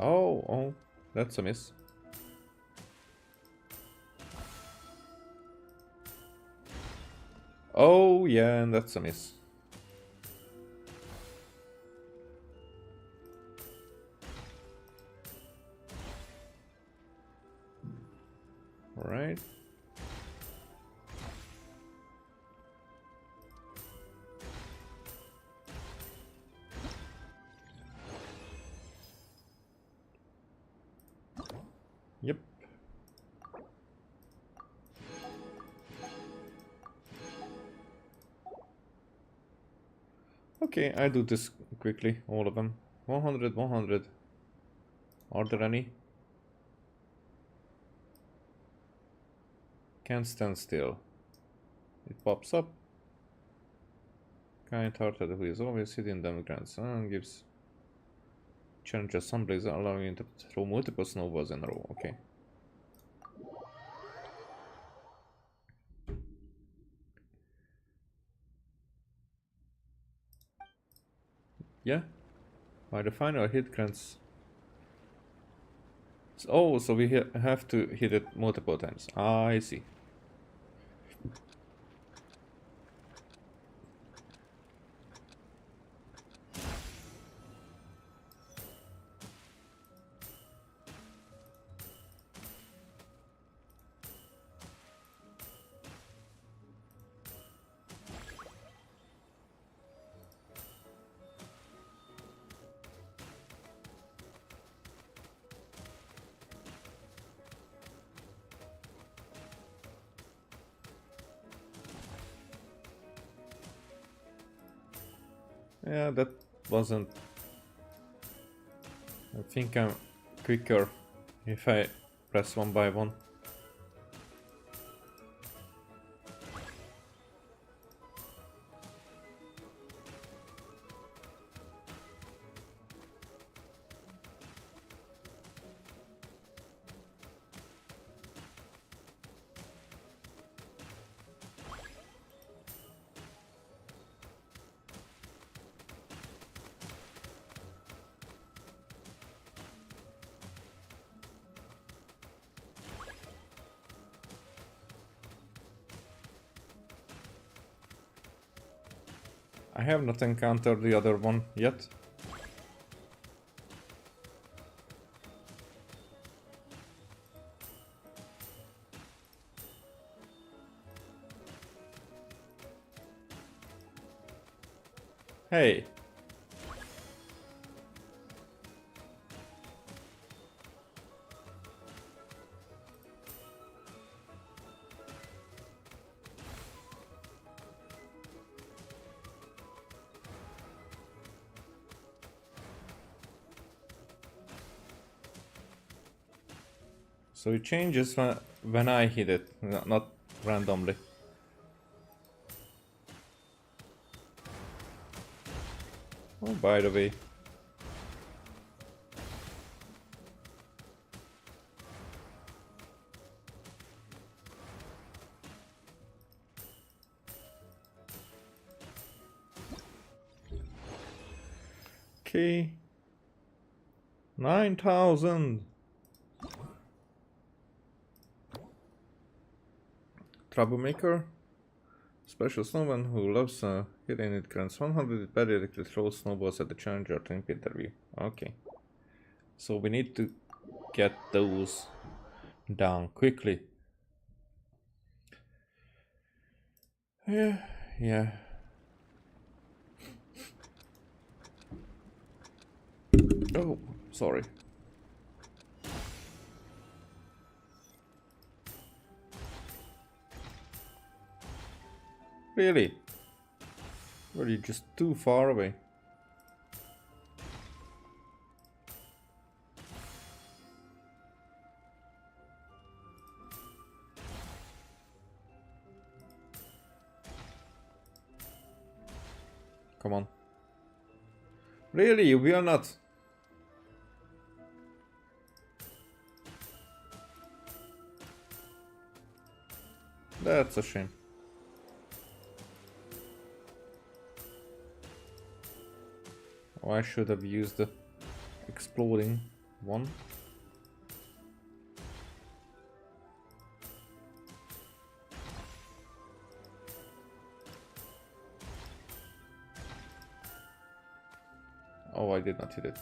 Speaker 1: Oh, that's a miss. Oh, yeah, and that's a miss. Alright. Yep. Okay, I do this quickly, all of them. 100, 100. Are there any? Can't stand still. It pops up. Kind-hearted who is always hitting them grants and gives challenges sunblaze, allowing you to throw multiple snowballs in a row. Okay. Yeah. By the final hit grants. Oh, so we have to hit it multiple times. I see. Yeah, that wasn't... I think I'm quicker if I press one by one. I have not encountered the other one yet. Hey. So it changes when I hit it, not randomly. Oh, by the way. Okay. 9,000. Troublemaker. Special snowman who loves hitting it grants 100 periodically throws snowballs at the challenger to impede their view. Okay. So we need to get those down quickly. Yeah. Oh, sorry. Really? Were you just too far away? Come on. Really? We are not. That's a shame. Oh, I should have used the exploding one. Oh, I did not hit it.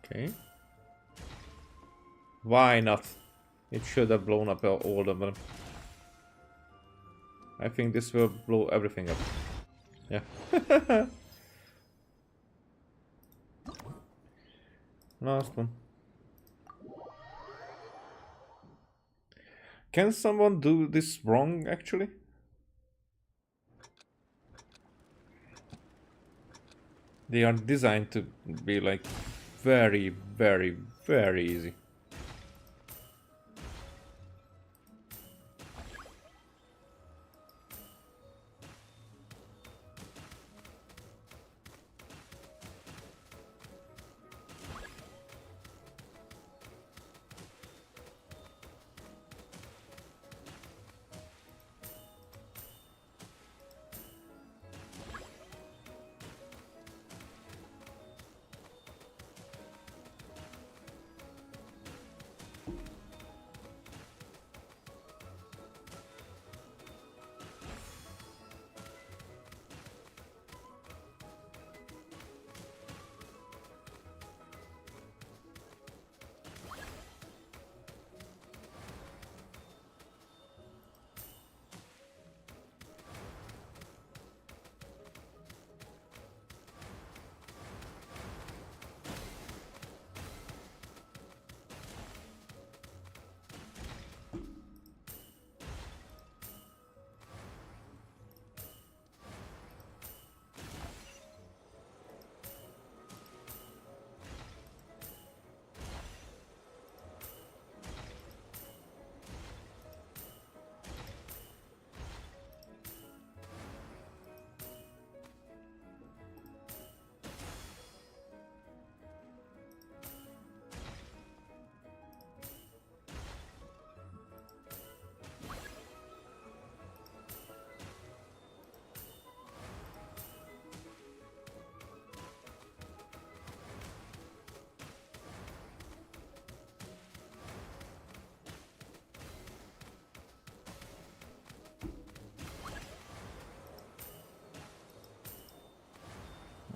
Speaker 1: Okay. Why not? It should have blown up all of them. I think this will blow everything up. Yeah. Last one. Can someone do this wrong, actually? They are designed to be like very, very, very easy.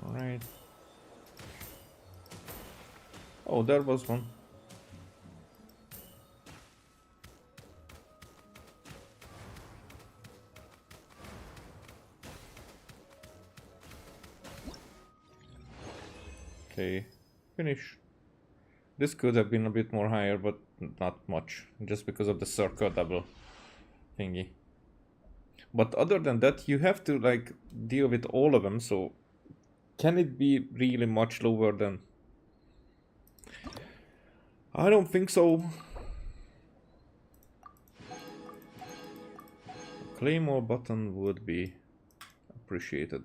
Speaker 1: Alright. Oh, there was one. Okay, finish. This could have been a bit more higher, but not much, just because of the circle double thingy. But other than that, you have to like deal with all of them, so can it be really much lower than... I don't think so. Claymore button would be appreciated.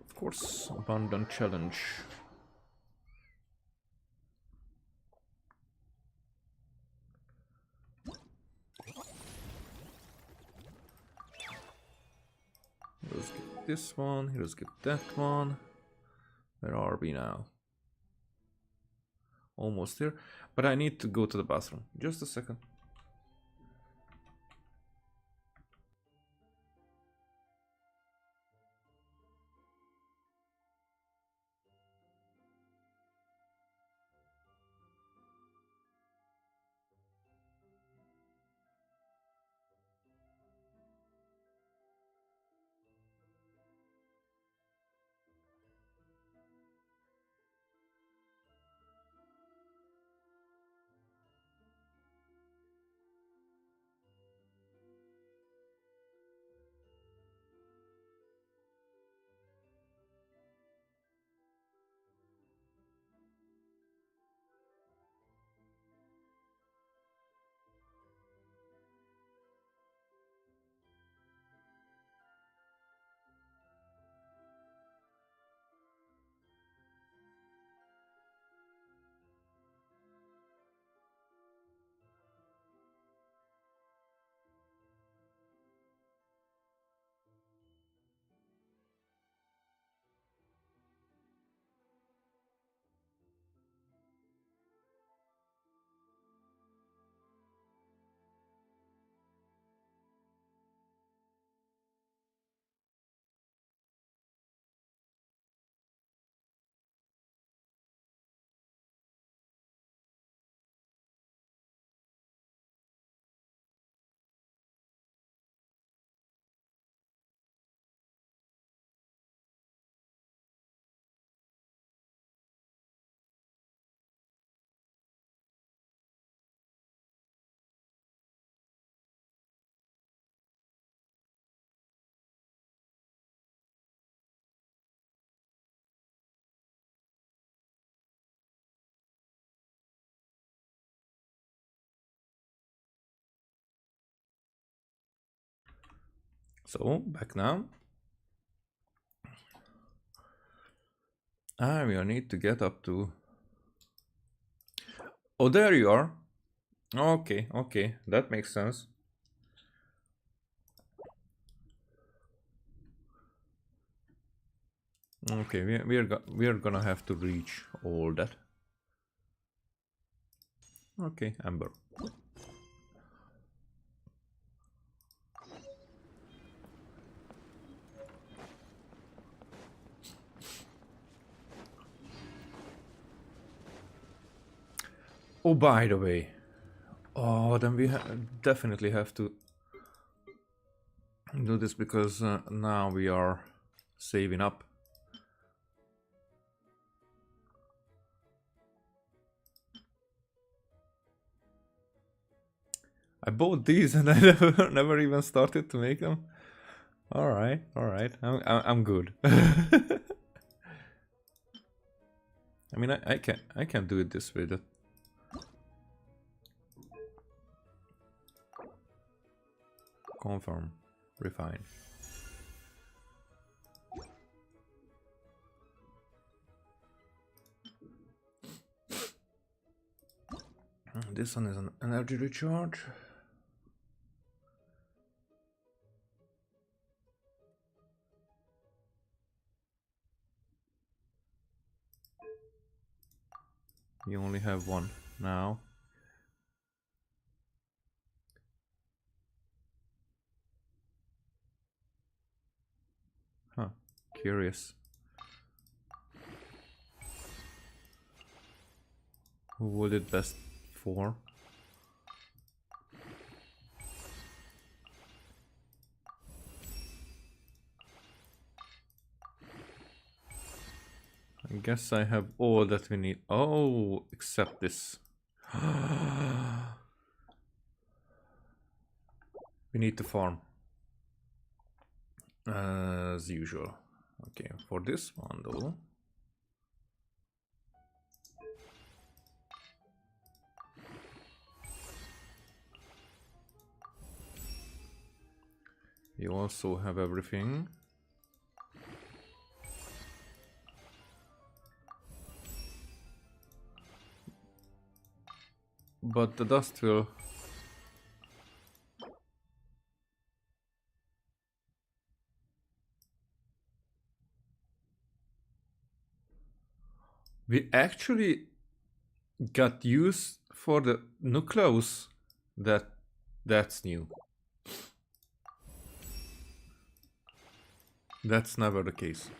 Speaker 1: Of course, abundant challenge. Let's get this one, let's get that one. Where are we now? Almost there, but I need to go to the bathroom. Just a second. So, back now. Ah, we need to get up to... Oh, there you are. Okay, okay, that makes sense. Okay, we're gonna have to reach all that. Okay, Amber. Oh, by the way. Oh, then we definitely have to do this because now we are saving up. I bought these and I never even started to make them. All right, I'm good. I mean, I can do it this way. Confirm, refine. This one is an energy recharge. You only have one now. Huh, curious. Who would it best for? I guess I have all that we need. Oh, except this. We need to farm. As usual. Okay, for this one though. You also have everything. But the dust will... We actually got used for the nucleus. That's new. That's never the case.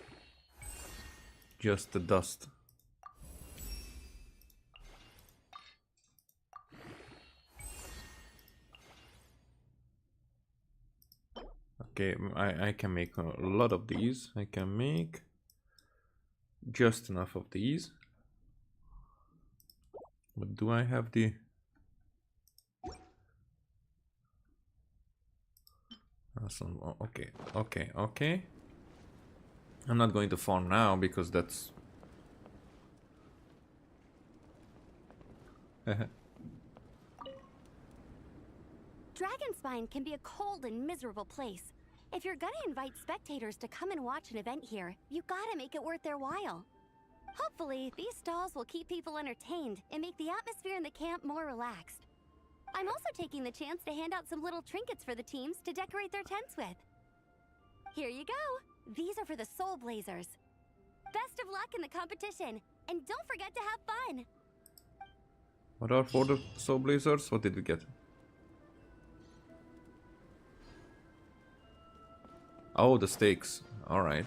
Speaker 1: Just the dust. Okay, I can make a lot of these. I can make just enough of these. But do I have the... Okay. I'm not going to farm now because that's...
Speaker 17: Dragonspine can be a cold and miserable place. If you're gonna invite spectators to come and watch an event here, you gotta make it worth their while. Hopefully, these stalls will keep people entertained and make the atmosphere in the camp more relaxed. I'm also taking the chance to hand out some little trinkets for the teams to decorate their tents with. Here you go. These are for the Soul Blazers. Best of luck in the competition, and don't forget to have fun.
Speaker 1: What are for the Soul Blazers? What did we get? Oh, the stakes. Alright.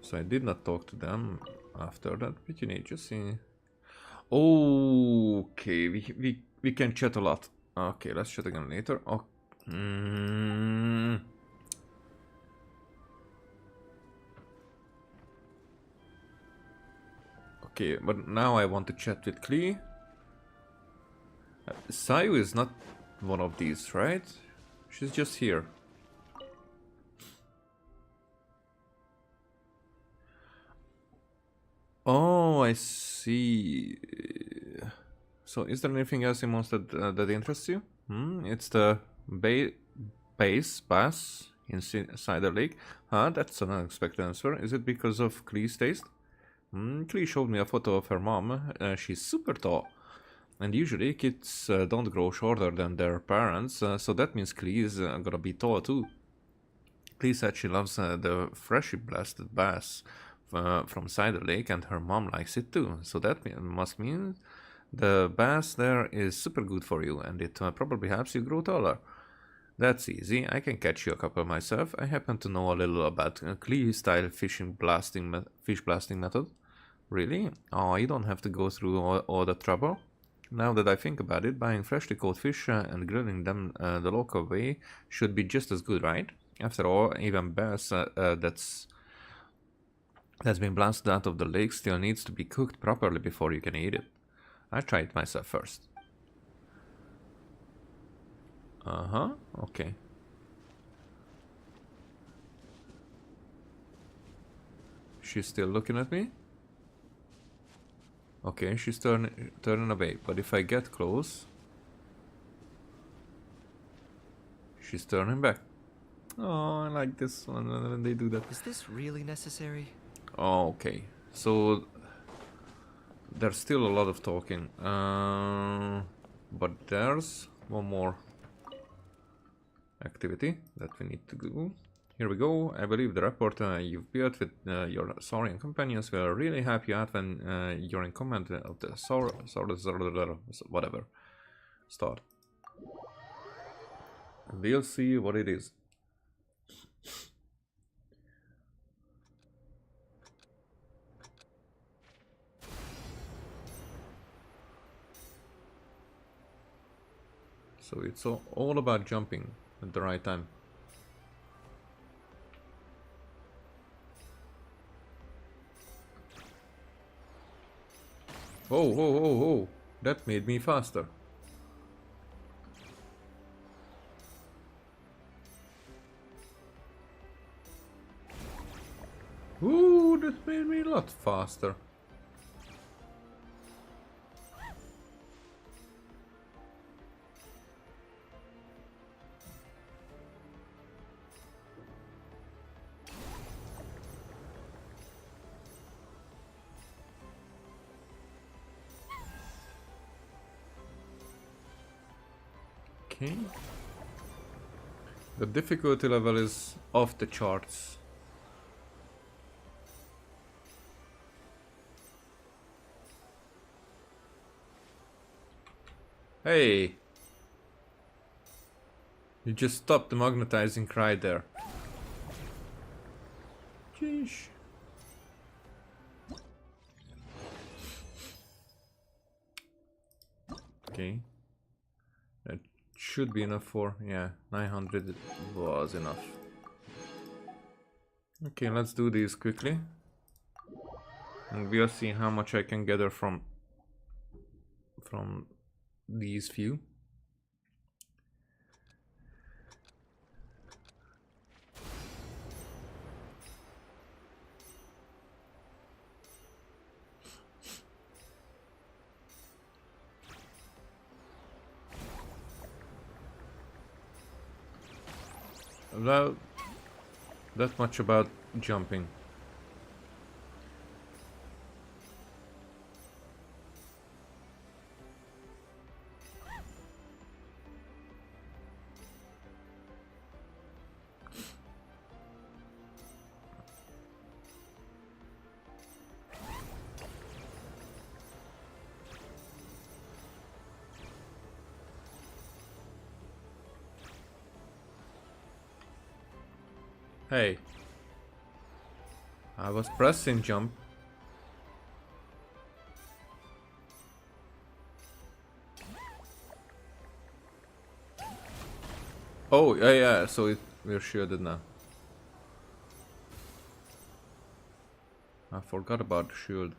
Speaker 1: So I did not talk to them after that, but you need to see. Okay, we can chat a lot. Okay, let's chat again later. Oh. Okay, but now I want to chat with Klee. Sayu is not one of these, right? She's just here. Oh, I see. So, is there anything else in Monster that interests you? It's the bass inside the lake? Huh, that's an unexpected answer. Is it because of Klee's taste? Klee showed me a photo of her mom. She's super tall. And usually kids don't grow shorter than their parents, so that means Klee is gonna be tall too. Klee said she loves the freshly blasted bass from Cider Lake, and her mom likes it too. So that must mean the bass there is super good for you, and it probably helps you grow taller. That's easy. I can catch you a couple myself. I happen to know a little about Klee-style fish blasting method. Really? Oh, you don't have to go through all the trouble. Now that I think about it, buying freshly caught fish and grilling them the local way should be just as good, right? After all, even bass that's been blasted out of the lake still needs to be cooked properly before you can eat it. I try it myself first. Okay. She's still looking at me? Okay, she's turning away, but if I get close, she's turning back. Oh, I like this one when they do that.
Speaker 20: Is this really necessary?
Speaker 1: Oh, okay. So there's still a lot of talking. But there's one more activity that we need to do. Here we go. I believe the rapport you've built with your Saurian companions will really help you out when you're in command of the whatever. Start. We'll see what it is. So it's all about jumping at the right time. Oh, that made me faster. Ooh, that made me a lot faster. Okay. The difficulty level is off the charts. Hey! You just stopped the magnetizing right there. Sheesh. Okay. That should be enough for, yeah, 900 was enough. Okay, let's do these quickly. And we'll see how much I can gather from these few. Well, that much about jumping. Hey, I was pressing jump. Oh, yeah, so we're shielded now. I forgot about the shield.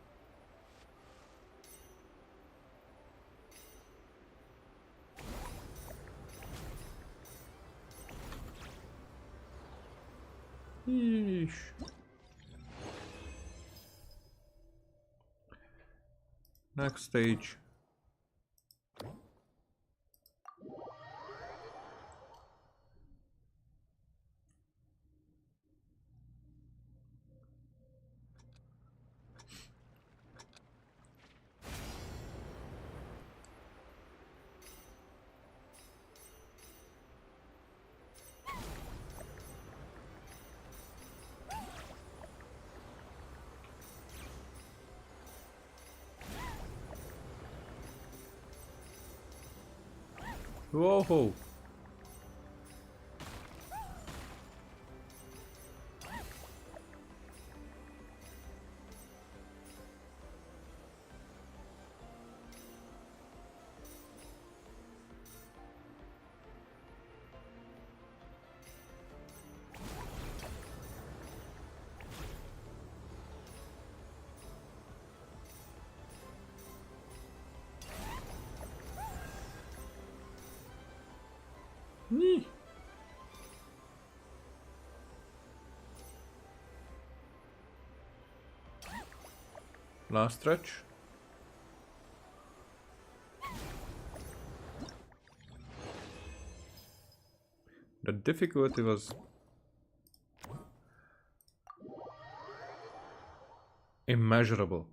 Speaker 1: Yeesh. Next stage. Whoa! Last stretch. The difficulty was immeasurable.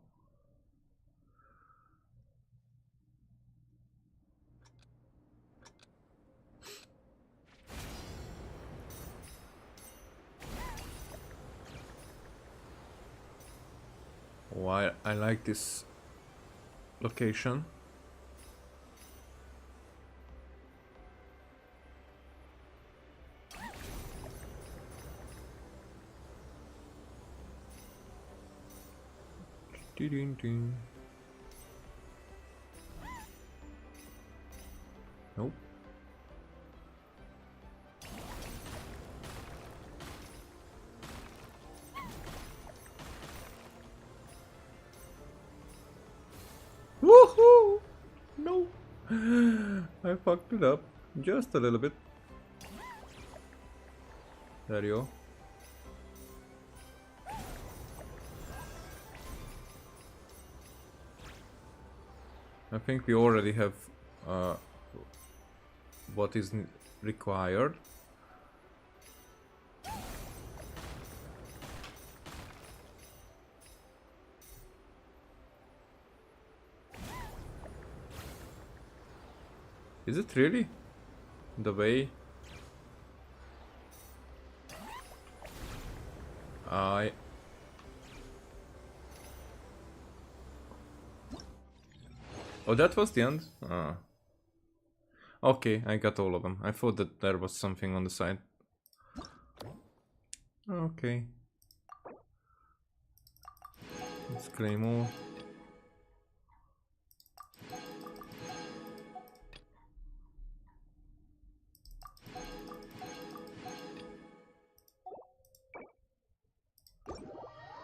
Speaker 1: Why I like this location. Ding. Nope. Woohoo! No. I fucked it up just a little bit. There you go. I think we already have what is required. Is it really the way I... Oh, that was the end? Ah. Okay, I got all of them. I thought that there was something on the side. Okay. Let's claim all.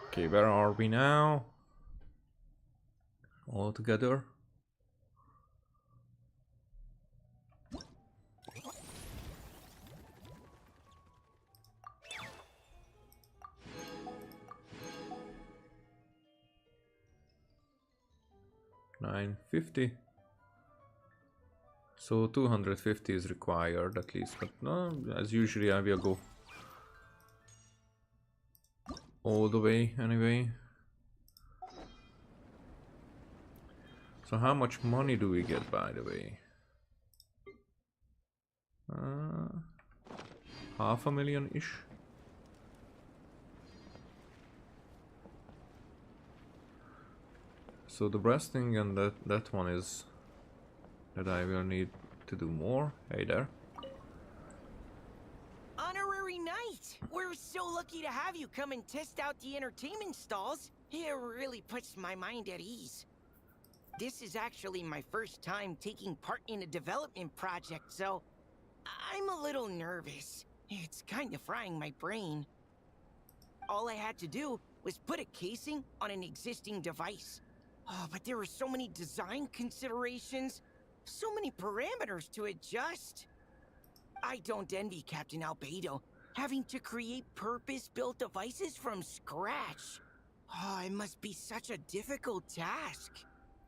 Speaker 1: Okay, where are we now? All together. $950. So 250 is required at least, but no, as usually I will go all the way anyway. So how much money do we get, by the way? $500,000-ish. So the breasting and that one is that I will need to do more. Hey there.
Speaker 21: Honorary Knight! We're so lucky to have you come and test out the entertainment stalls. It really puts my mind at ease. This is actually my first time taking part in a development project, so I'm a little nervous. It's kind of frying my brain. All I had to do was put a casing on an existing device. Oh, but there were so many design considerations, so many parameters to adjust. I don't envy Captain Albedo, having to create purpose-built devices from scratch. Oh, it must be such a difficult task.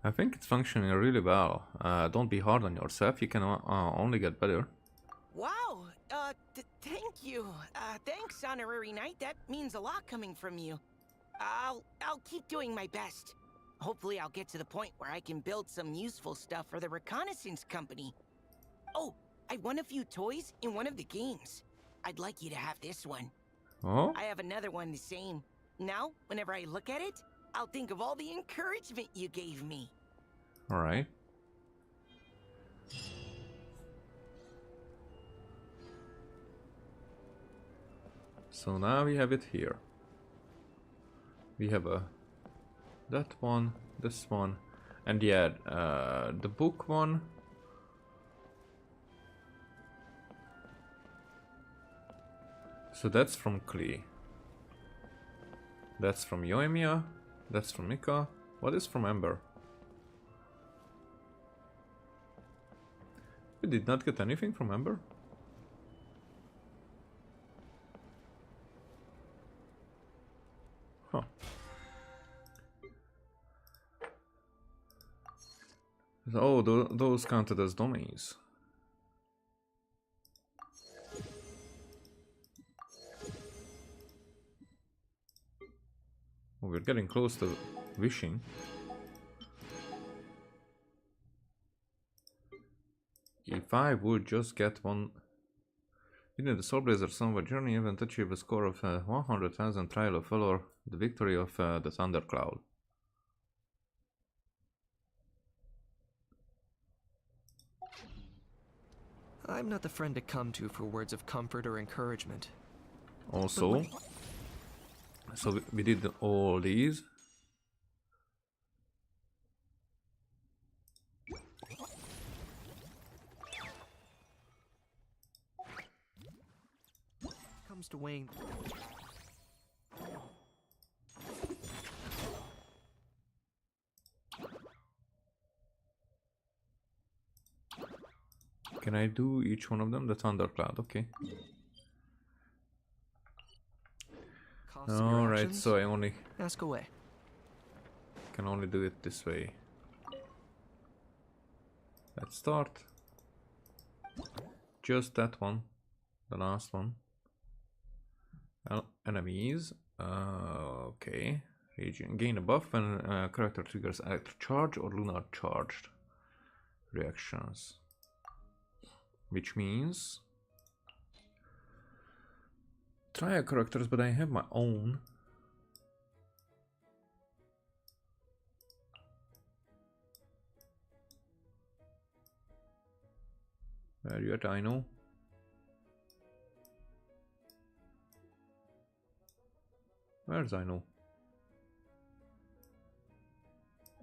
Speaker 1: I think it's functioning really well. Don't be hard on yourself, you can only get better.
Speaker 21: Wow, thank you. Thanks, Honorary Knight, that means a lot coming from you. I'll keep doing my best. Hopefully I'll get to the point where I can build some useful stuff for the reconnaissance company. Oh, I won a few toys in one of the games. I'd like you to have this one.
Speaker 1: Oh?
Speaker 21: I have another one the same. Now, whenever I look at it, I'll think of all the encouragement you gave me.
Speaker 1: Alright. So now we have it here. We have that one, this one, and yeah, the book one. So that's from Klee. That's from Yoimiya. That's from Mika. What is from Ember? We did not get anything from Ember. Huh. Oh, those counted as dummies. Oh, we're getting close to wishing. If I would just get one... Within the Soulblazer Summer Journey event, achieve a score of 100,000 Trial of Valor, the victory of the Thundercloud.
Speaker 20: I'm not the friend to come to for words of comfort or encouragement.
Speaker 1: Also, so we did all these.
Speaker 20: Comes to Wayne.
Speaker 1: Can I do each one of them? The Thundercloud, okay. Alright, so I only
Speaker 20: ask away.
Speaker 1: Can only do it this way. Let's start. Just that one. The last one. Enemies. Okay. Region. Gain a buff when character triggers electric charge or lunar charged reactions. Which means trial characters, but I have my own. Where are you at? I know. Where's I know?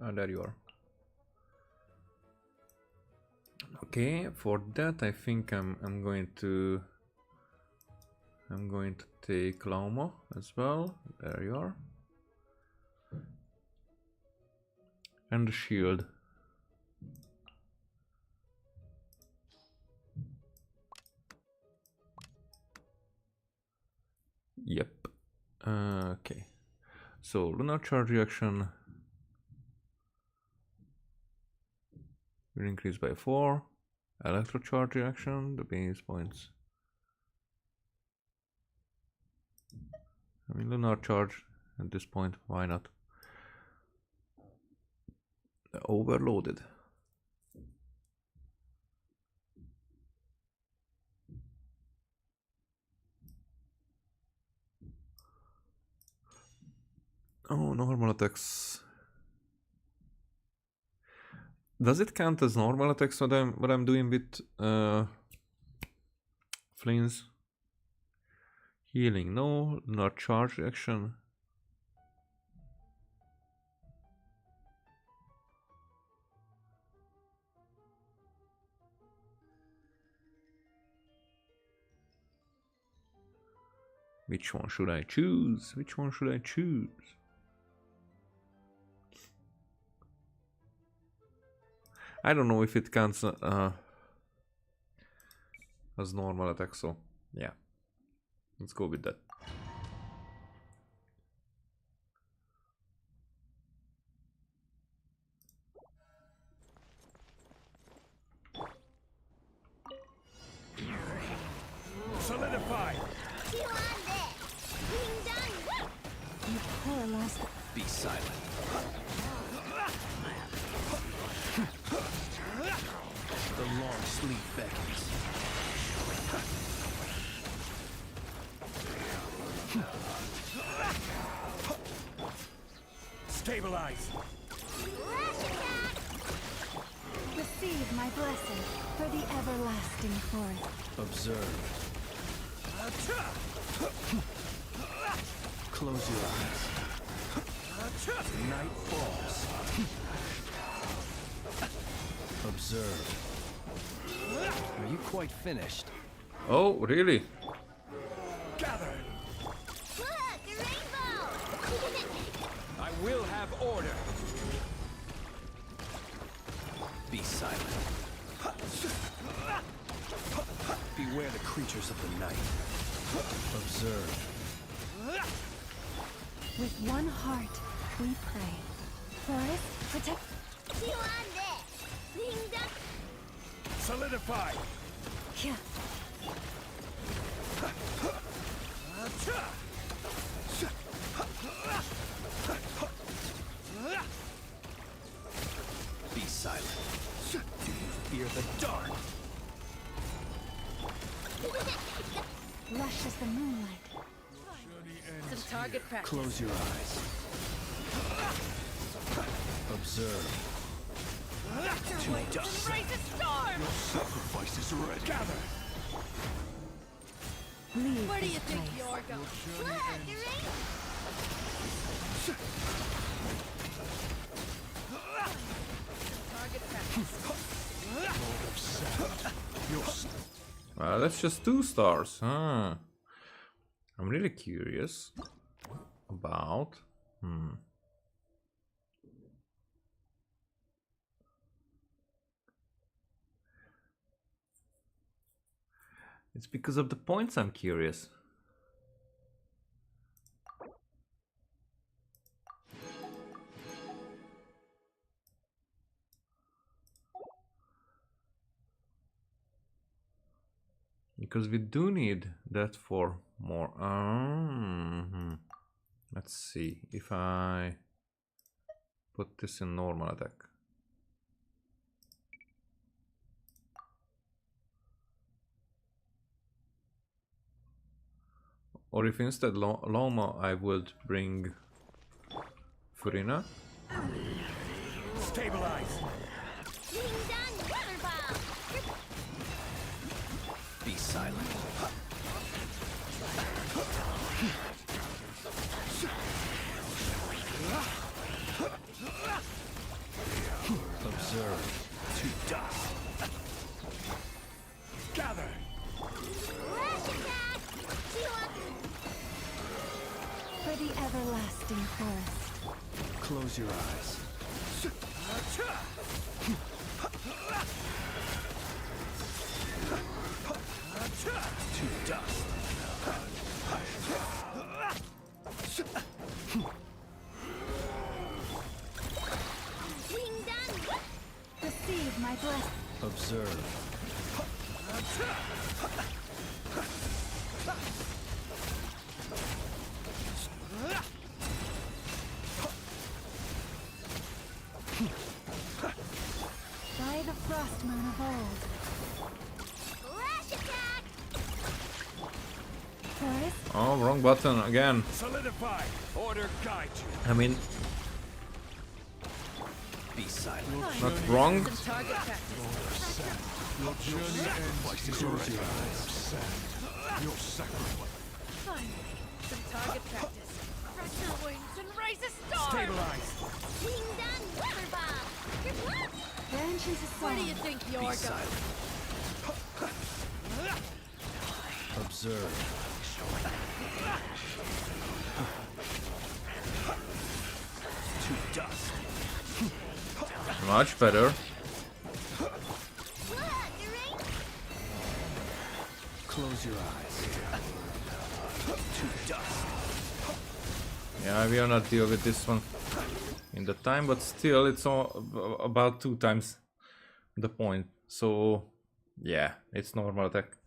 Speaker 1: Ah, there you are. Okay, for that I think I'm going to take Lauma as well. There you are. And the shield. Yep. Okay. So lunar charge reaction will increase by 4. Electro charge reaction, the base points. I mean, lunar charge at this point, why not? Overloaded. Oh, normal attacks. Does it count as normal attacks what I'm doing with Flynn's? Healing, no. Not charge reaction. Which one should I choose? Which one should I choose? I don't know if it counts as normal attack, so yeah. Let's go with that.
Speaker 8: Solidify!
Speaker 3: You on this! Being done!
Speaker 13: You paralyzed.
Speaker 20: Be silent. The long sleep beckons.
Speaker 8: Stabilize!
Speaker 13: Receive my blessing for the everlasting forest.
Speaker 20: Observe.
Speaker 11: Close your eyes. Night falls. Observe. Are you quite finished?
Speaker 1: Oh, really?
Speaker 11: Gather.
Speaker 2: Look, a rainbow!
Speaker 11: I will have order. Be silent. Beware the creatures of the night. Observe.
Speaker 13: With one heart, we pray. Forest, protect.
Speaker 2: You on this? Ding dong!
Speaker 11: Solidify.
Speaker 13: Yeah.
Speaker 11: Be silent. Do you fear the dark?
Speaker 13: Lush as the moonlight.
Speaker 10: Some target practice.
Speaker 11: Close your eyes. Observe. To dust.
Speaker 10: Raise a storm!
Speaker 11: Your sacrifice is ready. Gather.
Speaker 13: Leave
Speaker 10: Where do you
Speaker 13: this
Speaker 10: think
Speaker 13: place.
Speaker 10: you're going?
Speaker 2: Look, a rainbow!
Speaker 10: Target practice.
Speaker 11: Lord of Sand.
Speaker 1: Well, that's just 2 stars. Huh. I'm really curious about... It's because of the points I'm curious. Because we do need that for more. Let's see if I put this in normal attack. Or if instead Loma I would bring Furina.
Speaker 11: Stabilize.
Speaker 2: Ding dong, water bomb!
Speaker 11: Be silent. Observe. To dust. Gather.
Speaker 2: Flash attack!
Speaker 13: For the everlasting forest.
Speaker 11: Close your eyes. To dust.
Speaker 2: Ding dong!
Speaker 13: Receive my blessing.
Speaker 11: Observe.
Speaker 13: By the frost moon of old.
Speaker 2: Flash attack!
Speaker 13: Forest,
Speaker 1: Oh, wrong button again.
Speaker 11: Solidify. Order guide you.
Speaker 1: I mean,
Speaker 11: Be silent.
Speaker 1: not wrong.
Speaker 10: Some target practice.
Speaker 11: Your journey ends. Close your eyes. Your sacrifice.
Speaker 10: Finally, some target practice. Crush your wings and raise a storm!
Speaker 11: Stabilize.
Speaker 2: Ding dong, water bomb!
Speaker 13: vengeance is
Speaker 10: Where do
Speaker 13: song.
Speaker 10: you think you're
Speaker 11: Be
Speaker 10: going?
Speaker 11: silent. Observe. To dust.
Speaker 1: Much better.
Speaker 2: Look, a rainbow!
Speaker 11: Close your eyes. To dust.
Speaker 1: Yeah, I will not deal with this one in the time, but still it's all about 2 times the point. So yeah, it's normal attack.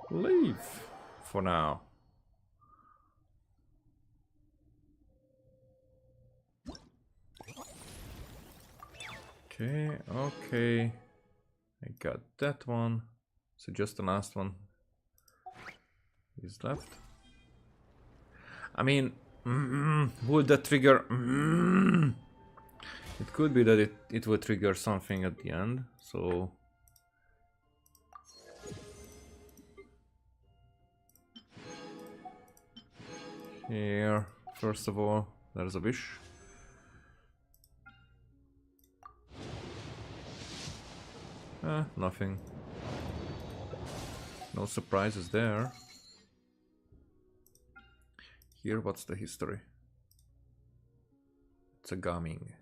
Speaker 1: Leave for now. Okay, okay. I got that one. So just the last one is left. I mean, would that trigger? It could be that it would trigger something at the end. So Here, first of all, there's a wish. Nothing. No surprises there. Here, what's the history? It's a gumming.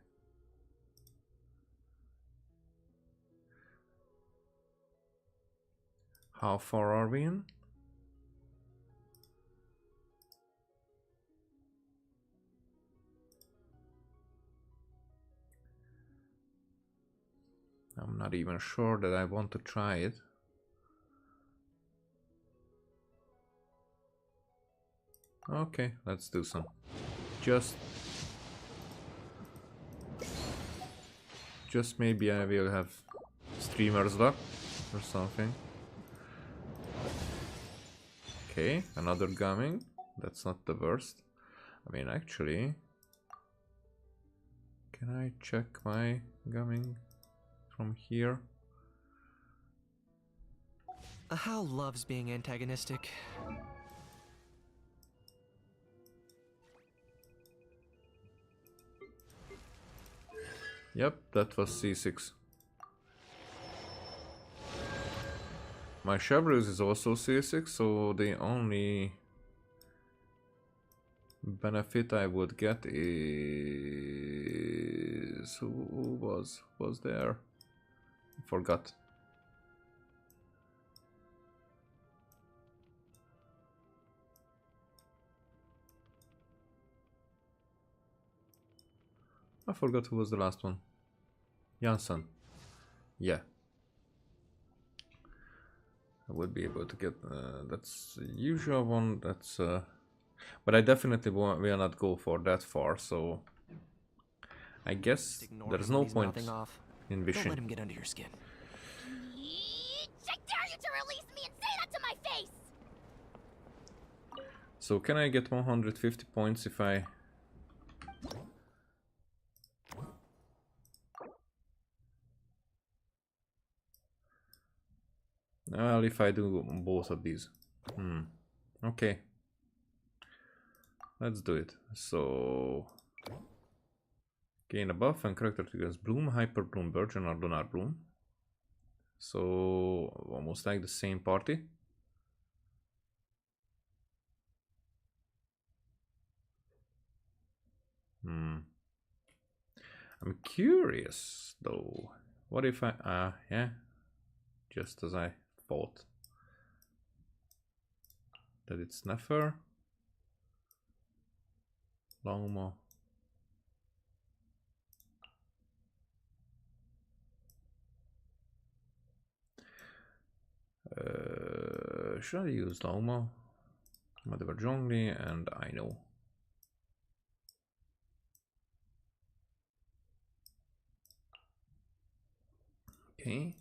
Speaker 1: How far are we in? I'm not even sure that I want to try it. Okay, let's do some. Just maybe I will have streamer's luck or something. Okay, another gumming. That's not the worst. I mean, actually, can I check my gumming from here?
Speaker 20: How loves being antagonistic.
Speaker 1: Yep, that was C6. My Chevreuse is also C6, so the only benefit I would get is... who was there? Forgot. I forgot who was the last one. Janssen. Yeah. I would be able to get... that's the usual one. That's... but I definitely will not go for that far, so... I guess there's no point in wishing.
Speaker 20: Don't let him get under your skin.
Speaker 2: I dare you to release me and say that to my face!
Speaker 1: So can I get 150 points if I... Well, if I do both of these. Okay. Let's do it. So... gain a buff and character triggers Bloom, Hyper Bloom, Virgin or Lunar Bloom. So... almost like the same party. I'm curious though. What if I... yeah. Just as I thought. That it's Nefer. Longmo. Should I use Longmo? Whatever, Zhongli and I know. Okay.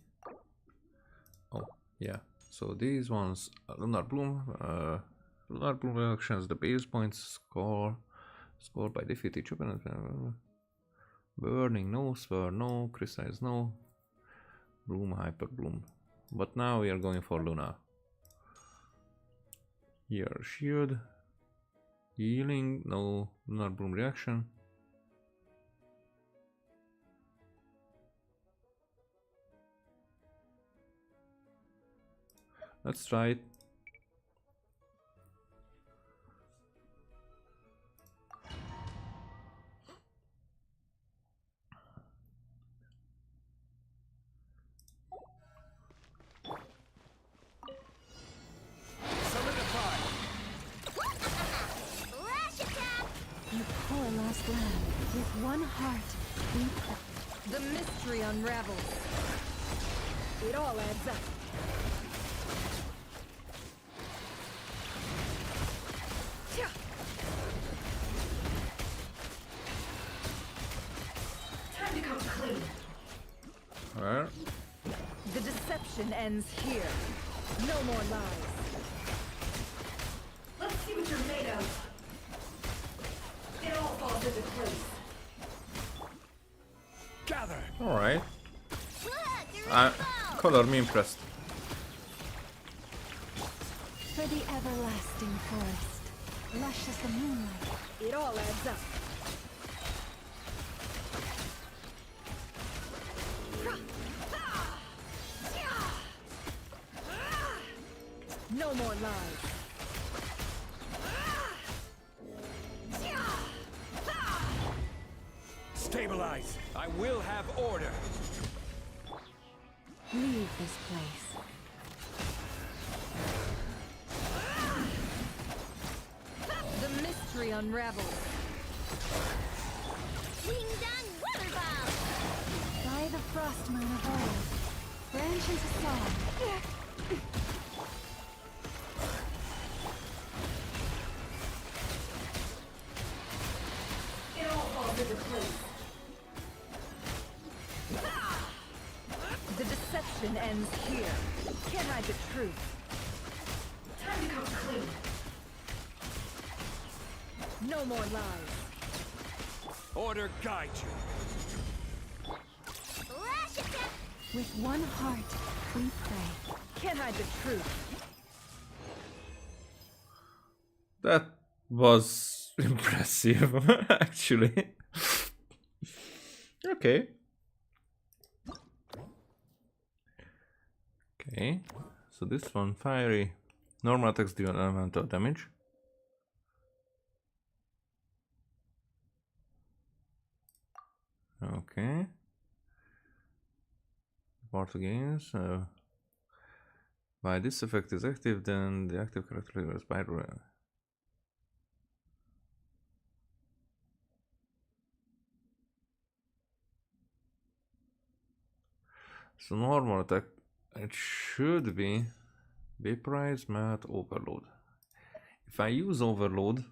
Speaker 1: Oh, yeah. So these ones, Lunar Bloom reactions, the base points score by defeat each opponent. Burning no, Spur no, Crystallize no, Bloom, Hyper Bloom. But now we are going for Luna. Here, shield, healing, no Lunar Bloom reaction. Let's try it.
Speaker 15: You poor lost lamb, with one heart. The mystery unravels. It all adds up. Time to come clean.
Speaker 1: Where?
Speaker 15: The deception ends here. No more lies. Let's see what you're made of. It all falls into place.
Speaker 8: Gather.
Speaker 1: All right. Color me impressed.
Speaker 15: For the everlasting forest.
Speaker 18: lush as the moonlight.
Speaker 10: It all adds up. No more lies.
Speaker 11: Stabilize. I will have order.
Speaker 18: Leave this place.
Speaker 10: The mystery unravels.
Speaker 3: Wing done weather bomb!
Speaker 18: By the frost moon of old, branch into song.
Speaker 10: It all falls into place. The deception ends here. Can't hide the truth. Time to come clean. No more lies.
Speaker 11: Order guide you.
Speaker 3: Lash attack!
Speaker 18: With one heart, we pray.
Speaker 10: Can't hide the truth.
Speaker 1: That was impressive, actually. Okay. Okay, so this one, fiery. Normal attacks deal elemental damage. Okay. Part against. While this effect is active, then the active character is spiral. So normal attack, it should be vaporize, melt, overload. If I use overload,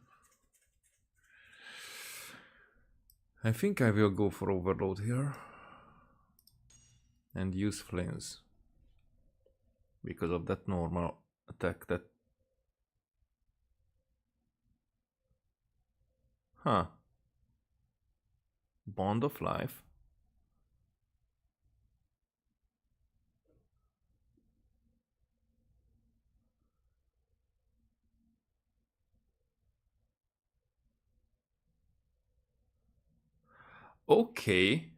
Speaker 1: I think I will go for overload here and use flames because of that normal attack. That Bond of Life. Okay.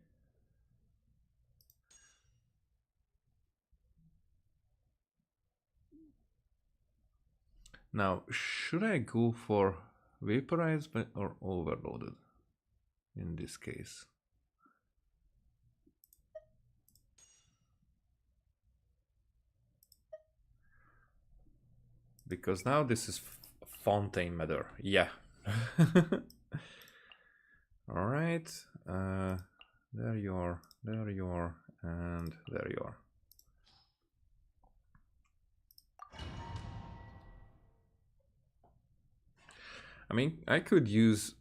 Speaker 1: Now, should I go for vaporized or overloaded in this case? Because now this is Fontaine Matter. Yeah. All right. There you are, and there you are. I mean, I could use...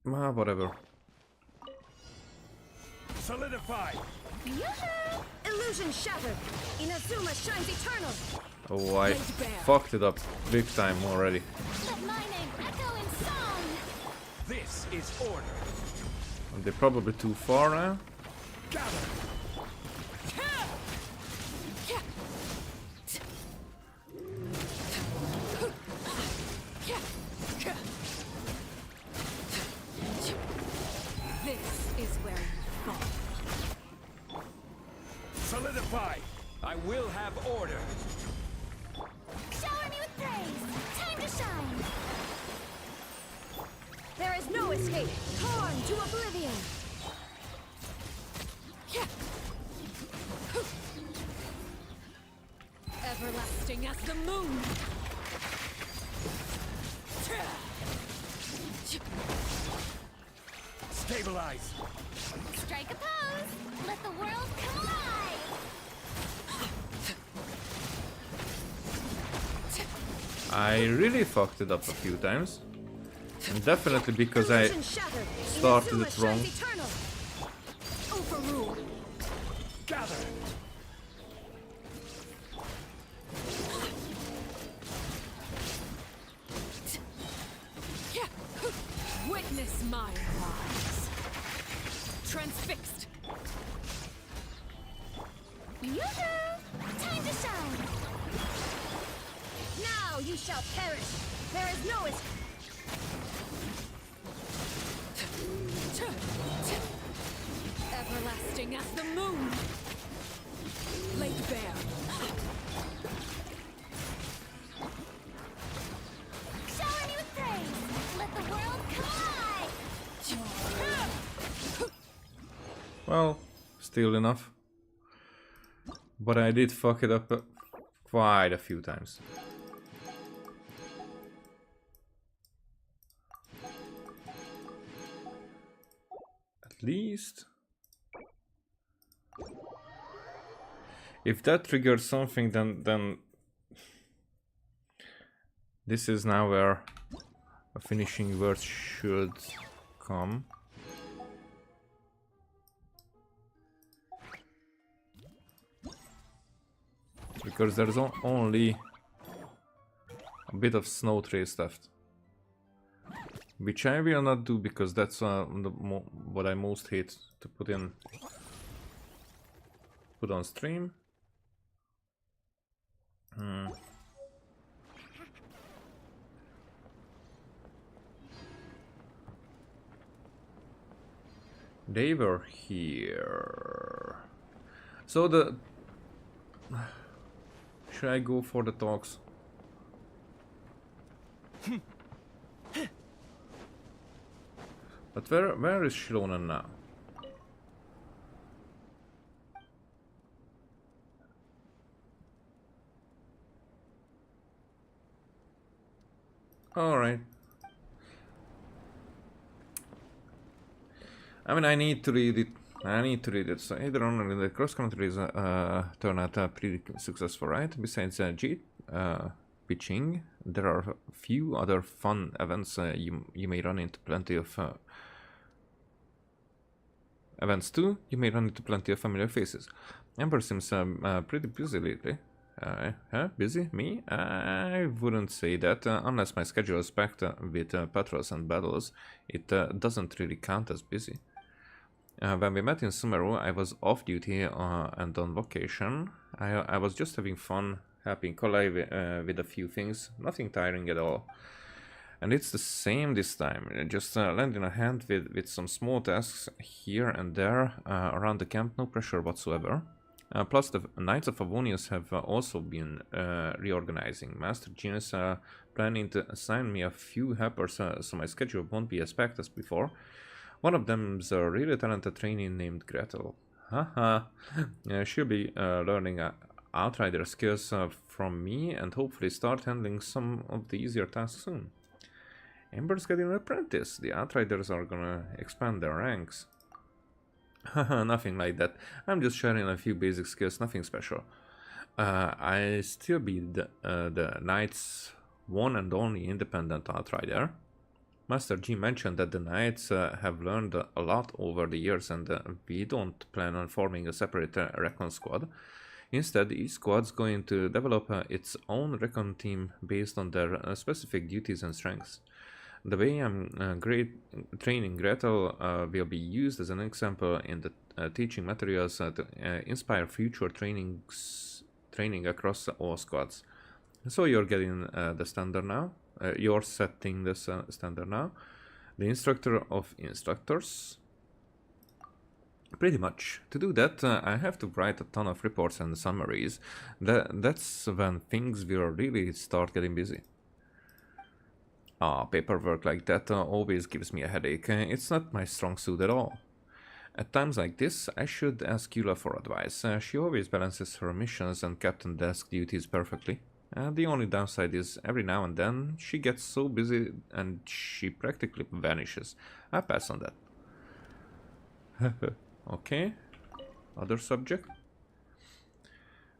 Speaker 1: whatever.
Speaker 11: Solidify!
Speaker 10: Yoo-hoo! Illusion shattered! Inazuma shines eternal!
Speaker 1: Oh, I fucked it up big time already.
Speaker 3: Let my name echo in song!
Speaker 11: This is order.
Speaker 1: And they're probably too far now.
Speaker 11: Gather!
Speaker 10: This is where you fall.
Speaker 11: Solidify! I will have order.
Speaker 3: Shower me with praise! Time to shine!
Speaker 10: There is no escape! Torn to oblivion! Everlasting as the moon!
Speaker 11: Stabilize!
Speaker 3: Strike a pose! Let the world come alive!
Speaker 1: I really fucked it up a few times. And definitely because I started it wrong.
Speaker 10: Overrule!
Speaker 11: Gather!
Speaker 10: Witness my rise. Transfixed.
Speaker 3: Yoo-hoo! Time to shine! Now
Speaker 10: Now you shall perish. There is no escape. Everlasting as the moon. Laid bare.
Speaker 2: Shower me with praise! Let the world collide!
Speaker 1: Well, still enough. But I did fuck it up quite a few times. At least. If that triggers something, then this is now where a finishing word should come. Because there's only a bit of snow trace left. Which I will not do because that's what I most hate to put on stream. They were here. So should I go for the talks? But where is Shilonen now? Alright. I mean, I need to read it. So either on the cross country is turned out pretty successful, right? Besides pitching, there are a few other fun events. You may run into plenty of events too. You may run into plenty of familiar faces. Ember seems pretty busy lately. Busy? Me? I wouldn't say that. Unless my schedule is packed with patrols and battles, it doesn't really count as busy. When we met in Sumeru, I was off duty and on vacation. I was just having fun, helping collide with a few things, nothing tiring at all. And it's the same this time, just lending a hand with some small tasks here and there around the camp, no pressure whatsoever. Plus the Knights of Avonius have also been reorganizing. Master Jean is planning to assign me a few helpers so my schedule won't be as packed as before. One of them's a really talented trainee named Gretel. Haha. She'll be learning Outrider skills from me and hopefully start handling some of the easier tasks soon. Ember's getting an apprentice. The Outriders are gonna expand their ranks. Haha, nothing like that. I'm just sharing a few basic skills, nothing special. I still be the Knight's one and only independent Outrider. Master G mentioned that the Knights have learned a lot over the years and we don't plan on forming a separate Recon squad. Instead, each squad's going to develop its own Recon team based on their specific duties and strengths. The way I'm training Gretel will be used as an example in the teaching materials to inspire future training across all squads. So you're getting the standard now. You're setting the standard now. The instructor of instructors. Pretty much. To do that, I have to write a ton of reports and summaries. That's when things will really start getting busy. Paperwork like that always gives me a headache. It's not my strong suit at all. At times like this, I should ask Eula for advice. She always balances her missions and captain desk duties perfectly. The only downside is every now and then she gets so busy and she practically vanishes. I pass on that. Okay. Other subject.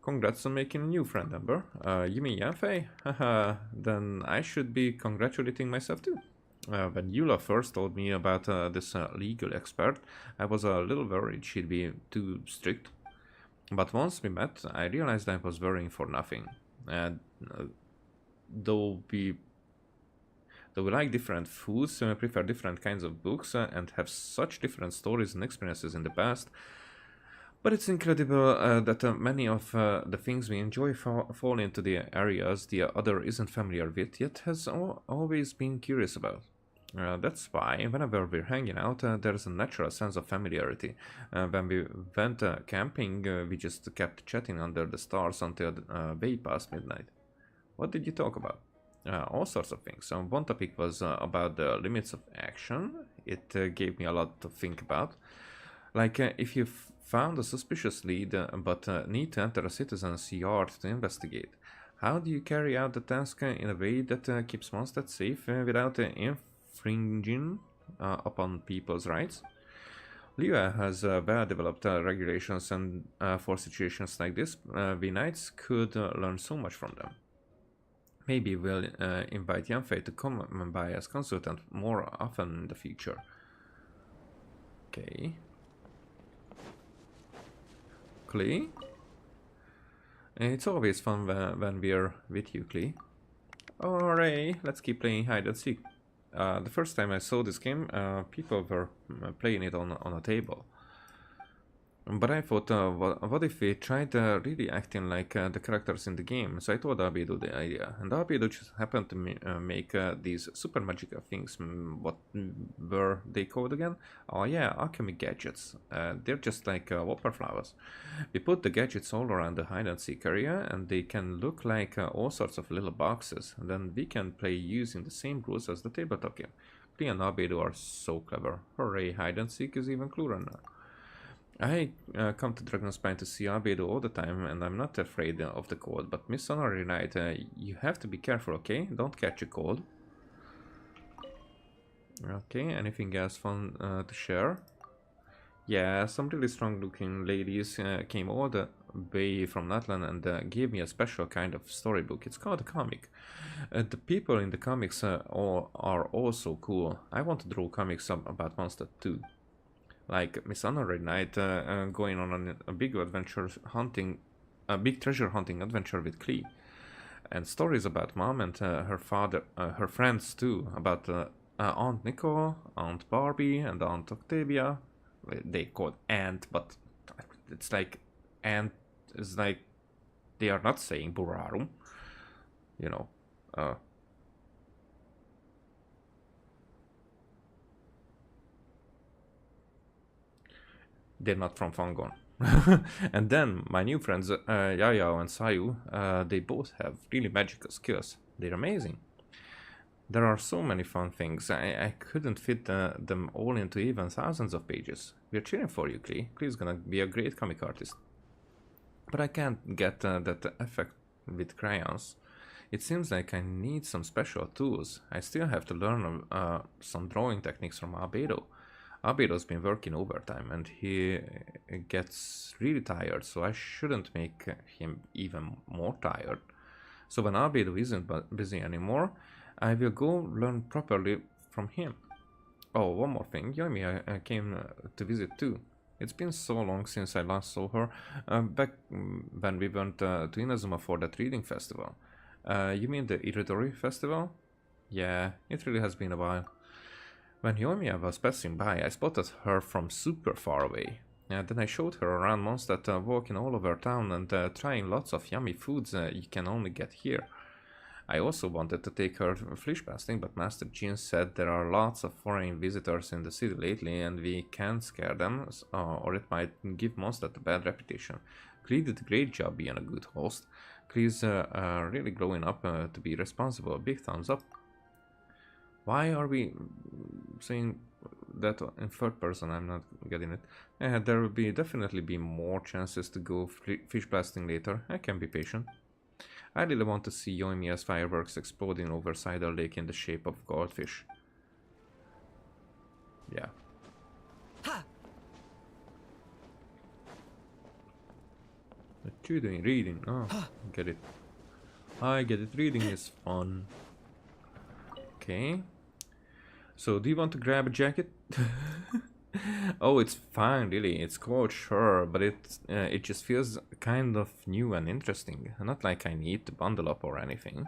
Speaker 1: Congrats on making a new friend, Ember. You mean Yanfei? Haha, then I should be congratulating myself too. When Eula first told me about this legal expert, I was a little worried she'd be too strict. But once we met, I realized I was worrying for nothing. Though we like different foods, prefer different kinds of books, and have such different stories and experiences in the past, But it's incredible that many of the things we enjoy fall into the areas the other isn't familiar with, yet has always been curious about. That's why, whenever we're hanging out, there's a natural sense of familiarity. When we went camping, we just kept chatting under the stars until way past midnight. What did you talk about? All sorts of things. One topic was about the limits of action. It gave me a lot to think about. Like, if you found a suspicious lead, but need to enter a citizen's yard to investigate, how do you carry out the task in a way that keeps Mondstadt safe without infringing upon people's rights? Liyue has well-developed regulations, and for situations like this, we knights could learn so much from them. Maybe we'll invite Yanfei to come by as consultant more often in the future. Okay. Klee? It's always fun when we're with you, Klee. Alright, let's keep playing hide and seek. The first time I saw this game, people were playing it on a table. But I thought, what if we tried really acting like the characters in the game? So I told Albedo the idea, and Albedo just happened to make these super magical things. What were they called again? Oh yeah, alchemy gadgets. They're just like whopper flowers. We put the gadgets all around the hide and seek area, and they can look like all sorts of little boxes. And then we can play using the same rules as the tabletop game. Klee and Albedo are so clever. Hooray, hide and seek is even cooler now. I come to Dragonspine to see Albedo all the time, and I'm not afraid of the cold, but Miss Honorary Knight, you have to be careful, okay? Don't catch a cold. Okay, anything else fun to share? Yeah, some really strong looking ladies came all the way from Natlan and gave me a special kind of storybook. It's called a comic. The people in the comics all are also cool. I want to draw comics about Mondstadt too. Like Miss Honorary Knight going on a big adventure hunting, a big treasure hunting adventure with Klee, and stories about Mom and her father, her friends too, about Aunt Nicole, Aunt Barbie, and Aunt Octavia. They call Aunt, but it's like Aunt is like they are not saying Burarum, you know. They're not from Fangon. And then my new friends Yayao and Sayu, they both have really magical skills. They're amazing. There are so many fun things. I couldn't fit them all into even thousands of pages. We're cheering for you, Klee. Klee's gonna be a great comic artist. But I can't get that effect with crayons. It seems like I need some special tools. I still have to learn some drawing techniques from Albedo. Albedo's been working overtime and he gets really tired, so I shouldn't make him even more tired. So when Albedo isn't busy anymore, I will go learn properly from him. Oh, one more thing, Yoimi came to visit too. It's been so long since I last saw her, back when we went to Inazuma for that reading festival. You mean the Iridori festival? Yeah, it really has been a while. When Yoimiya was passing by, I spotted her from super far away. Then I showed her around Mondstadt, walking all over town and trying lots of yummy foods you can only get here. I also wanted to take her fish basting, but Master Jin said there are lots of foreign visitors in the city lately and we can't scare them, or it might give Mondstadt a bad reputation. Klee did a great job being a good host. Klee's really growing up to be responsible. Big thumbs up. Why are we saying that in third person? I'm not getting it. There will definitely be more chances to go fish blasting later. I can be patient. I really want to see Yoimiya's fireworks exploding over Cider Lake in the shape of goldfish. Yeah. Ha! What you doing? Reading. Oh, get it. I get it. Reading is fun. Okay. So, do you want to grab a jacket? Oh, it's fine, really. It's cold, sure, but it just feels kind of new and interesting. Not like I need to bundle up or anything.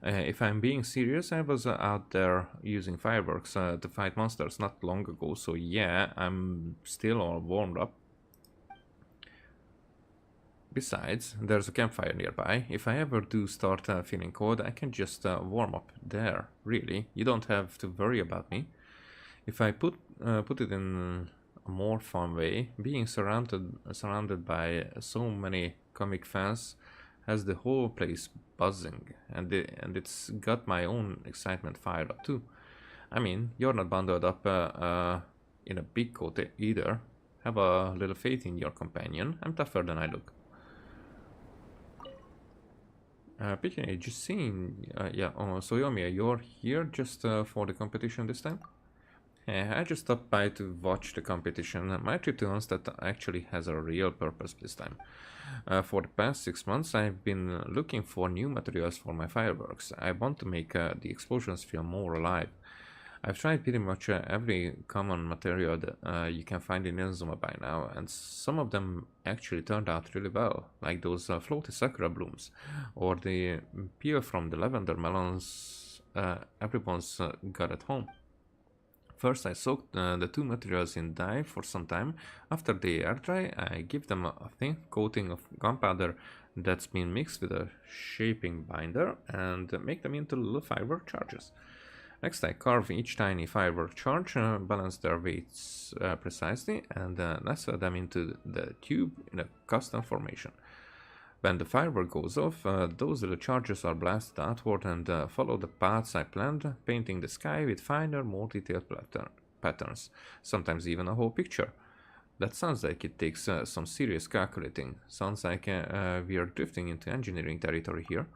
Speaker 1: If I'm being serious, I was out there using fireworks to fight monsters not long ago, so yeah, I'm still all warmed up. Besides, there's a campfire nearby. If I ever do start feeling cold, I can just warm up there. Really, you don't have to worry about me. If I put it in a more fun way, being surrounded by so many comic fans has the whole place buzzing, and it's got my own excitement fired up too. I mean, you're not bundled up in a big coat either. Have a little faith in your companion. I'm tougher than I look. Picking just seeing, yeah. So Yomi, you're here just for the competition this time? I just stopped by to watch the competition. My trip to Onstead actually has a real purpose this time. For the past 6 months, I've been looking for new materials for my fireworks. I want to make the explosions feel more alive. I've tried pretty much every common material that you can find in Inazuma by now, and some of them actually turned out really well, like those floaty sakura blooms, or the peel from the lavender melons everyone's got at home. First, I soaked the two materials in dye for some time. After they air dry, I give them a thin coating of gunpowder that's been mixed with a shaping binder and make them into little firework charges. Next, I carve each tiny firework charge, balance their weights precisely, and nestle them into the tube in a custom formation. When the firework goes off, those little charges are blasted outward and follow the paths I planned, painting the sky with finer, more detailed patterns, sometimes even a whole picture. That sounds like it takes some serious calculating. Sounds like we are drifting into engineering territory here.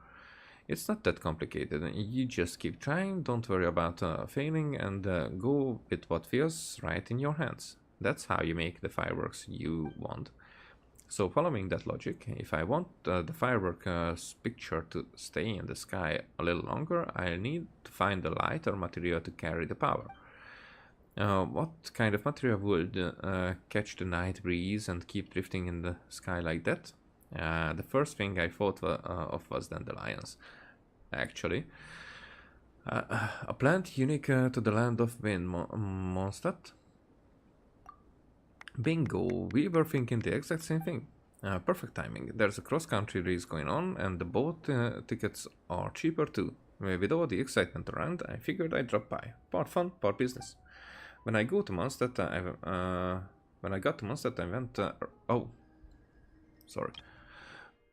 Speaker 1: It's not that complicated. You just keep trying, don't worry about failing, and go with what feels right in your hands. That's how you make the fireworks you want. So following that logic, if I want the fireworks picture to stay in the sky a little longer, I need to find a lighter material to carry the power. What kind of material would catch the night breeze and keep drifting in the sky like that? The first thing I thought of was dandelions, actually. A plant unique to the land of Wind, Mondstadt. Bingo, we were thinking the exact same thing. Perfect timing. There's a cross-country race going on, and the boat tickets are cheaper too. With all the excitement around, I figured I'd drop by. Part fun, part business. When I got to Mondstadt, I went. Oh, sorry.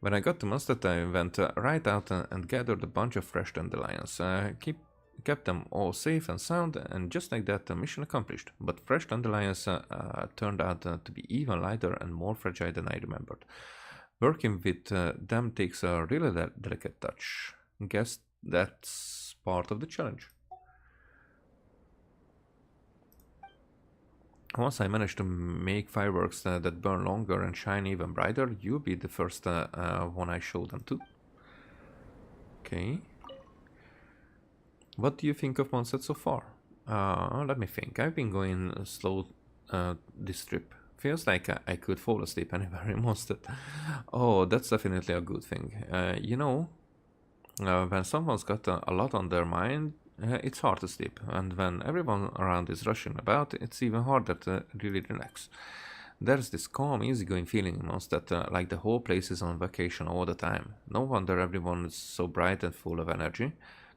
Speaker 1: When I got to Mondstadt, I went right out and gathered a bunch of fresh dandelions. Kept them all safe and sound, and just like that, mission accomplished. But fresh dandelions turned out to be even lighter and more fragile than I remembered. Working with them takes a really delicate touch. Guess that's part of the challenge. Once I managed to make fireworks that burn longer and shine even brighter, you'll be the first one I show them to. Okay. What do you think of Mondstadt so far? Let me think. I've been going slow this trip. Feels like I could fall asleep anywhere in Mondstadt. Oh, that's definitely a good thing. You know, when someone's got a lot on their mind, it's hard to sleep. And when everyone around is rushing about, it's even harder to really relax. There's this calm, easygoing feeling in Mondstadt, like the whole place is on vacation all the time. No wonder everyone is so bright and full of energy.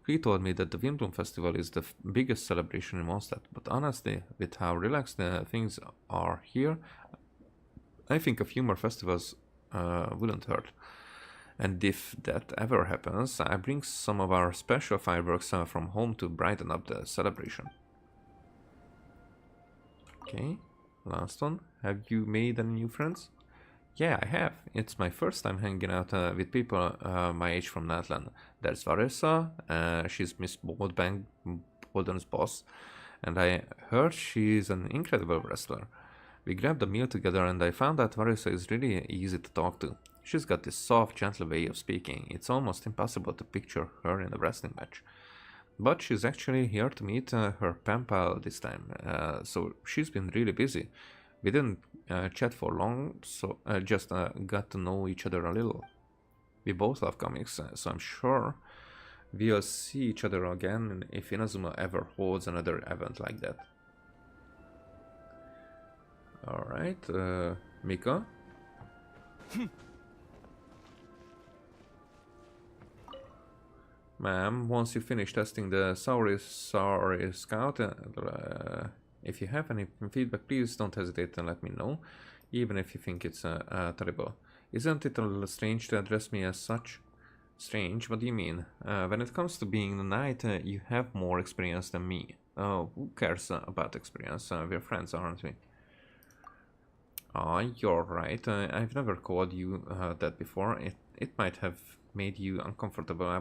Speaker 1: He told me that the Windbloom Festival is the biggest celebration in Mondstadt, but honestly, with how relaxed things are here, I think a few more festivals wouldn't hurt. And if that ever happens, I bring some of our special fireworks from home to brighten up the celebration. Okay, last one. Have you made any new friends? Yeah, I have. It's my first time hanging out with people my age from Natlan. There's Varessa, she's Miss Bolden's boss, and I heard she's an incredible wrestler. We grabbed a meal together and I found that Varessa is really easy to talk to. She's got this soft, gentle way of speaking. It's almost impossible to picture her in a wrestling match. But she's actually here to meet her pen pal this time, so she's been really busy. We didn't chat for long, so just got to know each other a little. We both love comics, so I'm sure we'll see each other again if Inazuma ever holds another event like that. Alright, Mika? Ma'am, once you finish testing the Sorry Scout, if you have any feedback, please don't hesitate to let me know, even if you think it's terrible. Isn't it a little strange to address me as such? Strange? What do you mean? When it comes to being a knight, you have more experience than me. Who cares about experience? We're friends, aren't we? You're right. I've never called you that before. It might have made you uncomfortable. I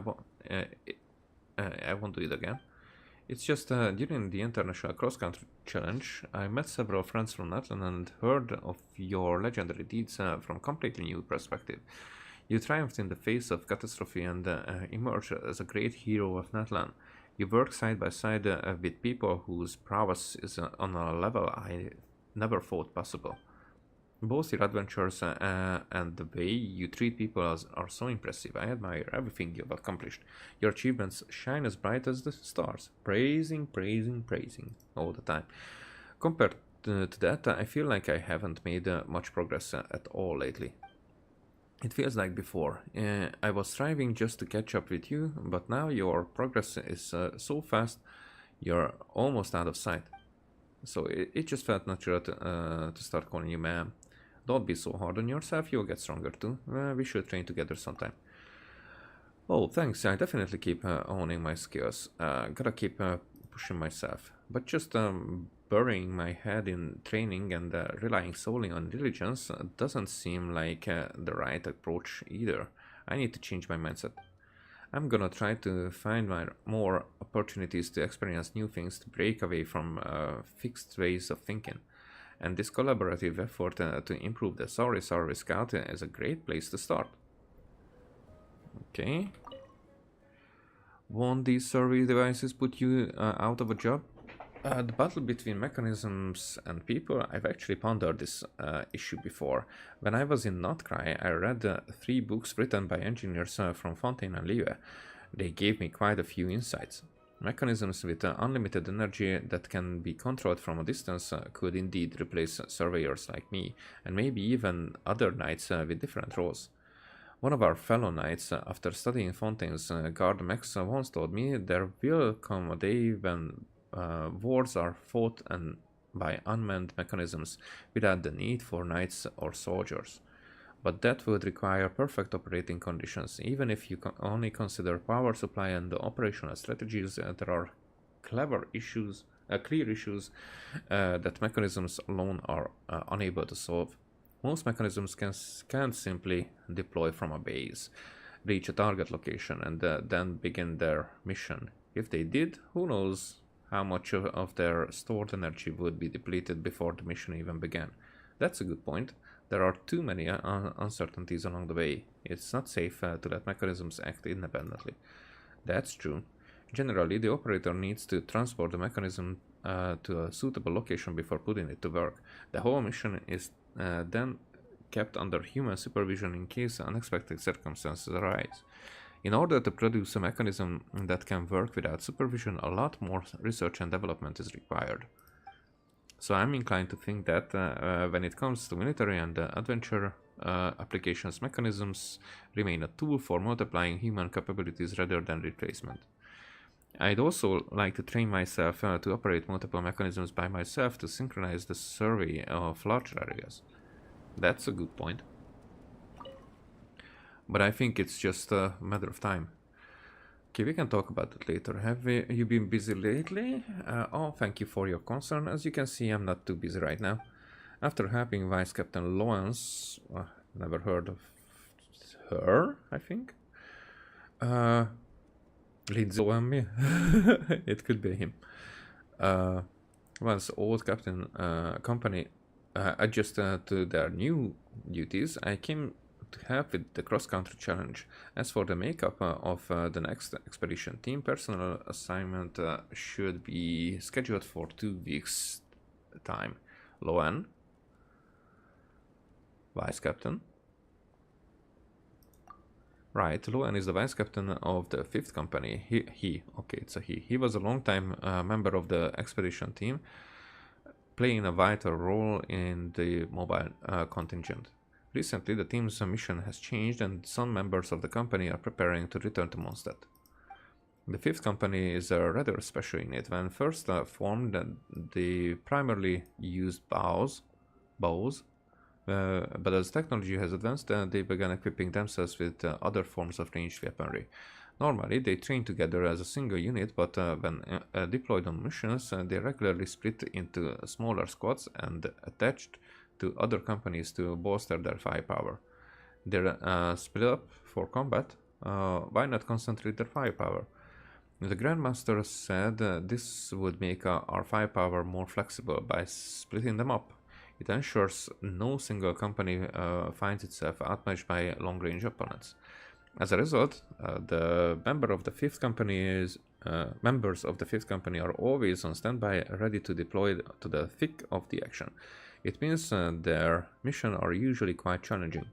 Speaker 1: won't do it again. It's just during the International Cross Country Challenge, I met several friends from Natlan and heard of your legendary deeds from a completely new perspective. You triumphed in the face of catastrophe and emerged as a great hero of Natlan. You work side by side with people whose prowess is on a level I never thought possible. Both your adventures and the way you treat people are so impressive. I admire everything you've accomplished. Your achievements shine as bright as the stars. Praising, praising, praising all the time. Compared to that, I feel like I haven't made much progress at all lately. It feels like before. I was striving just to catch up with you, but now your progress is so fast, you're almost out of sight. So it just felt natural to start calling you ma'am. Don't be so hard on yourself, you'll get stronger too. We should train together sometime. Oh, thanks, I definitely keep owning my skills. Gotta keep pushing myself. But just burying my head in training and relying solely on diligence doesn't seem like the right approach either. I need to change my mindset. I'm gonna try to find more opportunities to experience new things, to break away from fixed ways of thinking. And this collaborative effort to improve the Sorry Scout is a great place to start. Okay. Won't these survey devices put you out of a job? The battle between mechanisms and people, I've actually pondered this issue before. When I was in Notcry, I read 3 books written by engineers from Fontaine and Lieu. They gave me quite a few insights. Mechanisms with unlimited energy that can be controlled from a distance could indeed replace surveyors like me, and maybe even other knights with different roles. One of our fellow knights, after studying Fontaine's guard mechs, once told me there will come a day when wars are fought by unmanned mechanisms without the need for knights or soldiers. But that would require perfect operating conditions. Even if you only consider power supply and the operational strategies, there are clear issues that mechanisms alone are unable to solve. Most mechanisms can't simply deploy from a base, reach a target location, and then begin their mission. If they did, who knows how much of their stored energy would be depleted before the mission even began. That's a good point. There are too many uncertainties along the way. It's not safe to let mechanisms act independently. That's true. Generally, the operator needs to transport the mechanism to a suitable location before putting it to work. The whole mission is then kept under human supervision in case unexpected circumstances arise. In order to produce a mechanism that can work without supervision, a lot more research and development is required. So I'm inclined to think that when it comes to military and adventure applications, mechanisms remain a tool for multiplying human capabilities rather than replacement. I'd also like to train myself to operate multiple mechanisms by myself to synchronize the survey of larger areas. That's a good point. But I think it's just a matter of time. Okay, we can talk about it later. Have you been busy lately? Oh, thank you for your concern. As you can see, I'm not too busy right now. After helping Vice Captain Lawrence, never heard of her, I think. Lindsay me. It could be him. Once old Captain Company adjusted to their new duties, I came to help with the cross-country challenge. As for the makeup of the next expedition, team personal assignment should be scheduled for 2 weeks time. Loan, Vice Captain. Right, Loan is the Vice Captain of the 5th Company. Okay, it's a he. He was a long-time member of the expedition team, playing a vital role in the mobile contingent. Recently, the team's mission has changed and some members of the company are preparing to return to Mondstadt. The fifth company is a rather special unit. When first formed, they primarily used bows, but as technology has advanced, they began equipping themselves with other forms of ranged weaponry. Normally, they train together as a single unit, but when deployed on missions, they regularly split into smaller squads and attached to other companies to bolster their firepower. They're split up for combat. Why not concentrate their firepower? The Grandmaster said this would make our firepower more flexible by splitting them up. It ensures no single company finds itself outmatched by long-range opponents. As a result, the members of the fifth company are always on standby, ready to deploy to the thick of the action. It means their missions are usually quite challenging.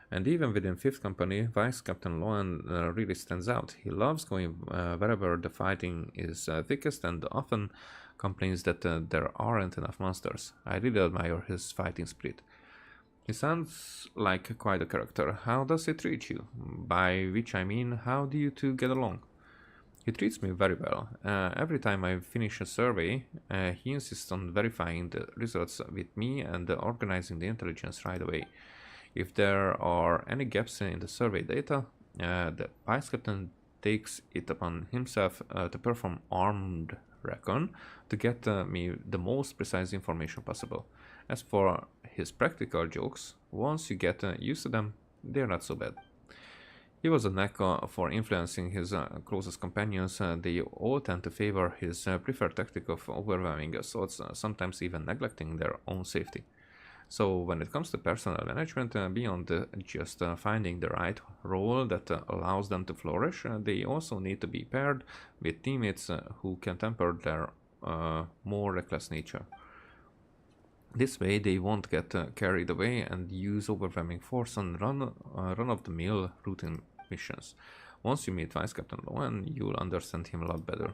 Speaker 1: And even within fifth company, Vice Captain Lohan really stands out. He loves going wherever the fighting is thickest and often complains that there aren't enough monsters. I really admire his fighting spirit. He sounds like quite a character. How does he treat you? By which I mean, how do you two get along? He treats me very well. Every time I finish a survey, he insists on verifying the results with me and organizing the intelligence right away. If there are any gaps in the survey data, the Vice Captain takes it upon himself to perform armed recon to get me the most precise information possible. As for his practical jokes, once you get used to them, they're not so bad. He was a knack for influencing his closest companions. They all tend to favor his preferred tactic of overwhelming assaults, sometimes even neglecting their own safety. So when it comes to personnel management, beyond just finding the right role that allows them to flourish, they also need to be paired with teammates who can temper their more reckless nature. This way they won't get carried away and use overwhelming force on run-of-the-mill routine missions. Once you meet Vice Captain Lohan, you'll understand him a lot better.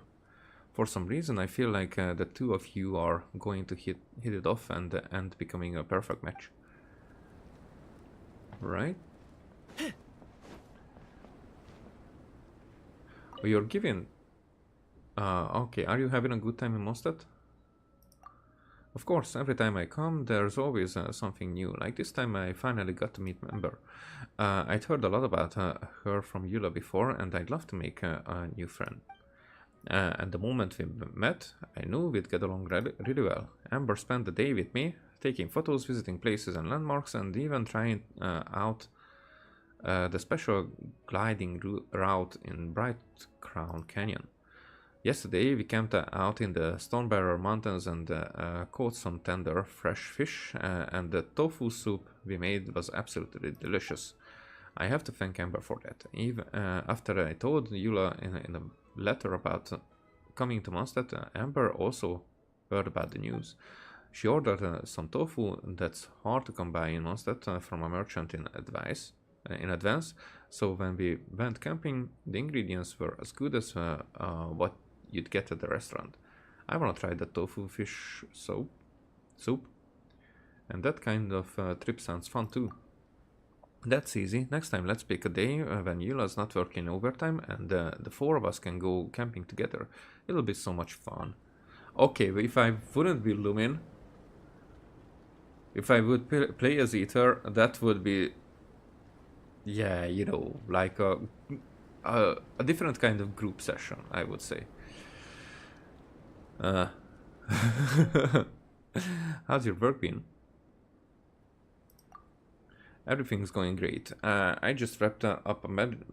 Speaker 1: For some reason, I feel like the two of you are going to hit it off and end becoming a perfect match. Right? You're giving... okay, are you having a good time in Mondstadt? Of course, every time I come, there's always something new. Like this time I finally got to meet Member. I'd heard a lot about her from Eula before, and I'd love to make a new friend. At the moment we met, I knew we'd get along really well. Amber spent the day with me, taking photos, visiting places and landmarks, and even trying out the special gliding route in Bright Crown Canyon. Yesterday we camped out in the Stonebearer Mountains and caught some tender, fresh fish, and the tofu soup we made was absolutely delicious. I have to thank Amber for that. Even after I told Eula in a letter about coming to Mondstadt, Amber also heard about the news. She ordered some tofu that's hard to come by in Mondstadt from a merchant in advance, so when we went camping, the ingredients were as good as what you'd get at the restaurant. I wanna try the tofu fish soup, and that kind of trip sounds fun too. That's easy. Next time let's pick a day when Eula's not working overtime and the four of us can go camping together. It'll be so much fun. Okay, if I wouldn't be Lumin, if I would play as Ether, that would be, yeah, you know, like a different kind of group session, I would say. How's your work been? Everything's going great. I just wrapped up a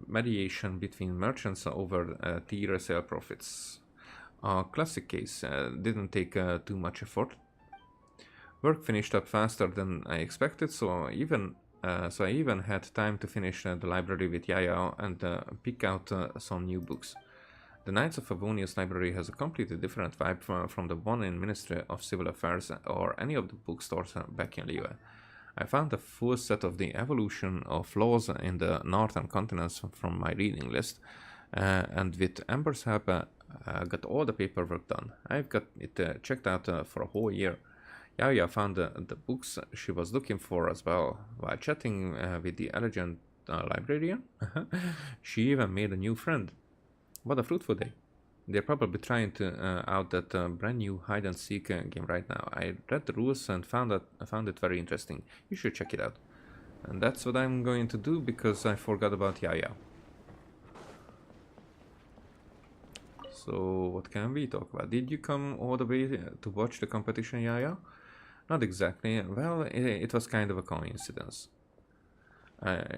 Speaker 1: mediation between merchants over tea resale profits. Classic case, didn't take too much effort. Work finished up faster than I expected, so I even had time to finish the library with Yaya and pick out some new books. The Knights of Favonius library has a completely different vibe from the one in Ministry of Civil Affairs or any of the bookstores back in Liyue. I found a full set of the evolution of laws in the northern continents from my reading list, and with Amber's help I got all the paperwork done. I've got it checked out for a whole year. Yaya found the books she was looking for as well. While chatting with the elegant librarian, she even made a new friend. What a fruitful day. They're probably trying out that brand new hide-and-seek game right now. I read the rules and found it very interesting. You should check it out. And that's what I'm going to do because I forgot about Yaya. So what can we talk about? Did you come all the way to watch the competition, Yaya? Not exactly. Well, it was kind of a coincidence.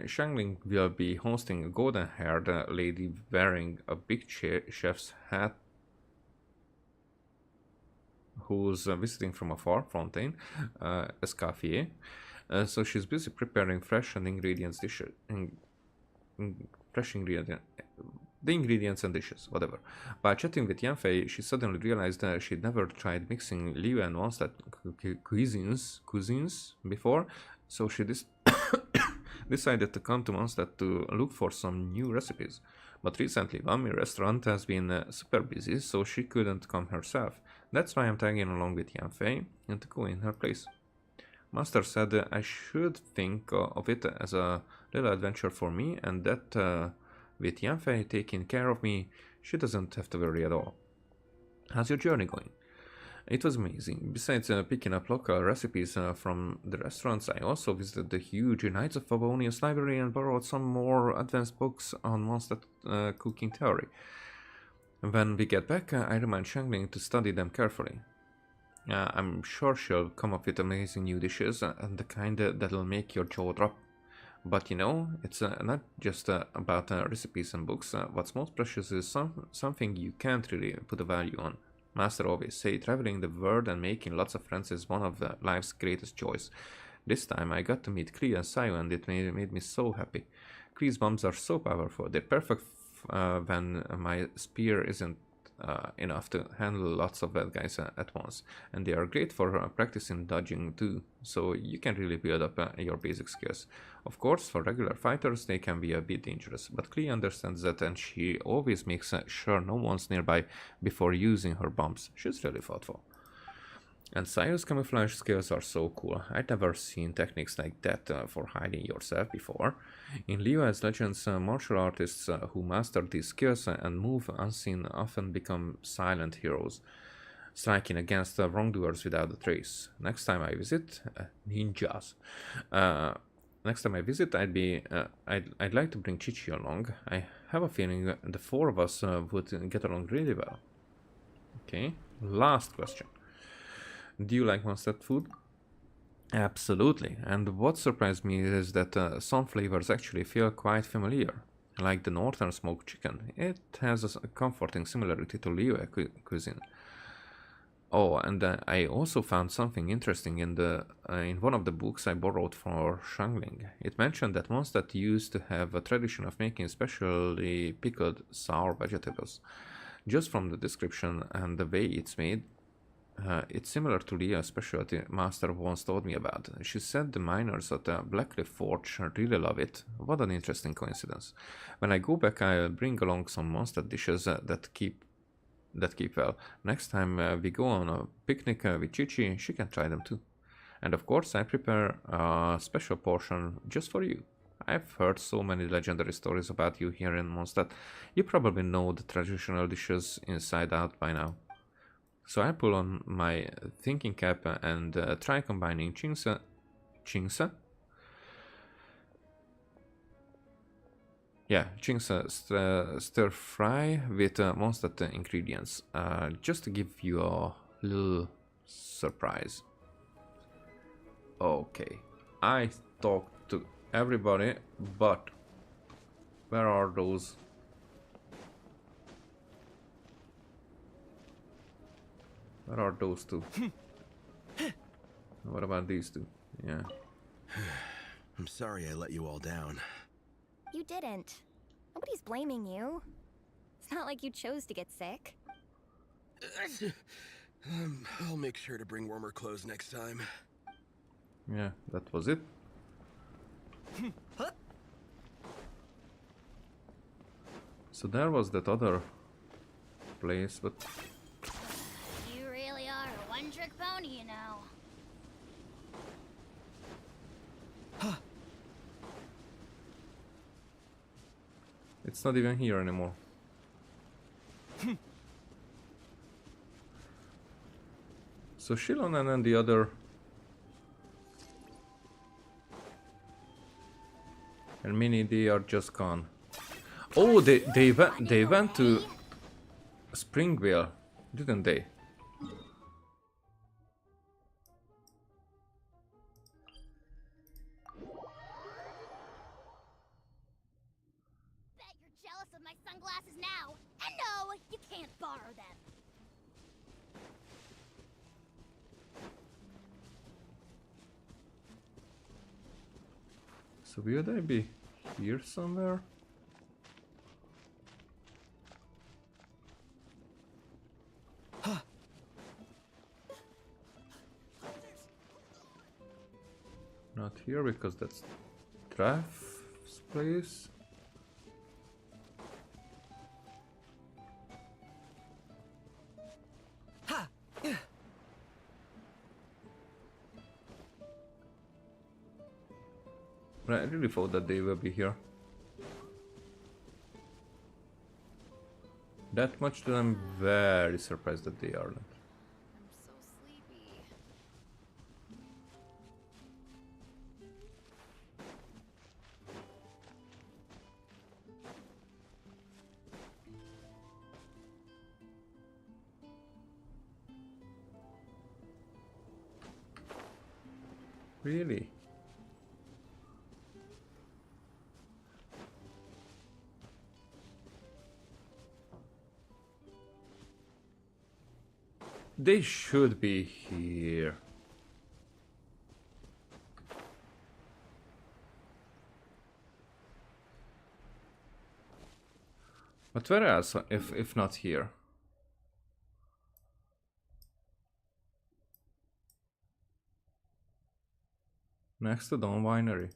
Speaker 1: Shangling will be hosting a golden-haired lady wearing a big chef's hat who's visiting from a far Fontaine, Escoffier. So she's busy preparing fresh and ingredients dishes, the ingredients and dishes, whatever. By chatting with Yanfei, she suddenly realized that she'd never tried mixing Liu and Mondstadt cuisines before, so she decided to come to Mondstadt to look for some new recipes. But recently, Wami restaurant has been super busy, so she couldn't come herself. That's why I'm tagging along with Yanfei and to go in her place. Master said I should think of it as a little adventure for me, and that with Yanfei taking care of me, she doesn't have to worry at all. How's your journey going? It was amazing. Besides picking up local recipes from the restaurants, I also visited the huge Knights of Favonius library and borrowed some more advanced books on Mondstadt cooking theory. When we get back, I remind Shangling to study them carefully. I'm sure she'll come up with amazing new dishes and the kind that'll make your jaw drop. But you know, it's not just about recipes and books. What's most precious is something you can't really put a value on. Master always say traveling the world and making lots of friends is one of life's greatest joys. This time I got to meet Klee and Sayu and it made me so happy. Klee's bombs are so powerful. They're perfect when my spear isn't enough to handle lots of bad guys at once, and they are great for practicing dodging too, so you can really build up your basic skills. Of course, for regular fighters they can be a bit dangerous, but Klee understands that and she always makes sure no one's nearby before using her bombs. She's really thoughtful. And Sayu's camouflage skills are so cool. I'd never seen techniques like that for hiding yourself before. In Liyue's Legends, martial artists who master these skills and move unseen often become silent heroes, striking against wrongdoers without a trace. Next time I visit, ninjas. Next time I visit, I'd like to bring Chichi along. I have a feeling the four of us would get along really well. Okay, last question. Do you like Mondstadt food? Absolutely, and what surprised me is that some flavors actually feel quite familiar, like the northern smoked chicken. It has a comforting similarity to Liyue cuisine. Oh, and I also found something interesting in one of the books I borrowed for Shangling. It mentioned that Mondstadt used to have a tradition of making specially pickled sour vegetables. Just from the description and the way it's made, it's similar to Leah's specialty Master once told me about. She said the miners at the Blackcliff Forge really love it. What an interesting coincidence. When I go back, I'll bring along some Mondstadt dishes that keep well. Next time we go on a picnic with Chichi, she can try them too. And of course, I prepare a special portion just for you. I've heard so many legendary stories about you here in Mondstadt. You probably know the traditional dishes inside out by now. So I pull on my thinking cap and try combining chingsa, stir fry with Mondstadt ingredients, just to give you a little surprise. Okay, I talked to everybody, but where are those? Where are those two? What about these two? Yeah.
Speaker 12: I'm sorry I let you all down.
Speaker 4: You didn't. Nobody's blaming you. It's not like you chose to get sick.
Speaker 12: I'll make sure to bring warmer clothes next time.
Speaker 1: Yeah, that was it. So there was that other place, but
Speaker 2: You really are a one-trick pony, you know.
Speaker 1: it's not even here anymore. So Shilon and then the other. And Mini, they are just gone. Oh, they went to Springvale, didn't they?
Speaker 2: Bet you're jealous of my sunglasses now. And no, you can't borrow them.
Speaker 1: So will they be here somewhere? Not here because that's Draft's place. But I really thought that they will be here. That much that I'm very surprised that they aren't. Really? They should be here. But where else if not here? Next to Dawn Winery.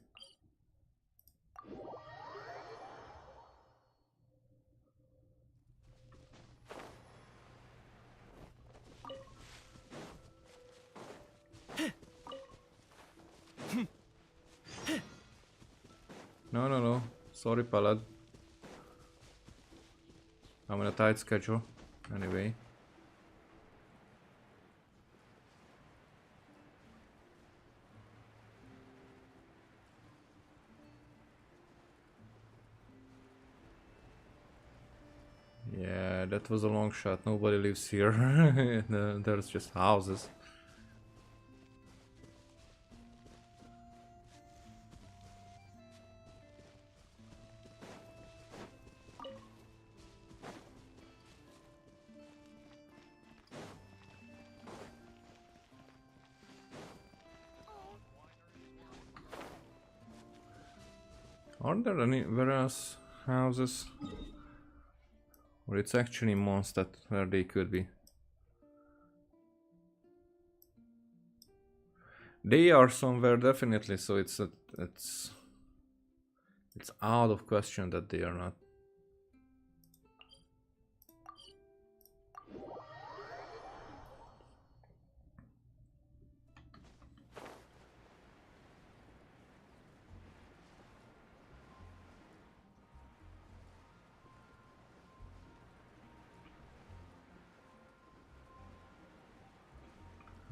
Speaker 1: No. Sorry, Palad. I'm on a tight schedule. Anyway. Yeah, that was a long shot. Nobody lives here. There's just houses. Aren't there anywhere else houses? Or it's actually Mondstadt where they could be. They are somewhere definitely, so it's out of question that they are not.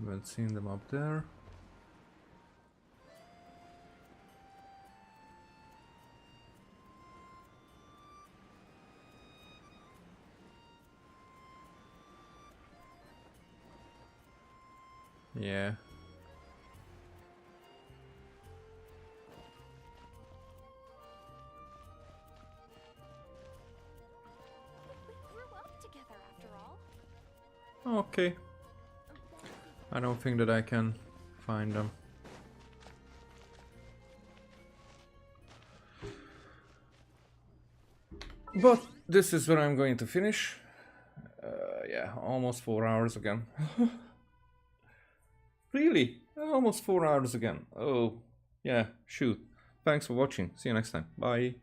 Speaker 1: Haven't seen them up there. Yeah.
Speaker 4: We grew up together after all.
Speaker 1: Okay. I don't think that I can find them. But this is where I'm going to finish. Yeah, almost 4 hours again. Really? Almost 4 hours again. Oh, yeah, shoot. Thanks for watching. See you next time. Bye.